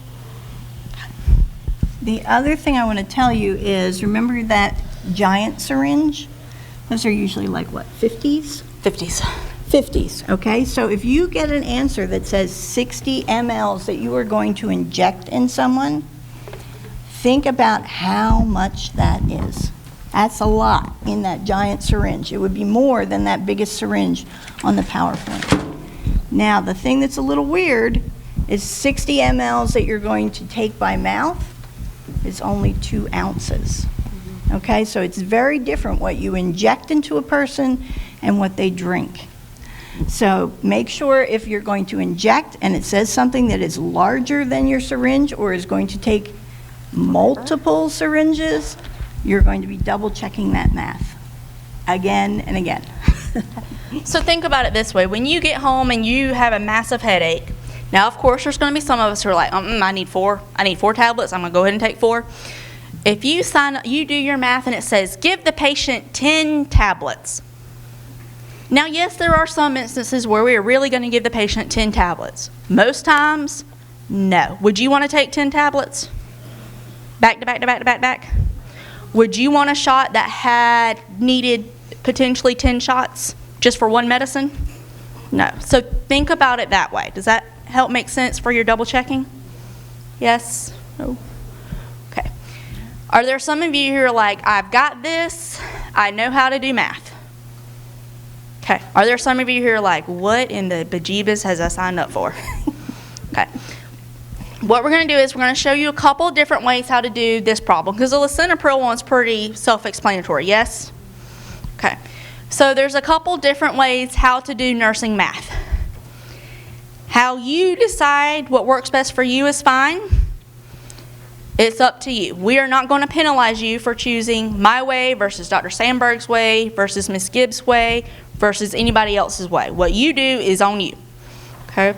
The other thing I want to tell you is, remember that giant syringe? Those are usually like what, 50s?
50s.
50s, okay? So if you get an answer that says 60 mLs that you are going to inject in someone, think about how much that is. That's a lot in that giant syringe. It would be more than that biggest syringe on the PowerPoint. Now, the thing that's a little weird is 60 mLs that you're going to take by mouth is only 2 ounces. Okay, so it's very different what you inject into a person and what they drink. So make sure if you're going to inject and it says something that is larger than your syringe or is going to take multiple syringes, you're going to be double checking that math again and again.
So think about it this way. When you get home and you have a massive headache, now of course there's going to be some of us who are like, I need 4 tablets, I'm going to go ahead and take 4. If you you do your math and it says, give the patient 10 tablets. Now, yes, there are some instances where we are really going to give the patient 10 tablets. Most times, no. Would you want to take 10 tablets? Back to back to back to back to back? Would you want a shot that had needed potentially 10 shots just for one medicine? No. So think about it that way. Does that help make sense for your double checking? Yes? No? Okay. Are there some of you who are like, I've got this, I know how to do math? Okay. Are there some of you who are like, what in the bejeebus has I signed up for? Okay. What we're going to do is we're going to show you a couple different ways how to do this problem, because the lisinopril one's pretty self-explanatory, yes? Okay. So there's a couple different ways how to do nursing math. How you decide what works best for you is fine. It's up to you. We are not going to penalize you for choosing my way versus Dr. Sandberg's way versus Ms. Gibbs' way versus anybody else's way. What you do is on you. Okay?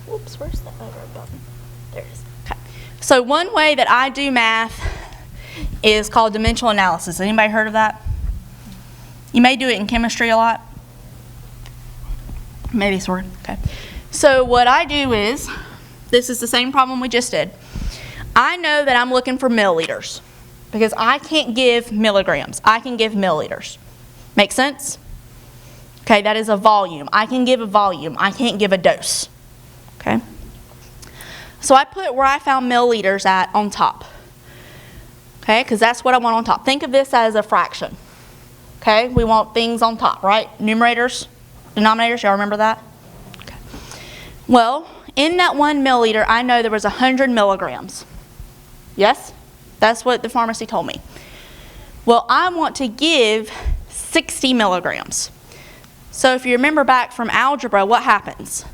Whoops, where's the other button? There it is. Okay. So one way that I do math is called dimensional analysis. Anybody heard of that? You may do it in chemistry a lot. Maybe sort of. Okay. So what I do is, this is the same problem we just did. I know that I'm looking for milliliters because I can't give milligrams. I can give milliliters. Make sense? Okay, that is a volume. I can give a volume. I can't give a dose. Okay? So I put where I found milliliters at on top. Okay, because that's what I want on top. Think of this as a fraction. Okay, we want things on top, right? Numerators, denominators, y'all remember that? Okay. Well, in that 1 milliliter, I know there was 100 milligrams. Yes? That's what the pharmacy told me. Well, I want to give 60 milligrams. So if you remember back from algebra, what happens?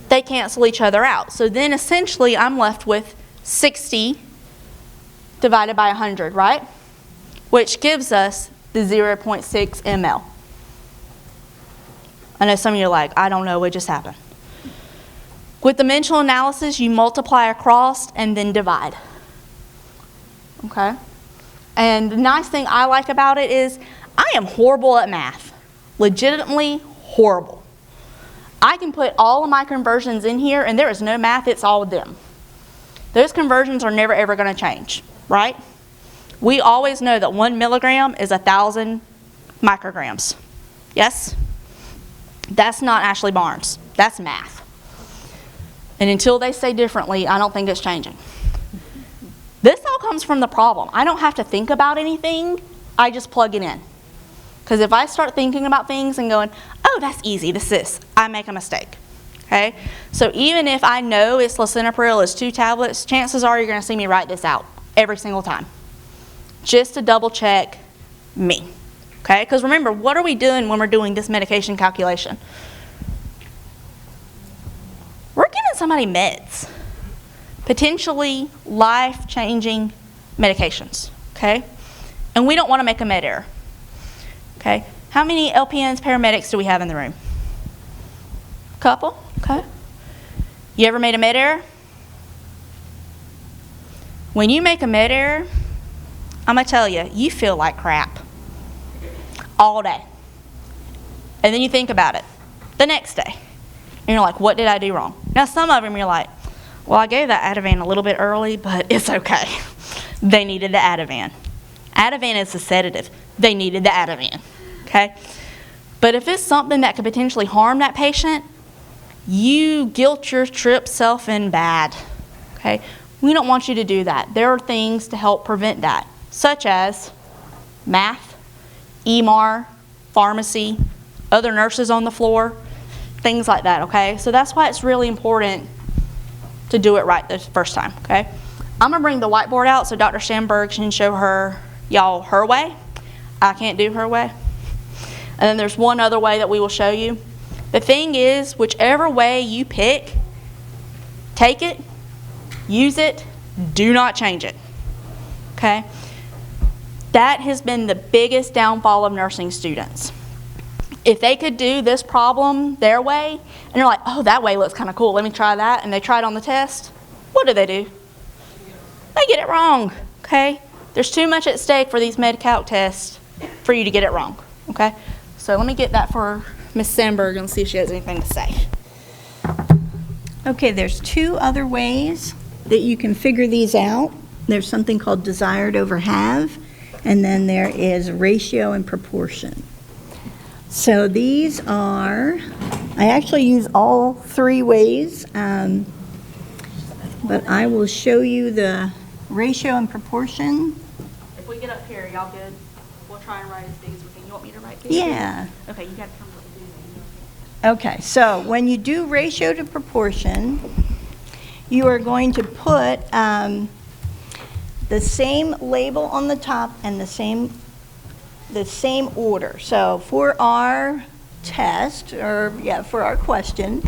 They cancel each other out. So then essentially I'm left with 60 divided by 100, right? Which gives us the 0.6 ml. I know some of you are like, I don't know what just happened. With dimensional analysis, you multiply across and then divide. Okay? And the nice thing I like about it is I am horrible at math. Legitimately horrible. I can put all of my conversions in here and there is no math, it's all of them. Those conversions are never ever going to change, right? We always know that 1 milligram is 1,000 micrograms. Yes? That's not Ashley Barnes. That's math. And until they say differently, I don't think it's changing. This all comes from the problem. I don't have to think about anything. I just plug it in. Because if I start thinking about things and going, oh, that's easy, this, I make a mistake. Okay? So even if I know it's lisinopril is 2 tablets, chances are you're going to see me write this out every single time. Just to double check me. Okay? Because remember, what are we doing when we're doing this medication calculation? We're giving somebody meds. Potentially life-changing medications. Okay? And we don't want to make a med error. Okay? How many LPNs, paramedics do we have in the room? Couple, okay. You ever made a med error? When you make a med error, I'm gonna tell you, you feel like crap all day. And then you think about it the next day. And you're like, what did I do wrong? Now some of them you're like, well, I gave that Ativan a little bit early, but it's okay. They needed the Ativan. Ativan is a sedative. They needed the Ativan, okay? But if it's something that could potentially harm that patient, you guilt your trip self in bad, okay? We don't want you to do that. There are things to help prevent that, such as math, EMR, pharmacy, other nurses on the floor, things like that, okay? So that's why it's really important to do it right the first time, okay? I'm gonna bring the whiteboard out so Dr. Shamberg can show y'all her way. I can't do her way. And then there's one other way that we will show you. The thing is, whichever way you pick, take it, use it, do not change it, okay? That has been the biggest downfall of nursing students. If they could do this problem their way, and they're like, oh, that way looks kind of cool, let me try that, and they try it on the test, what do? They get it wrong, okay? There's too much at stake for these Med-Calc tests for you to get it wrong, okay? So let me get that for Ms. Sandberg and see if she has anything to say.
Okay, there's two other ways that you can figure these out. There's something called desired over have, and then there is ratio and proportion. So these are, I actually use all three ways, but I will show you the ratio and proportion.
If we get up here, y'all good? We'll try and write as big as we can. You want me to write big?
Yeah.
Okay, you got to come up and do that.
Okay, so when you do ratio to proportion, you are going to put the same label on the top and the same order. So for our test, for our question,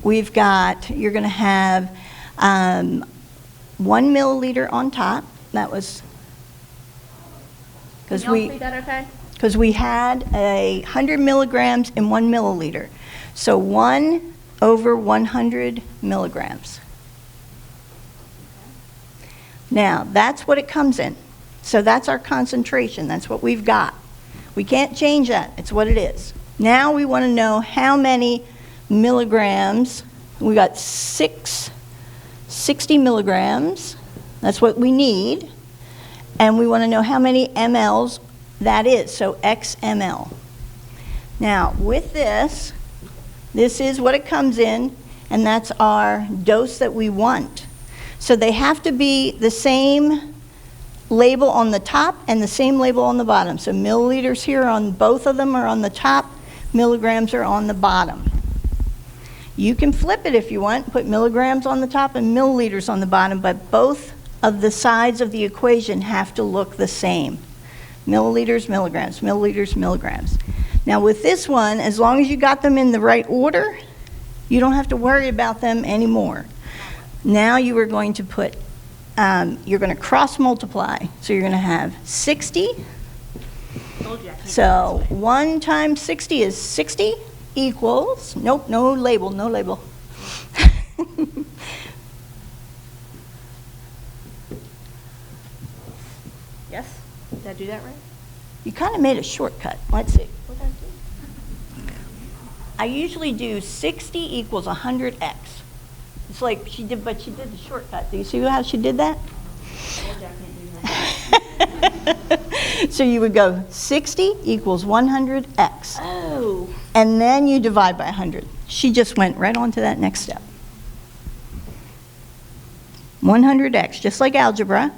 we've got, you're going to have 1 milliliter on top. That was because we had 100 milligrams in 1 milliliter. So 1 over 100 milligrams. Now, that's what it comes in. So that's our concentration. That's what we've got. We can't change that. It's what it is. Now we want to know how many milligrams. We got 60 milligrams. That's what we need. And we want to know how many mLs that is. So X ml. Now, with this is what it comes in, and that's our dose that we want. So they have to be the same label on the top and the same label on the bottom. So milliliters here on both of them are on the top, milligrams are on the bottom. You can flip it if you want, put milligrams on the top and milliliters on the bottom, but both of the sides of the equation have to look the same. Milliliters, milligrams, milliliters, milligrams. Now with this one, as long as you got them in the right order, you don't have to worry about them anymore. Now you are going to put, you're going to cross multiply. So you're going to have 60. So 1 times 60 is 60 equals, nope, no label, no label.
Yes? Did I do that right?
You kind of made a shortcut. Let's see. What did I do? I usually do 60 equals 100x. It's like she did, but she did the shortcut. Do you see how she did that? So you would go 60 equals 100x.
Oh.
And then you divide by 100. She just went right on to that next step. 100x, just like algebra.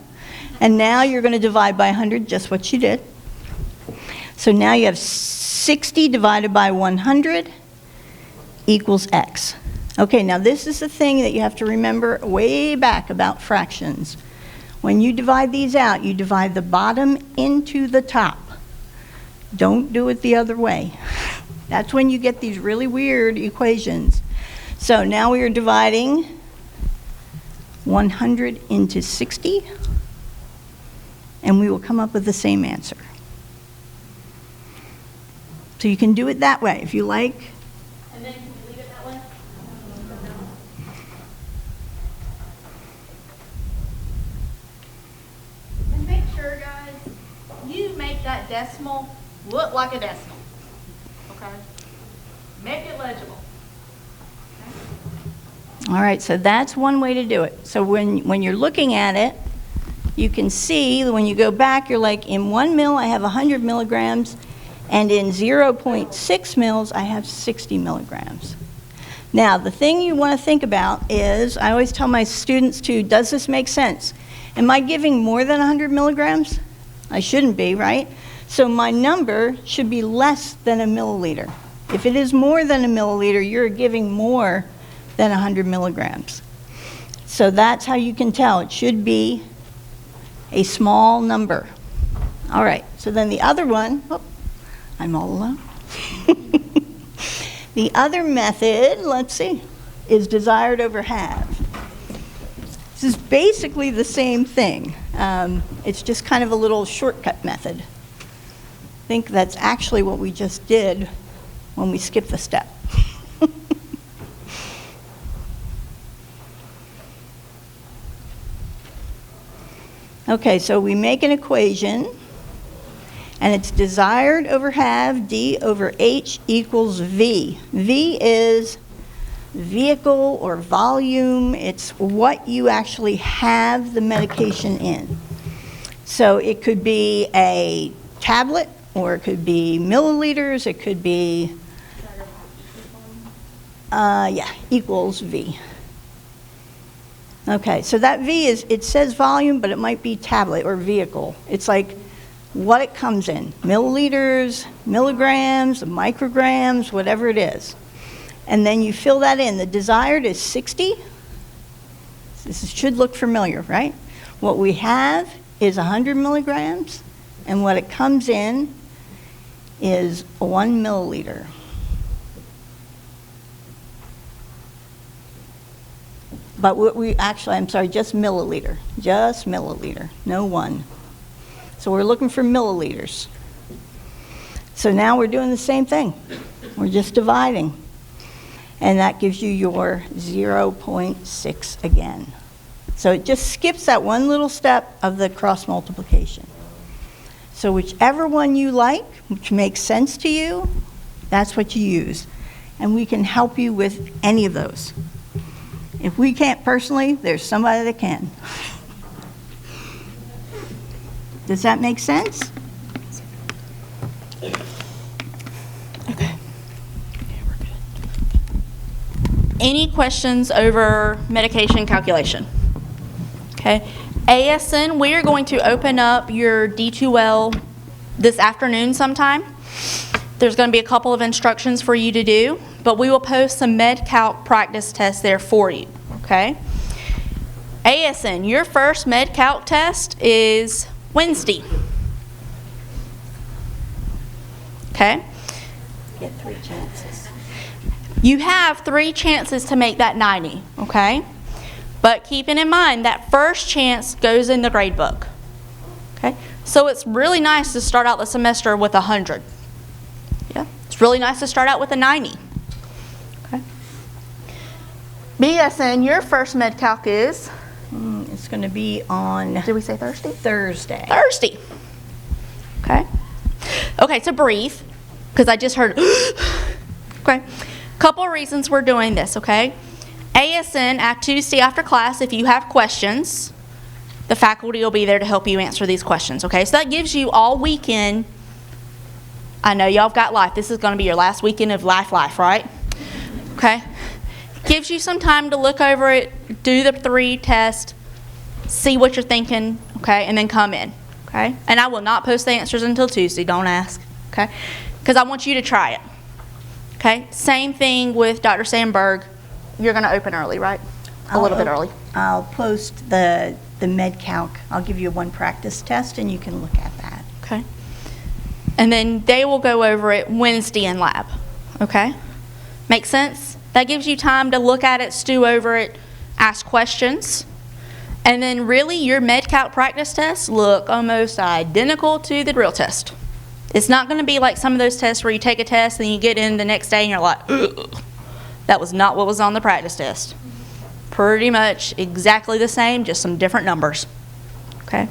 And now you're going to divide by 100, just what she did. So now you have 60 divided by 100 equals x. Okay, now this is the thing that you have to remember way back about fractions. When you divide these out, you divide the bottom into the top. Don't do it the other way. That's when you get these really weird equations. So now we are dividing 100 into 60, and we will come up with the same answer. So you can do it that way if you like.
And then can you leave it that way? And make sure, guys, you make that decimal look like a decimal. Okay? Make it legible.
All right, so that's one way to do it. So when you're looking at it, you can see that when you go back, you're like, in 1 mil, I have 100 milligrams, and in 0.6 mils, I have 60 milligrams. Now, the thing you want to think about is, I always tell my students too, does this make sense? Am I giving more than 100 milligrams? I shouldn't be, right? So my number should be less than a milliliter. If it is more than a milliliter, you're giving more than 100 milligrams. So that's how you can tell. It should be a small number. All right, so then the other one, oh, I'm all alone. The other method, let's see, is desired over have. This is basically the same thing. It's just kind of a little shortcut method. I think that's actually what we just did when we skipped the step. Okay, so we make an equation, and it's desired over have D over H equals V. V is vehicle or volume. It's what you actually have the medication in. So it could be a tablet, or it could be milliliters, it could be, equals V. Okay, so that V is, it says volume, but it might be tablet or vehicle. It's like what it comes in, milliliters, milligrams, micrograms, whatever it is. And then you fill that in. The desired is 60. This should look familiar, right? What we have is 100 milligrams, and what it comes in is 1 milliliter. But what we actually, I'm sorry, just milliliter, no 1. So we're looking for milliliters. So now we're doing the same thing. We're just dividing. And that gives you your 0.6 again. So it just skips that one little step of the cross multiplication. So whichever one you like, which makes sense to you, that's what you use. And we can help you with any of those. If we can't personally, there's somebody that can. Does that make sense?
Okay. Any questions over medication calculation? Okay. ASN, we are going to open up your D2L this afternoon sometime. There's going to be a couple of instructions for you to do, but we will post some MedCalc practice tests there for you, okay? ASN, your first MedCalc test is Wednesday. Okay?
Get 3 chances.
You have 3 chances to make that 90, okay? But keeping in mind that first chance goes in the grade book, okay? So it's really nice to start out the semester with 100. Yeah, it's really nice to start out with a 90. Okay. BSN, your first MedCalc is?
It's going to be on...
Did we say Thursday?
Thursday.
Thursday. Okay. Okay, so breathe, because I just heard... Okay. Couple of reasons we're doing this, okay? ASN, at Tuesday after class, if you have questions, the faculty will be there to help you answer these questions, okay? So that gives you all weekend. I know y'all have got life. This is going to be your last weekend of life, right? Okay? Gives you some time to look over it, do the 3 tests, see what you're thinking, okay, and then come in, okay? And I will not post the answers until Tuesday. Don't ask, okay? Because I want you to try it, okay? Same thing with Dr. Sandberg. You're going to open early, right? A little bit early.
I'll post the MedCalc. I'll give you 1 practice test, and you can look at that.
Okay. And then they will go over it Wednesday in lab, okay? Make sense? That gives you time to look at it, stew over it, ask questions. And then really your MedCalc practice tests look almost identical to the real test. It's not going to be like some of those tests where you take a test and you get in the next day and you're like, ugh. That was not what was on the practice test. Pretty much exactly the same, just some different numbers. Okay?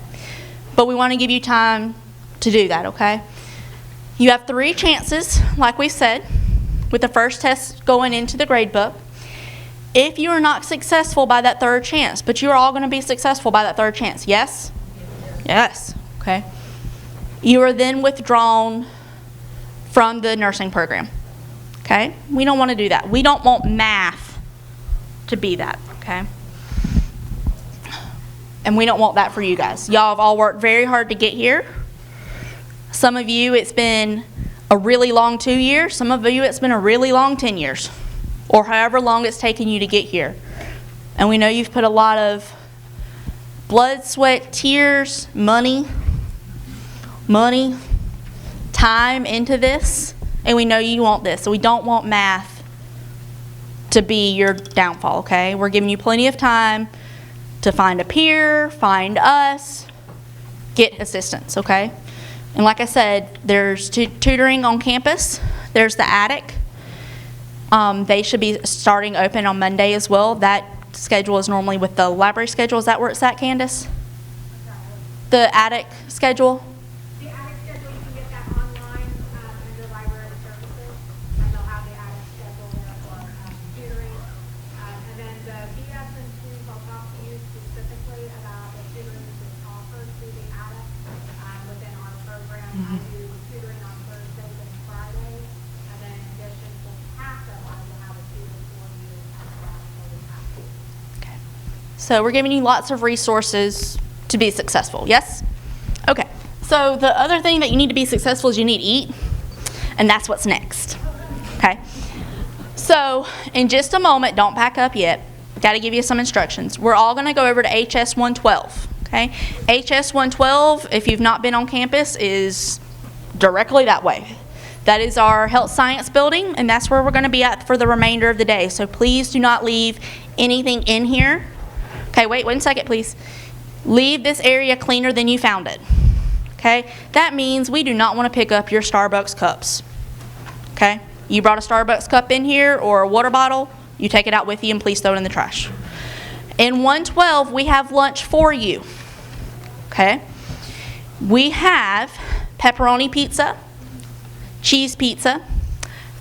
But we want to give you time to do that, okay? You have 3 chances, like we said, with the first test going into the grade book. If you are not successful by that 3rd chance, but you are all going to be successful by that 3rd chance, yes? Yes, okay. You are then withdrawn from the nursing program, okay? We don't want to do that. We don't want math to be that, okay? And we don't want that for you guys. Y'all have all worked very hard to get here. Some of you, it's been a really long 2 years. Some of you, it's been a really long 10 years. Or however long it's taken you to get here. And we know you've put a lot of blood, sweat, tears, money, time into this. And we know you want this. So we don't want math to be your downfall, okay? We're giving you plenty of time to find a peer, find us, get assistance, okay? And like I said, there's tutoring on campus. There's the attic. They should be starting open on Monday as well. That schedule is normally with the library schedule. Is that where it's at, Candace? The attic schedule?
The attic schedule, you can get that online under library services, and they'll have the attic schedule there for tutoring. And then the BS and students, I'll talk to you specifically about the tutoring that's offered through the attic within our program. I do tutoring on Thursdays and Fridays, and then in addition to TASA, I will have a tutor for you as well for the TASA.
Okay. So we're giving you lots of resources to be successful, yes? Okay. So the other thing that you need to be successful is you need to eat, and that's what's next. Okay. So in just a moment, don't pack up yet. Got to give you some instructions. We're all going to go over to HS 112. Okay. HS 112, if you've not been on campus, is directly that way. That is our health science building, and that's where we're going to be at for the remainder of the day. So please do not leave anything in here. Okay, wait 1 second, please. Leave this area cleaner than you found it. Okay? That means we do not want to pick up your Starbucks cups. Okay? You brought a Starbucks cup in here or a water bottle, you take it out with you and please throw it in the trash. In 112, we have lunch for you. Okay? We have pepperoni pizza, cheese pizza,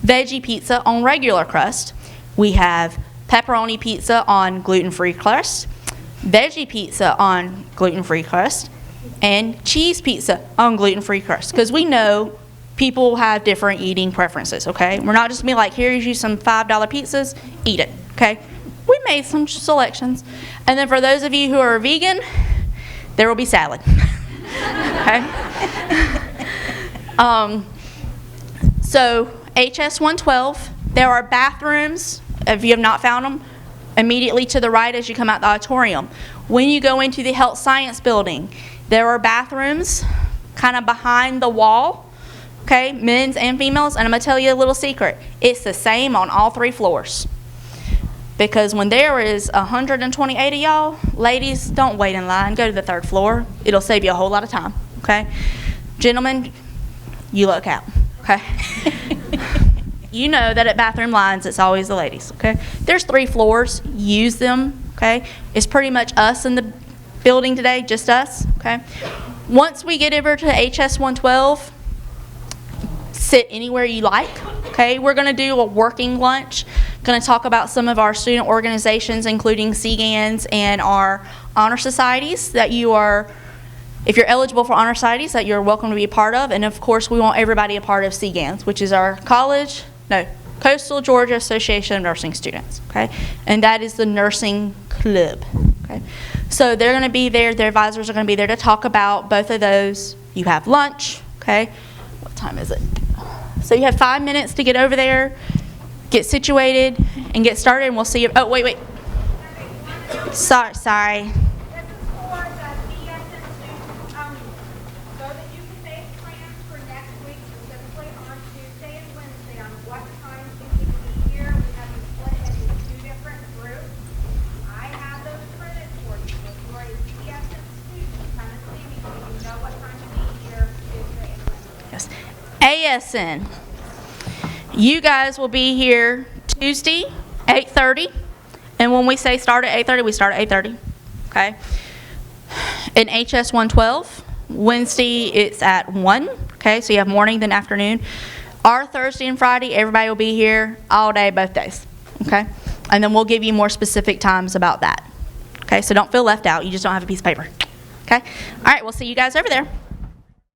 veggie pizza on regular crust. We have pepperoni pizza on gluten-free crust, veggie pizza on gluten-free crust, and cheese pizza on gluten-free crust. Because we know people have different eating preferences, okay? We're not just going to be like, here's you some $5 pizzas, eat it, okay? We made some selections. And then for those of you who are vegan, there will be salad, okay? So HS 112, there are bathrooms, if you have not found them, immediately to the right as you come out the auditorium. When you go into the health science building, there are bathrooms kind of behind the wall, okay, men's and females, and I'm going to tell you a little secret. It's the same on all 3 floors. Because when there is 128 of y'all, ladies, don't wait in line. Go to the 3rd floor. It'll save you a whole lot of time, okay? Gentlemen, you look out, okay? You know that at bathroom lines, it's always the ladies, okay? There's 3 floors. Use them, okay? It's pretty much us in the building today, just us, okay? Once we get over to HS 112, sit anywhere you like, okay? We're going to do a working lunch. Going to talk about some of our student organizations, including CGANs and our honor societies that you are, if you're eligible for honor societies, that you're welcome to be a part of. And of course, we want everybody a part of CGANs, which is our Coastal Georgia Association of Nursing Students, okay? And that is the nursing club, okay? So they're going to be there, their advisors are going to be there to talk about both of those. You have lunch, okay? What time is it? So you have 5 minutes to get over there, get situated, and get started, and we'll see you. Oh, wait. Sorry. ASN, you guys will be here Tuesday, 8:30. And when we say start at 8:30, we start at 8:30. Okay? In HS 112, Wednesday it's at 1. Okay, so you have morning then afternoon. Our Thursday and Friday, everybody will be here all day, both days. Okay? And then we'll give you more specific times about that. Okay, so don't feel left out. You just don't have a piece of paper. Okay? All right, we'll see you guys over there.